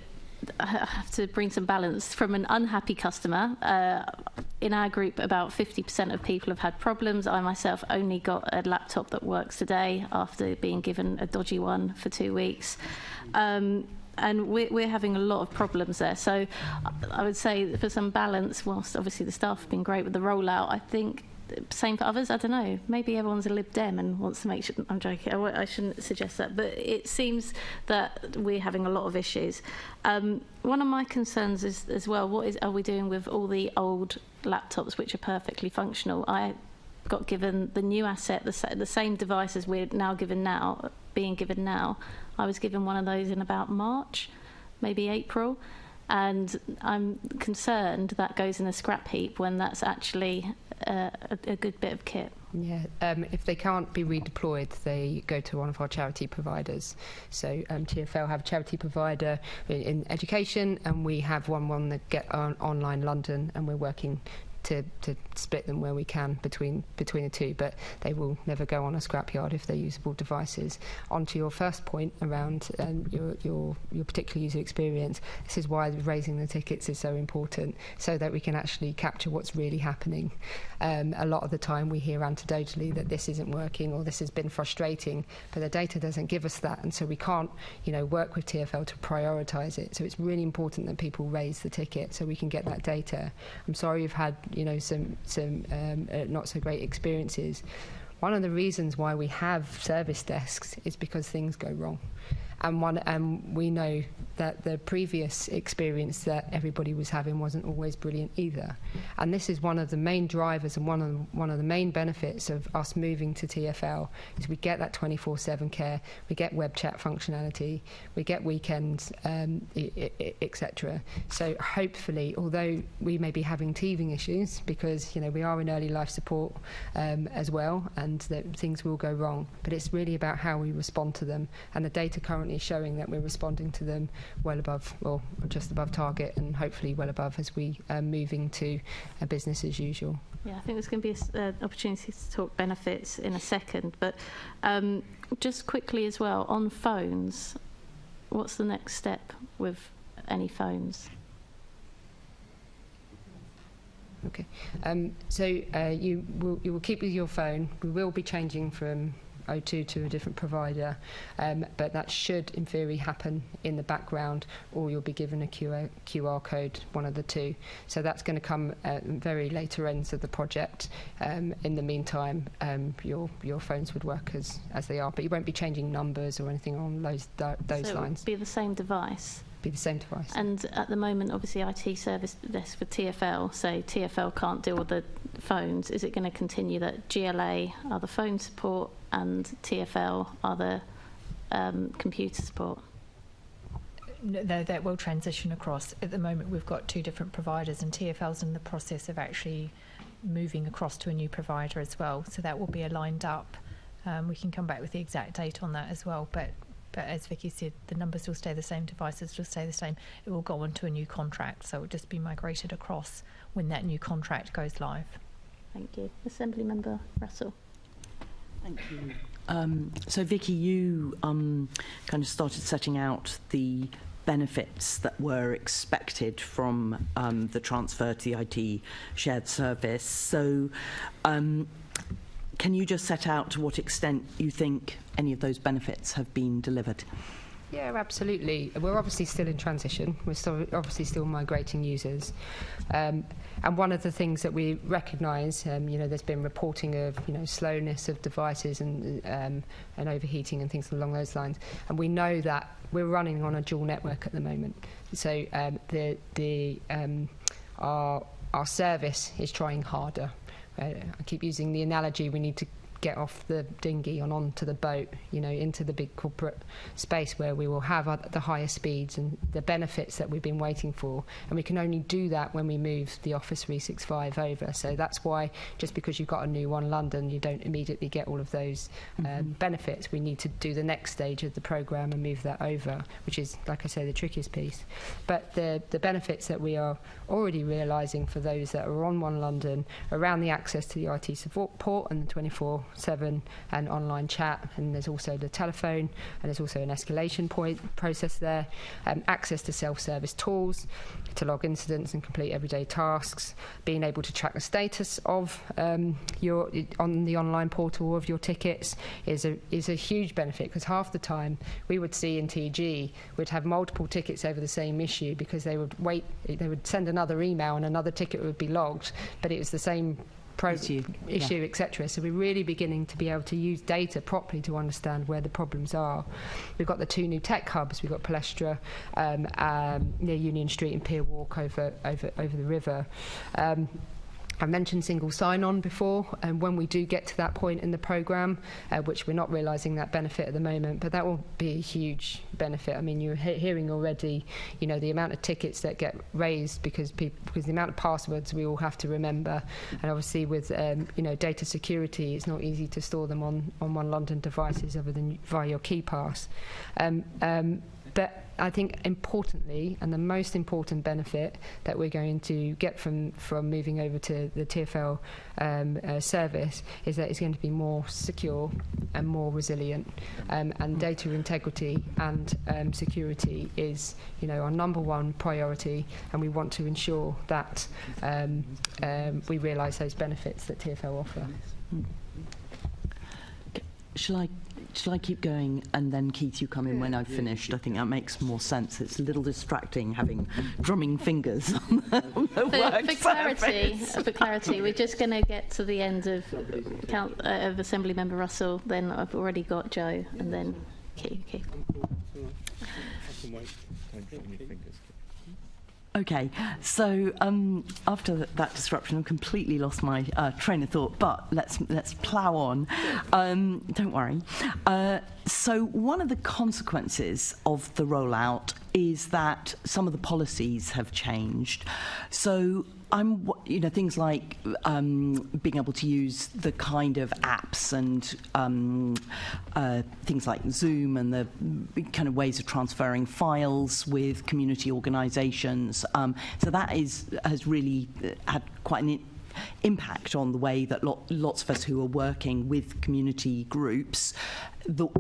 bring some balance from an unhappy customer. In our group, about 50% of people have had problems. I myself only got a laptop that works today after being given a dodgy one for 2 weeks. And we're having a lot of problems there. So I would say for some balance, whilst obviously the staff have been great with the rollout, I think same for others. I don't know. Maybe everyone's a Lib Dem and wants to make sure. I'm joking. I shouldn't suggest that. But it seems that we're having a lot of issues. One of my concerns is as well, are we doing with all the old laptops which are perfectly functional? I got given the new asset, the same devices we're now being given now. I was given one of those in about March, maybe April, and I'm concerned that goes in a scrap heap when that's actually a good bit of kit. Yeah, if they can't be redeployed, they go to one of our charity providers. So TfL have a charity provider in education, and we have one that get on online London, and we're working to split them where we can between the two, but they will never go on a scrapyard if they're usable devices. On to your first point around your particular user experience, this is why raising the tickets is so important, so that we can actually capture what's really happening. A lot of the time we hear anecdotally that this isn't working or this has been frustrating, but the data doesn't give us that, and so we can't work with TfL to prioritise it. So it's really important that people raise the ticket so we can get that data. I'm sorry you've had some not so great experiences. One of the reasons why we have service desks is because things go wrong. And we know that the previous experience that everybody was having wasn't always brilliant either. And this is one of the main drivers and one of the main benefits of us moving to TfL is we get that 24/7 care, we get web chat functionality, we get weekends, etc. So hopefully, although we may be having teething issues because we are in early life support as well, and that things will go wrong, but it's really about how we respond to them, and the data currently is showing that we're responding to them well above or just above target, and hopefully well above as we are moving to a business as usual. Yeah, I think there's going to be an opportunity to talk benefits in a second, but just quickly as well, on phones, what's the next step with any phones? Okay, so you will keep with your phone. We will be changing from O2 to a different provider, but that should in theory happen in the background, or you'll be given a QR code, one of the two. So that's going to come at very later ends of the project. In the meantime, your phones would work as they are, but you won't be changing numbers or anything on those so lines. It would be the same device? Be the same device. And at the moment, obviously, IT service desk for TfL, so TfL can't deal with the phones. Is it going to continue that GLA are the phone support and TfL are the computer support? No, that will transition across. At the moment, we've got two different providers, and TfL's in the process of actually moving across to a new provider as well. So that will be aligned up. We can come back with the exact date on that as well, but as Vicky said, the numbers will stay the same, devices will stay the same. It will go on to a new contract, so it will just be migrated across when that new contract goes live. Thank you. Assembly Member Russell. Thank you. So Vicky, you kind of started setting out the benefits that were expected from the transfer to the IT shared service. So can you just set out to what extent you think any of those benefits have been delivered? Yeah, absolutely. We're obviously still in transition. We're obviously still migrating users. And one of the things that we recognise, there's been reporting of, slowness of devices and overheating and things along those lines. And we know that we're running on a dual network at the moment. So our service is trying harder. I keep using the analogy, we need to get off the dinghy and onto the boat, into the big corporate space where we will have the higher speeds and the benefits that we've been waiting for. And we can only do that when we move the Office 365 over. So that's why, just because you've got a new One London, you don't immediately get all of those benefits. We need to do the next stage of the programme and move that over, which is, like I say, the trickiest piece. But the benefits that we are already realising for those that are on One London around the access to the IT support and the 24/7 and online chat, and there's also the telephone, and there's also an escalation point process there, access to self-service tools to log incidents and complete everyday tasks, being able to track the status of on the online portal of your tickets is a huge benefit, because half the time we would see in TG we'd have multiple tickets over the same issue because they would send another email and another ticket would be logged, but it was the same issue, etc. So we're really beginning to be able to use data properly to understand where the problems are. We've got the 2 new tech hubs. We've got Palestra near Union Street and Pier Walk over the river. I mentioned single sign-on before, and when we do get to that point in the programme, which we're not realising that benefit at the moment, but that will be a huge benefit. I mean, you're hearing already, the amount of tickets that get raised because the amount of passwords we all have to remember, and obviously with data security, it's not easy to store them on One London devices other than via your key pass. But I think importantly, and the most important benefit that we're going to get from moving over to the TfL service is that it's going to be more secure and more resilient. And data integrity and security is, our number one priority, and we want to ensure that we realise those benefits that TfL offer. Shall I keep going, and then Keith, you come in when I've finished? I think that makes more sense. It's a little distracting having drumming fingers on the work for clarity, we're just going to get to the end of Assembly Member Russell. Then I've already got Joe, and then Keith. Okay, so after that disruption, I've completely lost my train of thought, but let's plough on. Don't worry. So one of the consequences of the rollout is that some of the policies have changed. So things like being able to use the kind of apps and things like Zoom and the kind of ways of transferring files with community organisations. So that has really had quite an impact on the way that lots of us who are working with community groups,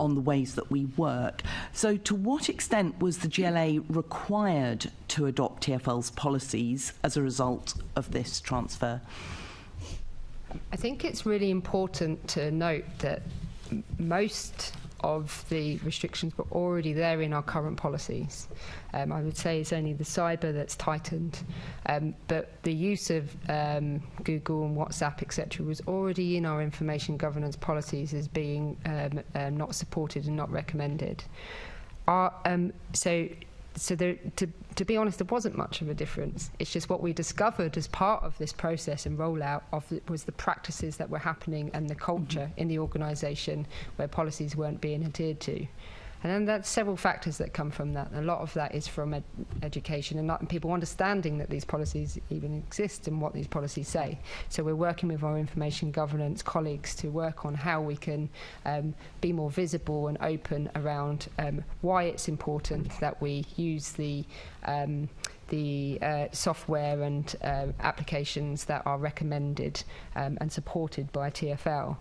on the ways that we work. So to what extent was the GLA required to adopt TfL's policies as a result of this transfer? I think it's really important to note that most of the restrictions were already there in our current policies. I would say it's only the cyber that's tightened, but the use of Google and WhatsApp, etc., was already in our information governance policies as being not supported and not recommended. To be honest, there wasn't much of a difference. It's just what we discovered as part of this process and rollout was the practices that were happening and the culture in the organisation where policies weren't being adhered to. And then there's several factors that come from that. A lot of that is from education and people understanding that these policies even exist and what these policies say. So we're working with our information governance colleagues to work on how we can be more visible and open around why it's important that we use the software and applications that are recommended and supported by TfL.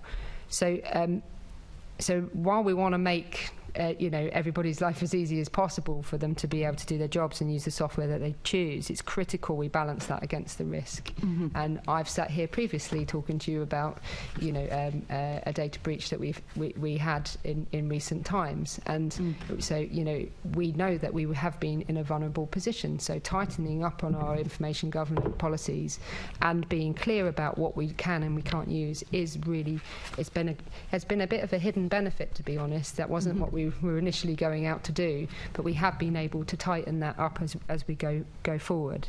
So while we want to make everybody's life as easy as possible for them to be able to do their jobs and use the software that they choose. It's critical we balance that against the risk. And I've sat here previously talking to you about a data breach that we had in recent times, and so we know that we have been in a vulnerable position. So tightening up on our information governance policies and being clear about what we can and we can't use has been a bit of a hidden benefit, to be honest. That wasn't what we were initially going out to do, but we have been able to tighten that up as we go forward.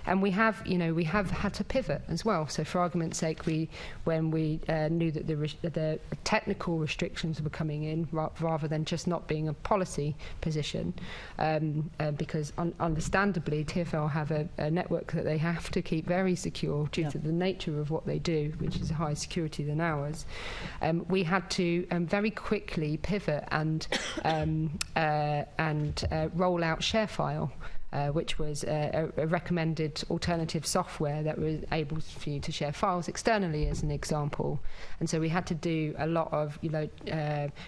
And we have had to pivot as well. So for argument's sake, when we knew that the technical restrictions were coming in rather than just not being a policy position, because understandably TfL have a network that they have to keep very secure due to the nature of what they do, which is higher security than ours. We had to very quickly pivot and roll out ShareFile, which was a recommended alternative software that was able for you to share files externally, as an example. And so we had to do a lot of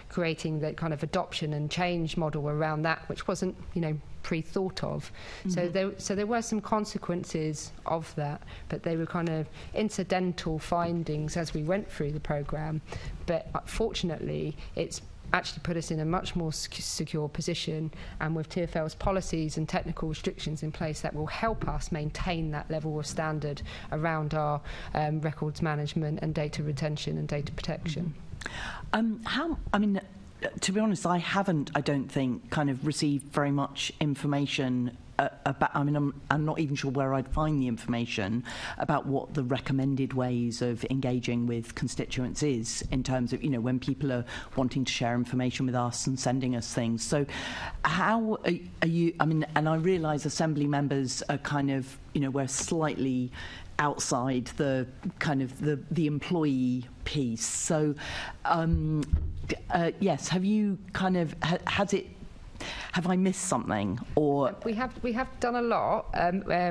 creating the kind of adoption and change model around that, which wasn't pre-thought of. So there were some consequences of that, but they were kind of incidental findings as we went through the programme. But fortunately, it's actually put us in a much more secure position, and with TfL's policies and technical restrictions in place, that will help us maintain that level of standard around our records management and data retention and data protection. To be honest, I don't think, kind of received very much information about, I'm not even sure where I'd find the information about what the recommended ways of engaging with constituents is, in terms of, when people are wanting to share information with us and sending us things. So how are you, and I realise Assembly members are kind of, we're slightly outside the kind of the employee piece. So, yes, have you kind of, have I missed something? Or we have done a lot.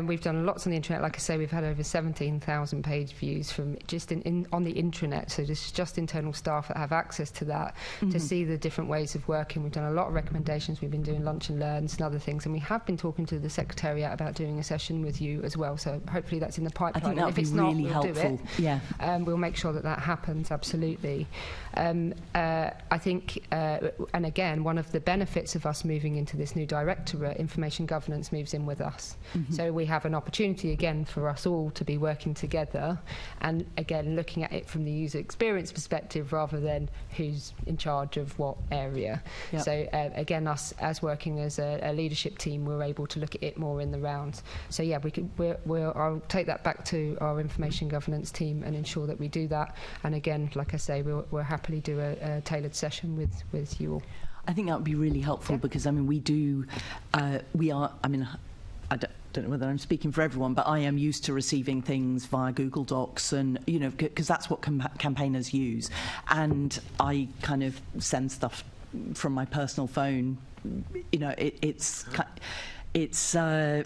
We've done lots on the internet. Like I say, we've had over 17,000 page views from just on the intranet. So this is just internal staff that have access to that to see the different ways of working. We've done a lot of recommendations. We've been doing lunch and learns and other things, and we have been talking to the Secretariat about doing a session with you as well. So hopefully that's in the pipeline. I think that would be really helpful. Yeah, we'll make sure that happens. Absolutely. I think, and again, one of the benefits of us moving into this new directorate, information governance moves in with us. So we have an opportunity again for us all to be working together, and again looking at it from the user experience perspective rather than who's in charge of what area. So again, us as working as a leadership team, we're able to look at it more in the rounds. So yeah, I'll take that back to our information governance team and ensure that we do that. And again, like I say, we'll happily do a tailored session with you all. I think that would be really helpful, because we are, I don't know whether I'm speaking for everyone, but I am used to receiving things via Google Docs, and because that's what campaigners use, and I kind of send stuff from my personal phone. It's a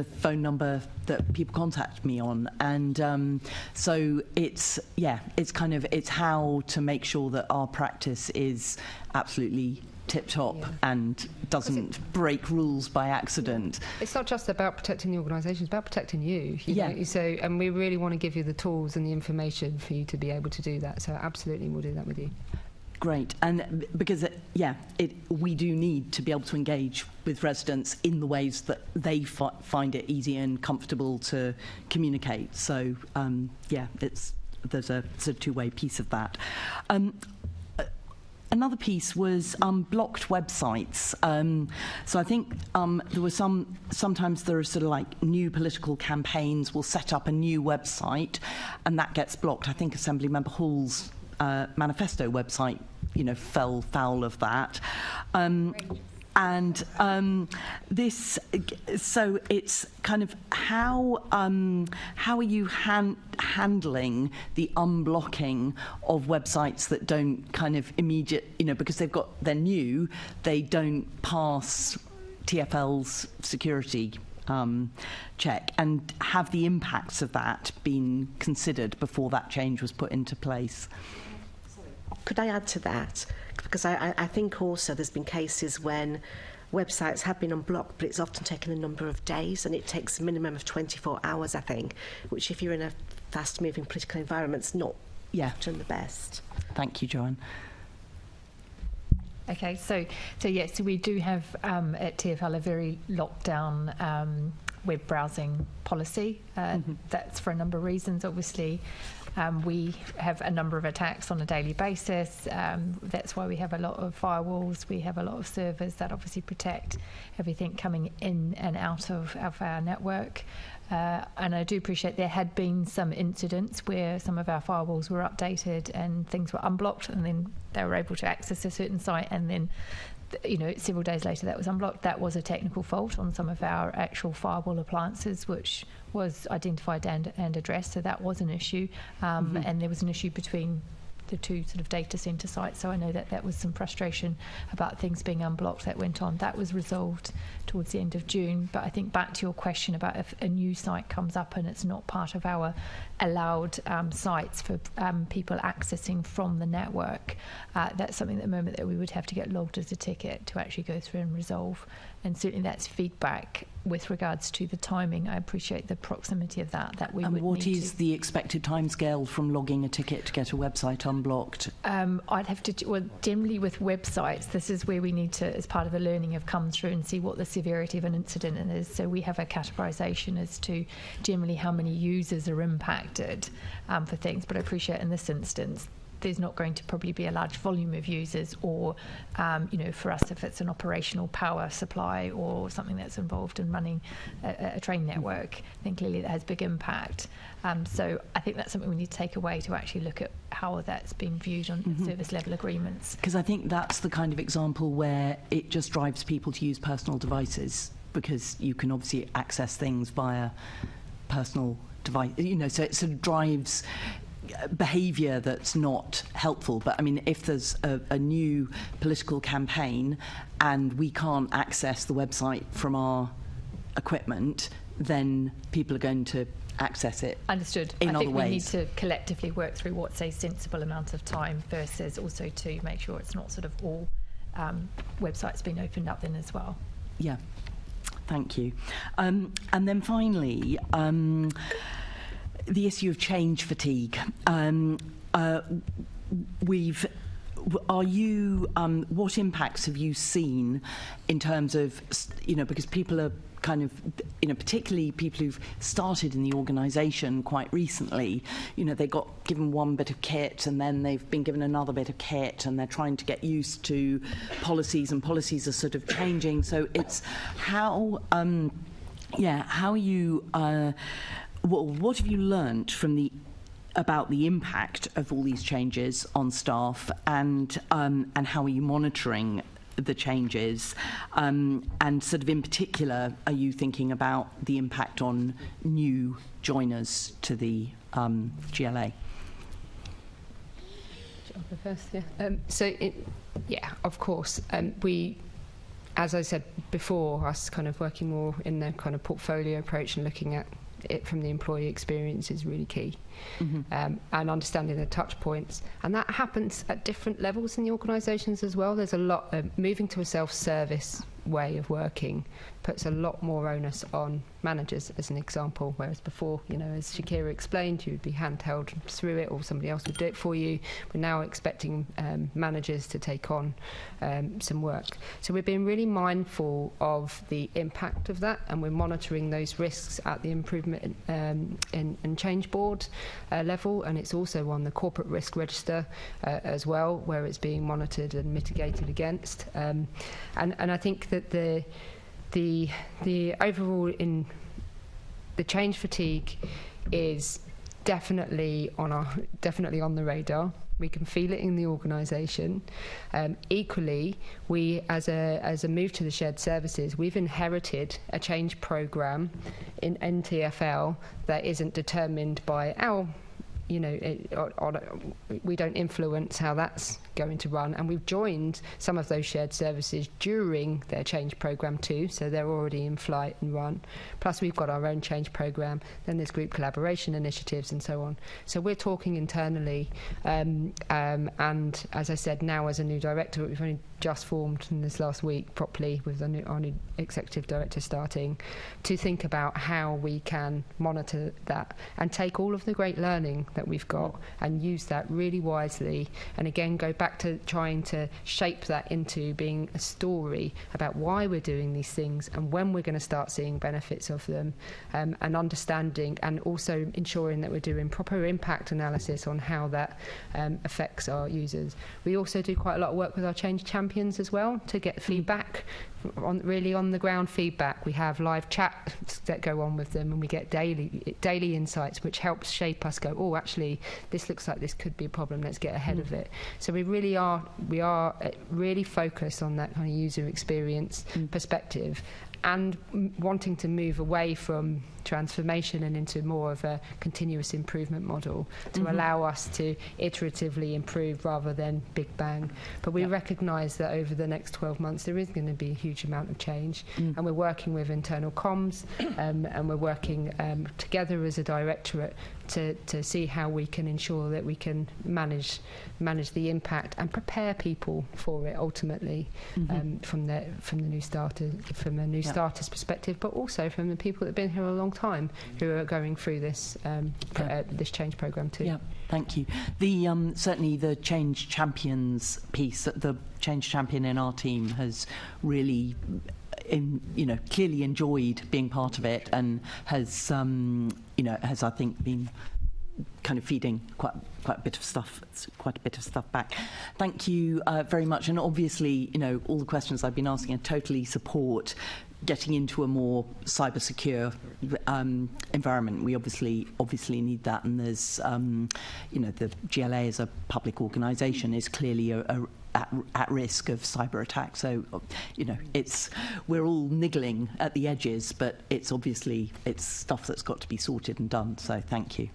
phone number that people contact me on, and so it's how to make sure that our practice is absolutely tip-top and doesn't break rules by accident. It's not just about protecting the organisation, it's about protecting you. You know? So, and we really want to give you the tools and the information for you to be able to do that. So absolutely, we'll do that with you. Great, and because we do need to be able to engage with residents in the ways that they find it easy and comfortable to communicate. So there's a two-way piece of that. Another piece was blocked websites. So I think there were sometimes there are sort of like new political campaigns will set up a new website, and that gets blocked. I think Assemblymember Hall's manifesto website, fell foul of that. This, so it's kind of how are you handling the unblocking of websites that don't kind of because they're new, they don't pass TfL's security check, and have the impacts of that been considered before that change was put into place? could I add to that? Because I think also there's been cases when websites have been unblocked, but it's often taken a number of days, and it takes a minimum of 24 hours, I think, which if you're in a fast-moving political environment, is not often the best. Thank you, Joanne. Okay, so we do have at TfL a very locked down web browsing policy. That's for a number of reasons. Obviously, we have a number of attacks on a daily basis. That's why we have a lot of firewalls. We have a lot of servers that obviously protect everything coming in and out of our network. And I do appreciate there had been some incidents where some of our firewalls were updated and things were unblocked, and then they were able to access a certain site, and then several days later that was unblocked. That was a technical fault on some of our actual firewall appliances, which was identified and addressed, so that was an issue. And there was an issue between the two sort of data centre sites, so I know that was some frustration about things being unblocked that went on. That was resolved towards the end of June. But I think back to your question about if a new site comes up and it's not part of our allowed sites for people accessing from the network, that's something at the moment that we would have to get logged as a ticket to actually go through and resolve. And certainly that's feedback with regards to the timing. I appreciate the proximity of that we would need to. And what is the expected timescale from logging a ticket to get a website unblocked? I'd have to, generally with websites, this is where we need to, as part of the learning, have come through and see what the severity of an incident is. So we have a categorisation as to generally how many users are impacted for things. But I appreciate in this instance, there's not going to probably be a large volume of users, or for us, if it's an operational power supply or something that's involved in running a train network, then clearly that has big impact. So I think that's something we need to take away to actually look at how that's being viewed on service level agreements. Because I think that's the kind of example where it just drives people to use personal devices, because you can obviously access things via personal device, so it sort of drives behaviour that's not helpful. But I mean, if there's a new political campaign and we can't access the website from our equipment, then people are going to access it. Understood. In I other think ways. we need to collectively work through what's a sensible amount of time, versus also to make sure it's not sort of all websites being opened up then as well. Yeah, thank you. And then finally, the issue of change fatigue. What impacts have you seen in terms of, because people are kind of, particularly people who've started in the organisation quite recently, they got given one bit of kit and then they've been given another bit of kit, and they're trying to get used to policies, and policies are sort of changing. So it's how you... what have you learnt from about the impact of all these changes on staff, and how are you monitoring the changes, and sort of in particular, are you thinking about the impact on new joiners to the GLA? I'll go first, yeah. Of course, we, as I said before, us kind of working more in the kind of portfolio approach and looking at it from the employee experience is really key, and understanding the touch points, and that happens at different levels in the organisations as well. There's a lot of moving to a self-service way of working puts a lot more onus on managers, as an example, whereas before, as Shakira explained, you would be handheld through it or somebody else would do it for you. We're now expecting managers to take on some work. So we're being really mindful of the impact of that, and we're monitoring those risks at the improvement and change board level, and it's also on the corporate risk register as well, where it's being monitored and mitigated against. And I think that the overall in the change fatigue is definitely on the radar. We can feel it in the organisation. Equally, we as a move to the shared services, we've inherited a change programme in NTFL that isn't determined by our we don't influence how that's going to run, and we've joined some of those shared services during their change programme too, so they're already in flight and run. Plus we've got our own change programme, then there's group collaboration initiatives and so on. So we're talking internally, and as I said, now as a new director, we've only just formed in this last week properly with our new executive director starting, to think about how we can monitor that and take all of the great learning that we've got and use that really wisely, and again go back to trying to shape that into being a story about why we're doing these things and when we're going to start seeing benefits of them, and understanding and also ensuring that we're doing proper impact analysis on how that affects our users. We also do quite a lot of work with our change champions as well to get feedback, on the ground feedback. We have live chats that go on with them, and we get daily insights, which helps shape us. Go, oh, actually, this looks like this could be a problem. Let's get ahead of it. So we are really focused on that kind of user experience perspective, and wanting to move away from transformation and into more of a continuous improvement model to allow us to iteratively improve rather than big bang. But we recognise that over the next 12 months there is going to be a huge amount of change, and we're working with internal comms, and we're working together as a directorate to see how we can ensure that we can manage the impact and prepare people for it ultimately, from a new starter's perspective, but also from the people that have been here a long time who are going through this this change programme too. Yeah, thank you. The certainly the change champions piece, the change champion in our team has really clearly enjoyed being part of it, and has I think been kind of feeding quite a bit of stuff back. Thank you very much. And obviously, all the questions I've been asking, I totally support getting into a more cyber secure environment. We obviously need that, and there's the GLA as a public organisation is clearly at risk of cyber attack. So we're all niggling at the edges, but it's stuff that's got to be sorted and done. So thank you.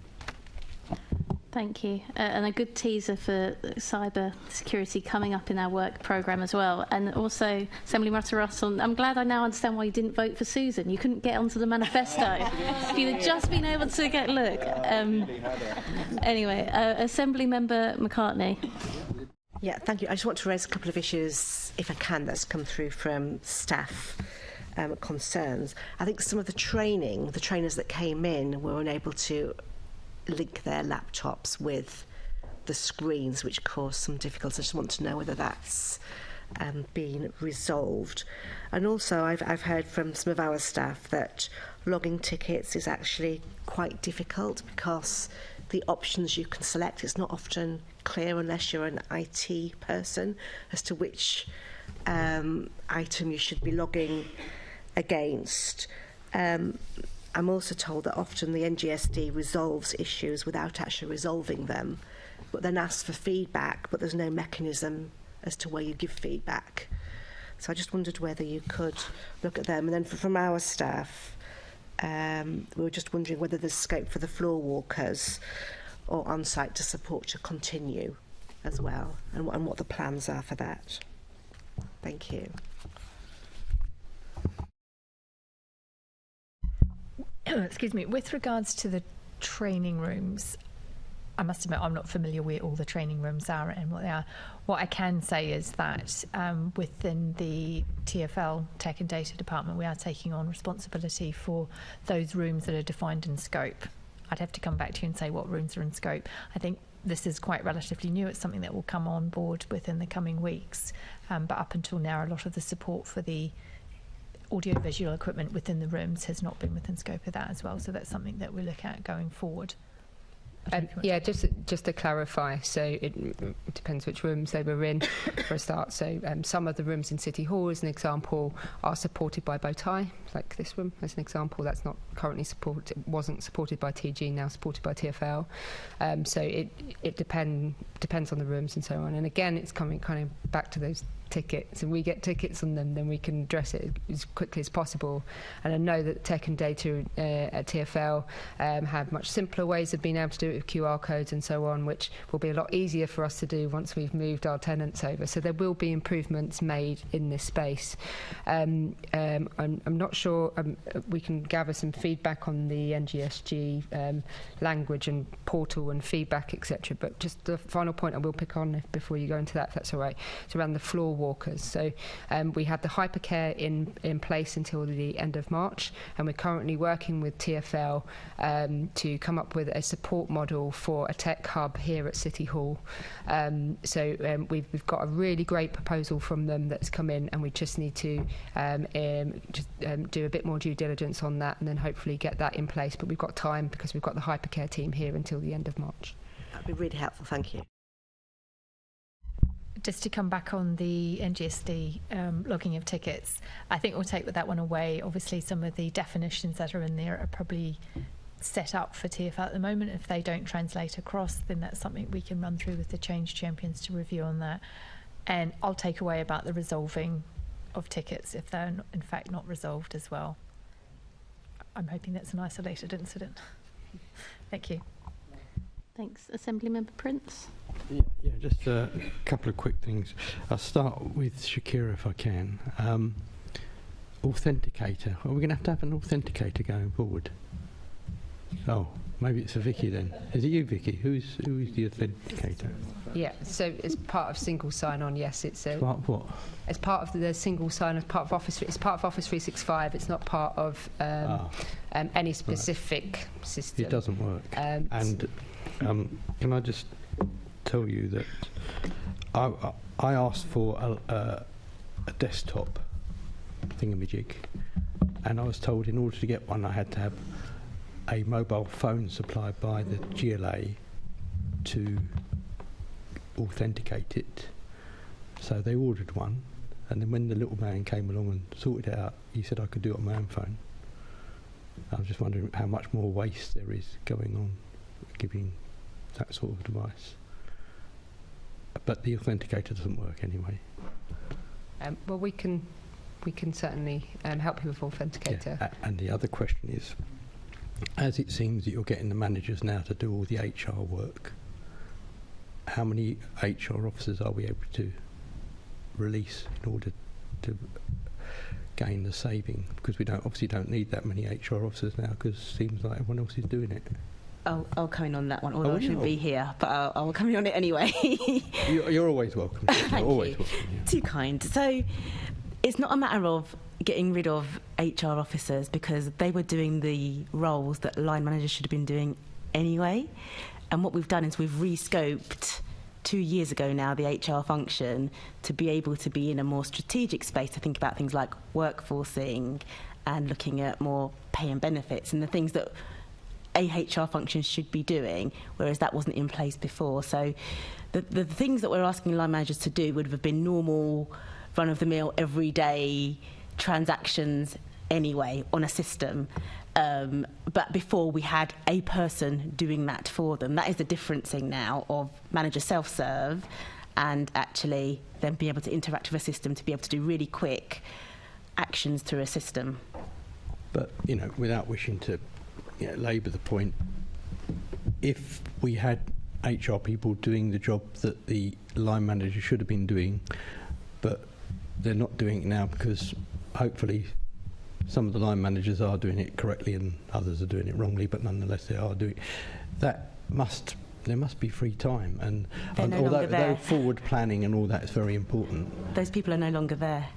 Thank you. And a good teaser for cyber security coming up in our work programme as well. And also, Assemblyman Russell, I'm glad I now understand why you didn't vote for Susan. You couldn't get onto the manifesto. If you'd have just been able to get a look. Anyway, Assemblymember McCartney. Yeah, thank you. I just want to raise a couple of issues, if I can, that's come through from staff concerns. I think some of the trainers that came in were unable to link their laptops with the screens, which caused some difficulties. I just want to know whether that's been resolved. And also I've heard from some of our staff that logging tickets is actually quite difficult because the options you can select, it's not often clear unless you're an IT person as to which item you should be logging against. I'm also told that often the NGSD resolves issues without actually resolving them, but then asks for feedback, but there's no mechanism as to where you give feedback. So I just wondered whether you could look at them. And then from our staff, we were just wondering whether there's scope for the floor walkers or on-site to support to continue as well, and what the plans are for that. Thank you. Excuse me, with regards to the training rooms, I must admit I'm not familiar where all the training rooms are and what they are. What I can say is that within the TfL, Tech and Data Department, we are taking on responsibility for those rooms that are defined in scope. I'd have to come back to you and say what rooms are in scope. I think this is quite relatively new. It's something that will come on board within the coming weeks. But up until now, a lot of the support for the audiovisual equipment within the rooms has not been within scope of that as well. So that's something that we look at going forward. Yeah, just to clarify, so it depends which rooms they were in for a start. So some of the rooms in City Hall, as an example, are supported by Bowtie, like this room, as an example. That's not currently wasn't supported by TG, now supported by TfL. So it depends on the rooms and so on. And again, it's coming kind of back to those tickets, and we get tickets on them, then we can address it as quickly as possible. And I know that tech and data at TfL have much simpler ways of being able to do it with QR codes and so on, which will be a lot easier for us to do once we've moved our tenants over. So there will be improvements made in this space. I'm not sure, we can gather some feedback on the NGSG language and portal and feedback, etc. But just the final point I will pick on before you go into that, if that's all right, it's around the floor walkers. So we had the hypercare in place until the end of March, and we're currently working with TfL to come up with a support model for a tech hub here at City Hall. So we've got a really great proposal from them that's come in, and we just need to do a bit more due diligence on that, and then hopefully get that in place. But we've got time because we've got the hypercare team here until the end of March. That'd be really helpful, thank you. Just to come back on the NGSD logging of tickets, I think we'll take that one away. Obviously, some of the definitions that are in there are probably set up for TfL at the moment. If they don't translate across, then that's something we can run through with the change champions to review on that. And I'll take away about the resolving of tickets if they're in fact not resolved as well. I'm hoping that's an isolated incident. Thank you. Thanks. Assembly Member Prince. Yeah, just a couple of quick things. I'll start with Shakira if I can. Authenticator. Are we going to have an authenticator going forward? Oh, maybe it's a Vicky then. Is it you, Vicky? Who's the authenticator? Yeah, so as part of single sign-on, yes, it's a. Part of what? As part of the single sign-on, part of Office. It's part of Office 365. It's not part of any specific system. It doesn't work. And can I just tell you that I asked for a desktop thingamajig, and I was told in order to get one I had to have a mobile phone supplied by the GLA to authenticate it. So they ordered one, and then when the little man came along and sorted it out, he said I could do it on my own phone. I was just wondering how much more waste there is going on giving that sort of device. But the authenticator doesn't work anyway. Well, we can certainly help you with authenticator. Yeah. And the other question is, as it seems that you're getting the managers now to do all the HR work, how many HR officers are we able to release in order to gain the saving? Because we obviously don't need that many HR officers now, because it seems like everyone else is doing it. I'll come in on that one, although I shouldn't be here, but I'll come in on it anyway. You're always welcome. Thank always you. welcome. Yeah. Too kind. So it's not a matter of getting rid of HR officers, because they were doing the roles that line managers should have been doing anyway. And what we've done is we've rescoped 2 years ago now the HR function to be able to be in a more strategic space to think about things like workforcing and looking at more pay and benefits and the things that a HR function should be doing, whereas that wasn't in place before. So the things that we're asking line managers to do would have been normal, run-of-the-mill, everyday transactions anyway on a system. But before we had a person doing that for them. That is the differencing now of manager self-serve and actually then be able to interact with a system to be able to do really quick actions through a system. But, without wishing to labour the point, if we had HR people doing the job that the line manager should have been doing, but they're not doing it now because hopefully some of the line managers are doing it correctly and others are doing it wrongly, but nonetheless they are doing it. There must be free time, and although forward planning and all that is very important. Those people are no longer there.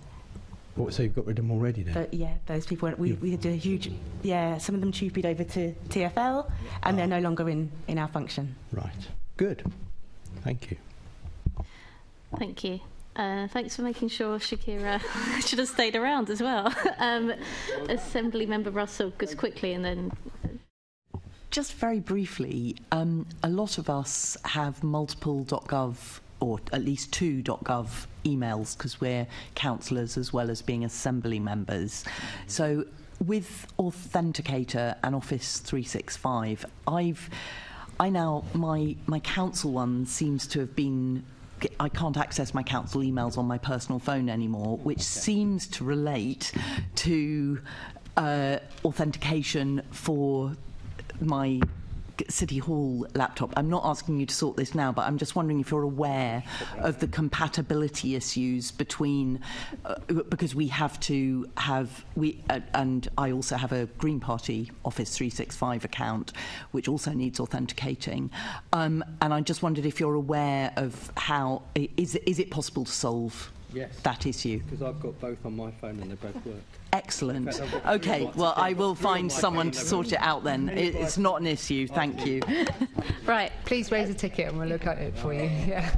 What, so you've got rid of them already then? Yeah, those people, we did a huge, some of them TUPE'd over to TfL, and they're no longer in our function. Right, good. Thank you. Thank you. Thanks for making sure Shakira should have stayed around as well. Assembly Member Russell, goes quickly and then... Just very briefly, a lot of us have multiple .gov or at least 2 .gov emails because we're councillors as well as being assembly members. So with Authenticator and Office 365, my council one seems to have been. I can't access my council emails on my personal phone anymore, which seems to relate to authentication for my City Hall laptop. I'm not asking you to sort this now, but I'm just wondering if you're aware of the compatibility issues between, because we have to have, and I also have a Green Party Office 365 account, which also needs authenticating. And I just wondered if you're aware of how, is it possible to solve that issue? Because I've got both on my phone and they both work. Excellent. Okay, well, I will find someone to sort it out then. It's not an issue. Thank you. Right. Please raise a ticket and we'll look at it for you. Yeah.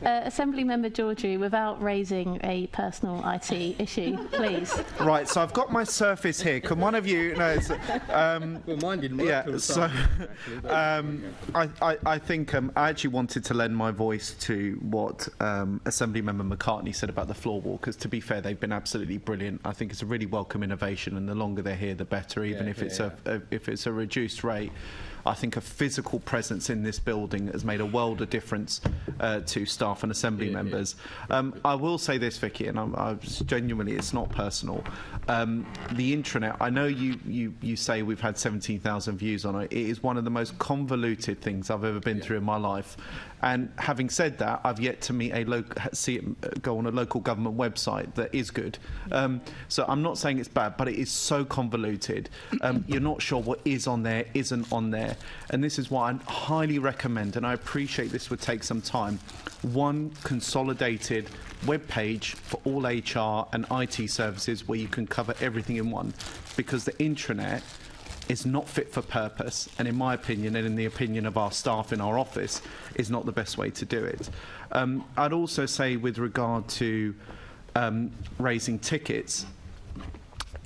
Assembly Member Georgie, without raising a personal IT issue, please. Right, so I've got my Surface here. Can one of you... No, well, mine didn't work. Yeah, so I think I actually wanted to lend my voice to what Assembly Member McCartney said about the floor wall, because to be fair, they've been absolutely brilliant. I think it's a really welcome innovation, and the longer they're here, the better, even if it's a reduced rate. I think a physical presence in this building has made a world of difference to staff and assembly members. I will say this, Vicky, and I genuinely, it's not personal. The intranet, I know you say we've had 17,000 views on it. It is one of the most convoluted things I've ever been through in my life. And having said that, I've yet to meet see it go on a local government website that is good. So I'm not saying it's bad, but it is so convoluted. You're not sure what is on there, isn't on there. And this is why I highly recommend, and I appreciate this would take some time, one consolidated web page for all HR and IT services where you can cover everything in one, because the intranet is not fit for purpose, and in my opinion, and in the opinion of our staff in our office, is not the best way to do it. I'd also say, with regard to raising tickets,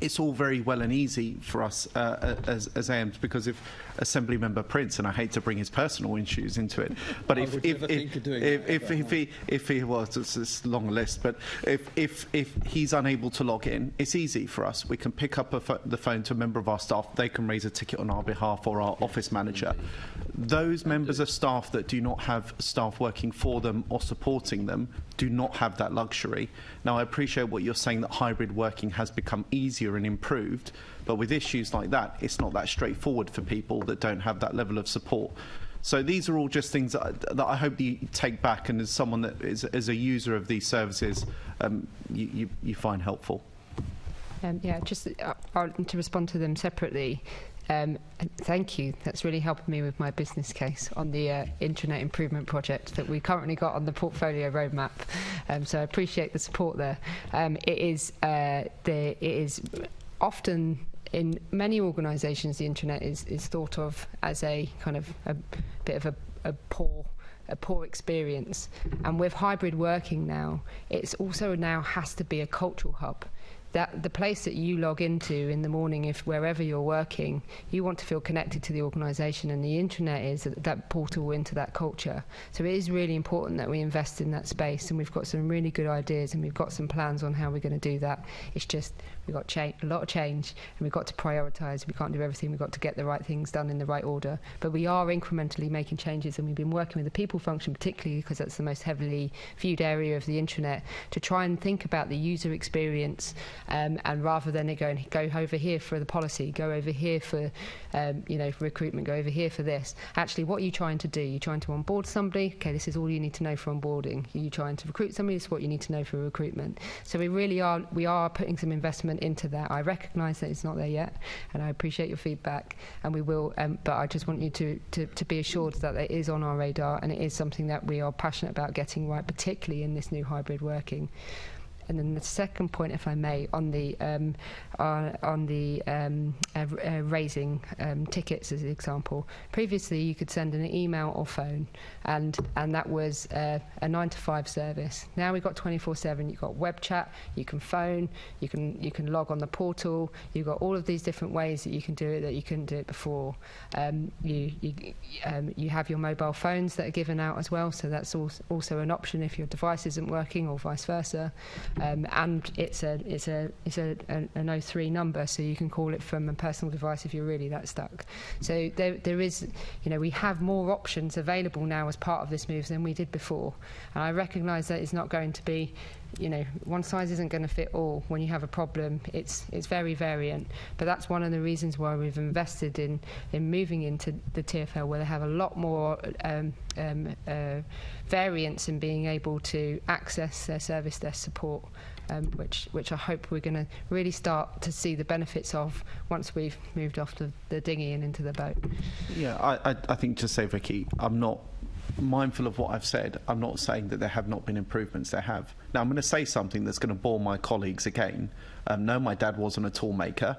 it's all very well and easy for us as AMs, because if Assembly Member Prince, and I hate to bring his personal issues into it, but if he was, it's a long list, but if he's unable to log in, it's easy for us. We can pick up the phone to a member of our staff. They can raise a ticket on our behalf, or our office manager. Those members of staff that do not have staff working for them or supporting them do not have that luxury. Now, I appreciate what you're saying, that hybrid working has become easier and improved, but with issues like that, it's not that straightforward for people that don't have that level of support. So these are all just things that I hope you take back, and as someone that is a user of these services, you find helpful. Just to respond to them separately. Thank you. That's really helping me with my business case on the intranet improvement project that we currently got on the portfolio roadmap. So I appreciate the support there. It is often, in many organisations, the intranet is thought of as a kind of a bit of a poor experience. And with hybrid working now, it's also now has to be a cultural hub. That the place that you log into in the morning, if wherever you're working, you want to feel connected to the organisation, and the intranet is that portal into that culture. So it is really important that we invest in that space, and we've got some really good ideas, and we've got some plans on how we're going to do that. It's just we've got a lot of change, and we've got to prioritise. We can't do everything. We've got to get the right things done in the right order. But we are incrementally making changes, and we've been working with the people function, particularly because that's the most heavily viewed area of the intranet, to try and think about the user experience. And rather than go over here for the policy, go over here for for recruitment, go over here for this. Actually, what are you trying to do? You're trying to onboard somebody. Okay, this is all you need to know for onboarding. You're trying to recruit somebody. This is what you need to know for recruitment. So we are putting some investment into that. I recognise that it's not there yet, and I appreciate your feedback, and we will. But I just want you to be assured that it is on our radar, and it is something that we are passionate about getting right, particularly in this new hybrid working. And then the second point, if I may, on the raising tickets as an example. Previously, you could send an email or phone, and that was a 9 to 5 service. Now we've got 24/7. You've got web chat. You can phone. You can log on the portal. You've got all of these different ways that you can do it that you couldn't do it before. You have your mobile phones that are given out as well, so that's also an option if your device isn't working, or vice versa. and it's an 03 number, so you can call it from a personal device if you're really that stuck. So there is, we have more options available now as part of this move than we did before, and I recognise that it's not going to be, one size isn't going to fit all. When you have a problem, it's very variant, but that's one of the reasons why we've invested in moving into the TfL, where they have a lot more variance in being able to access their service desk support, which I hope we're going to really start to see the benefits of once we've moved off the dinghy and into the boat. Yeah, I think, to say, Vicky, I'm not mindful of what I've said. I'm not saying that there have not been improvements. There have. Now, I'm going to say something that's going to bore my colleagues again. No, my dad wasn't a tool maker.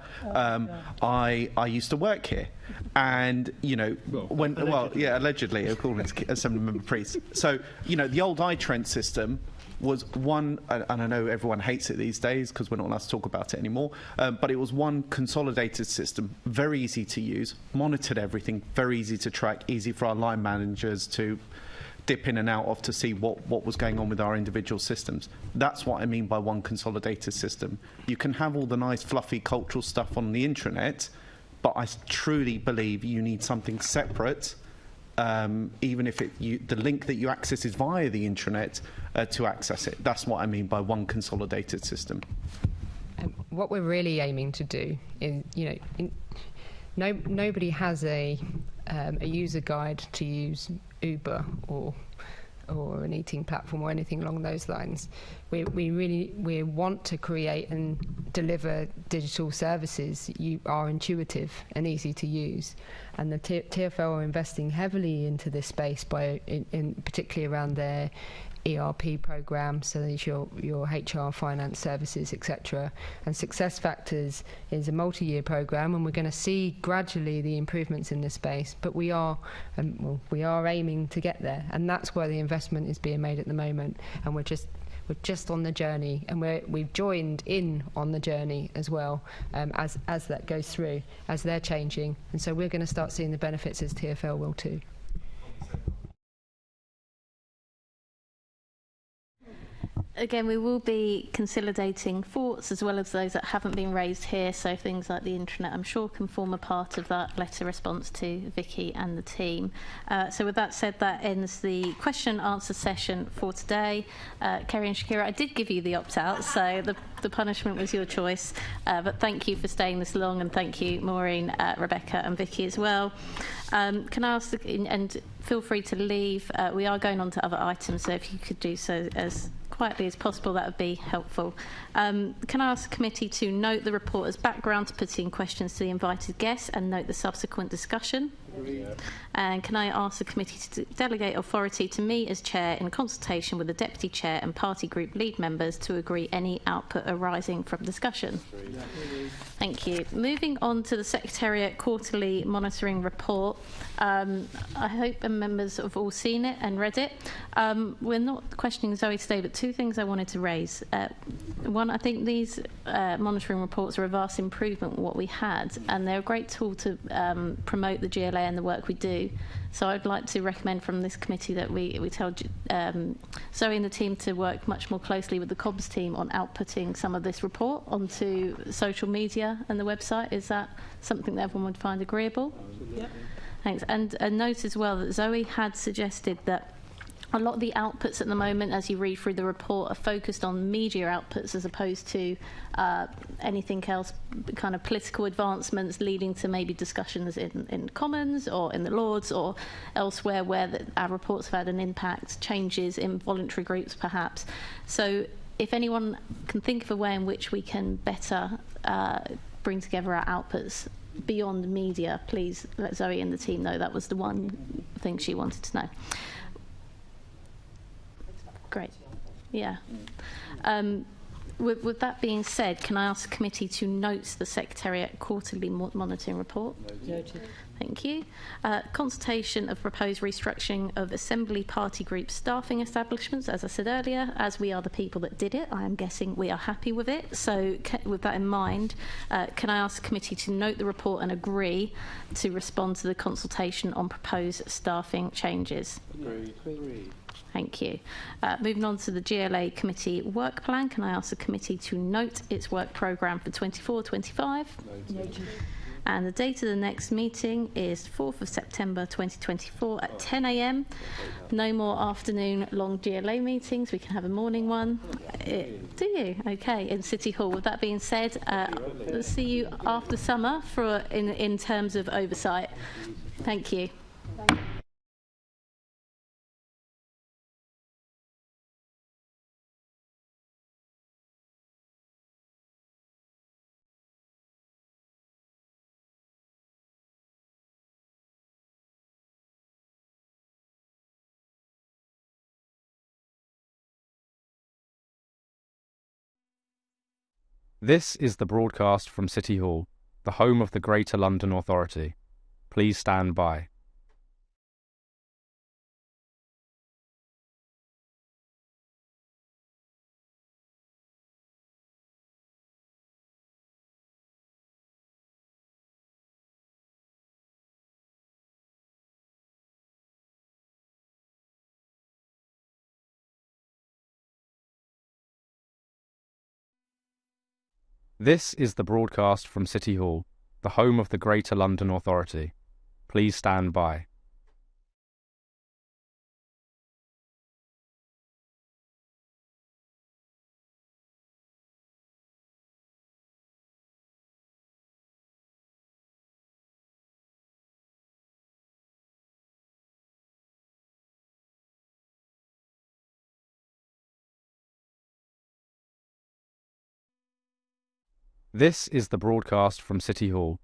I used to work here, and allegedly, according to Assemblymember Priest. So, the old iTrent system was one, and I know everyone hates it these days because we're not allowed to talk about it anymore, but it was one consolidated system, very easy to use, monitored everything, very easy to track, easy for our line managers to dip in and out of to see what was going on with our individual systems. That's what I mean by one consolidated system. You can have all the nice fluffy cultural stuff on the intranet, but I truly believe you need something separate, even if the link that you access is via the intranet, to access it. That's what I mean by one consolidated system. What we're really aiming to do is, nobody has a user guide to use Uber or an eating platform or anything along those lines. We want to create and deliver digital services you are intuitive and easy to use, and the TfL are investing heavily into this space particularly around their ERP program, so there's your HR, finance services, etc. And Success Factors is a multi-year program, and we're going to see gradually the improvements in this space. But we are aiming to get there, and that's where the investment is being made at the moment. And we're just on the journey, and we've joined in on the journey as well, as that goes through, as they're changing, and so we're going to start seeing the benefits as TfL will too. Again, we will be consolidating thoughts as well as those that haven't been raised here, so things like the intranet, I'm sure, can form a part of that letter response to Vicky and the team. So with that said, that ends the question and answer session for today. Kerry and Shakira, I did give you the opt-out, so the punishment was your choice, but thank you for staying this long, and thank you, Maureen, Rebecca and Vicky as well. Can I ask, and feel free to leave, we are going on to other items, so if you could do so as quietly as possible, that would be helpful. Can I ask the committee to note the report as background to putting questions to the invited guests and note the subsequent discussion? And can I ask the committee to delegate authority to me as chair in consultation with the deputy chair and party group lead members to agree any output arising from discussion? Thank you. Moving on to the Secretariat quarterly monitoring report. I hope members have all seen it and read it. We're not questioning Zoe today, but two things I wanted to raise. One, I think these monitoring reports are a vast improvement on what we had, and they're a great tool to promote the GLA and the work we do. So I'd like to recommend from this committee that we tell Zoe and the team to work much more closely with the comms team on outputting some of this report onto social media and the website. Is that something that everyone would find agreeable? Yep. Thanks. And a note as well that Zoe had suggested that a lot of the outputs at the moment, as you read through the report, are focused on media outputs as opposed to anything else, kind of political advancements leading to maybe discussions in Commons or in the Lords or elsewhere where our reports have had an impact, changes in voluntary groups perhaps. So if anyone can think of a way in which we can better bring together our outputs beyond media, please let Zoe and the team know. That was the one thing she wanted to know. Great. Yeah. With that being said, can I ask the committee to note the Secretariat quarterly monitoring report? Noted. Thank you. Consultation of proposed restructuring of Assembly Party Group staffing establishments. As I said earlier, as we are the people that did it, I am guessing we are happy with it. So with that in mind, can I ask the committee to note the report and agree to respond to the consultation on proposed staffing changes? Agreed. Thank you. Moving on to the GLA committee work plan, can I ask the committee to note its work programme for 24-25? Noted. And the date of the next meeting is 4th of September 2024 at 10 a.m. No more afternoon long GLA meetings. We can have a morning one. Do you? Okay, in City Hall. With that being said, we'll see you after summer in terms of oversight. Thank you. This is the broadcast from City Hall, the home of the Greater London Authority. Please stand by. This is the broadcast from City Hall, the home of the Greater London Authority. Please stand by. This is the broadcast from City Hall,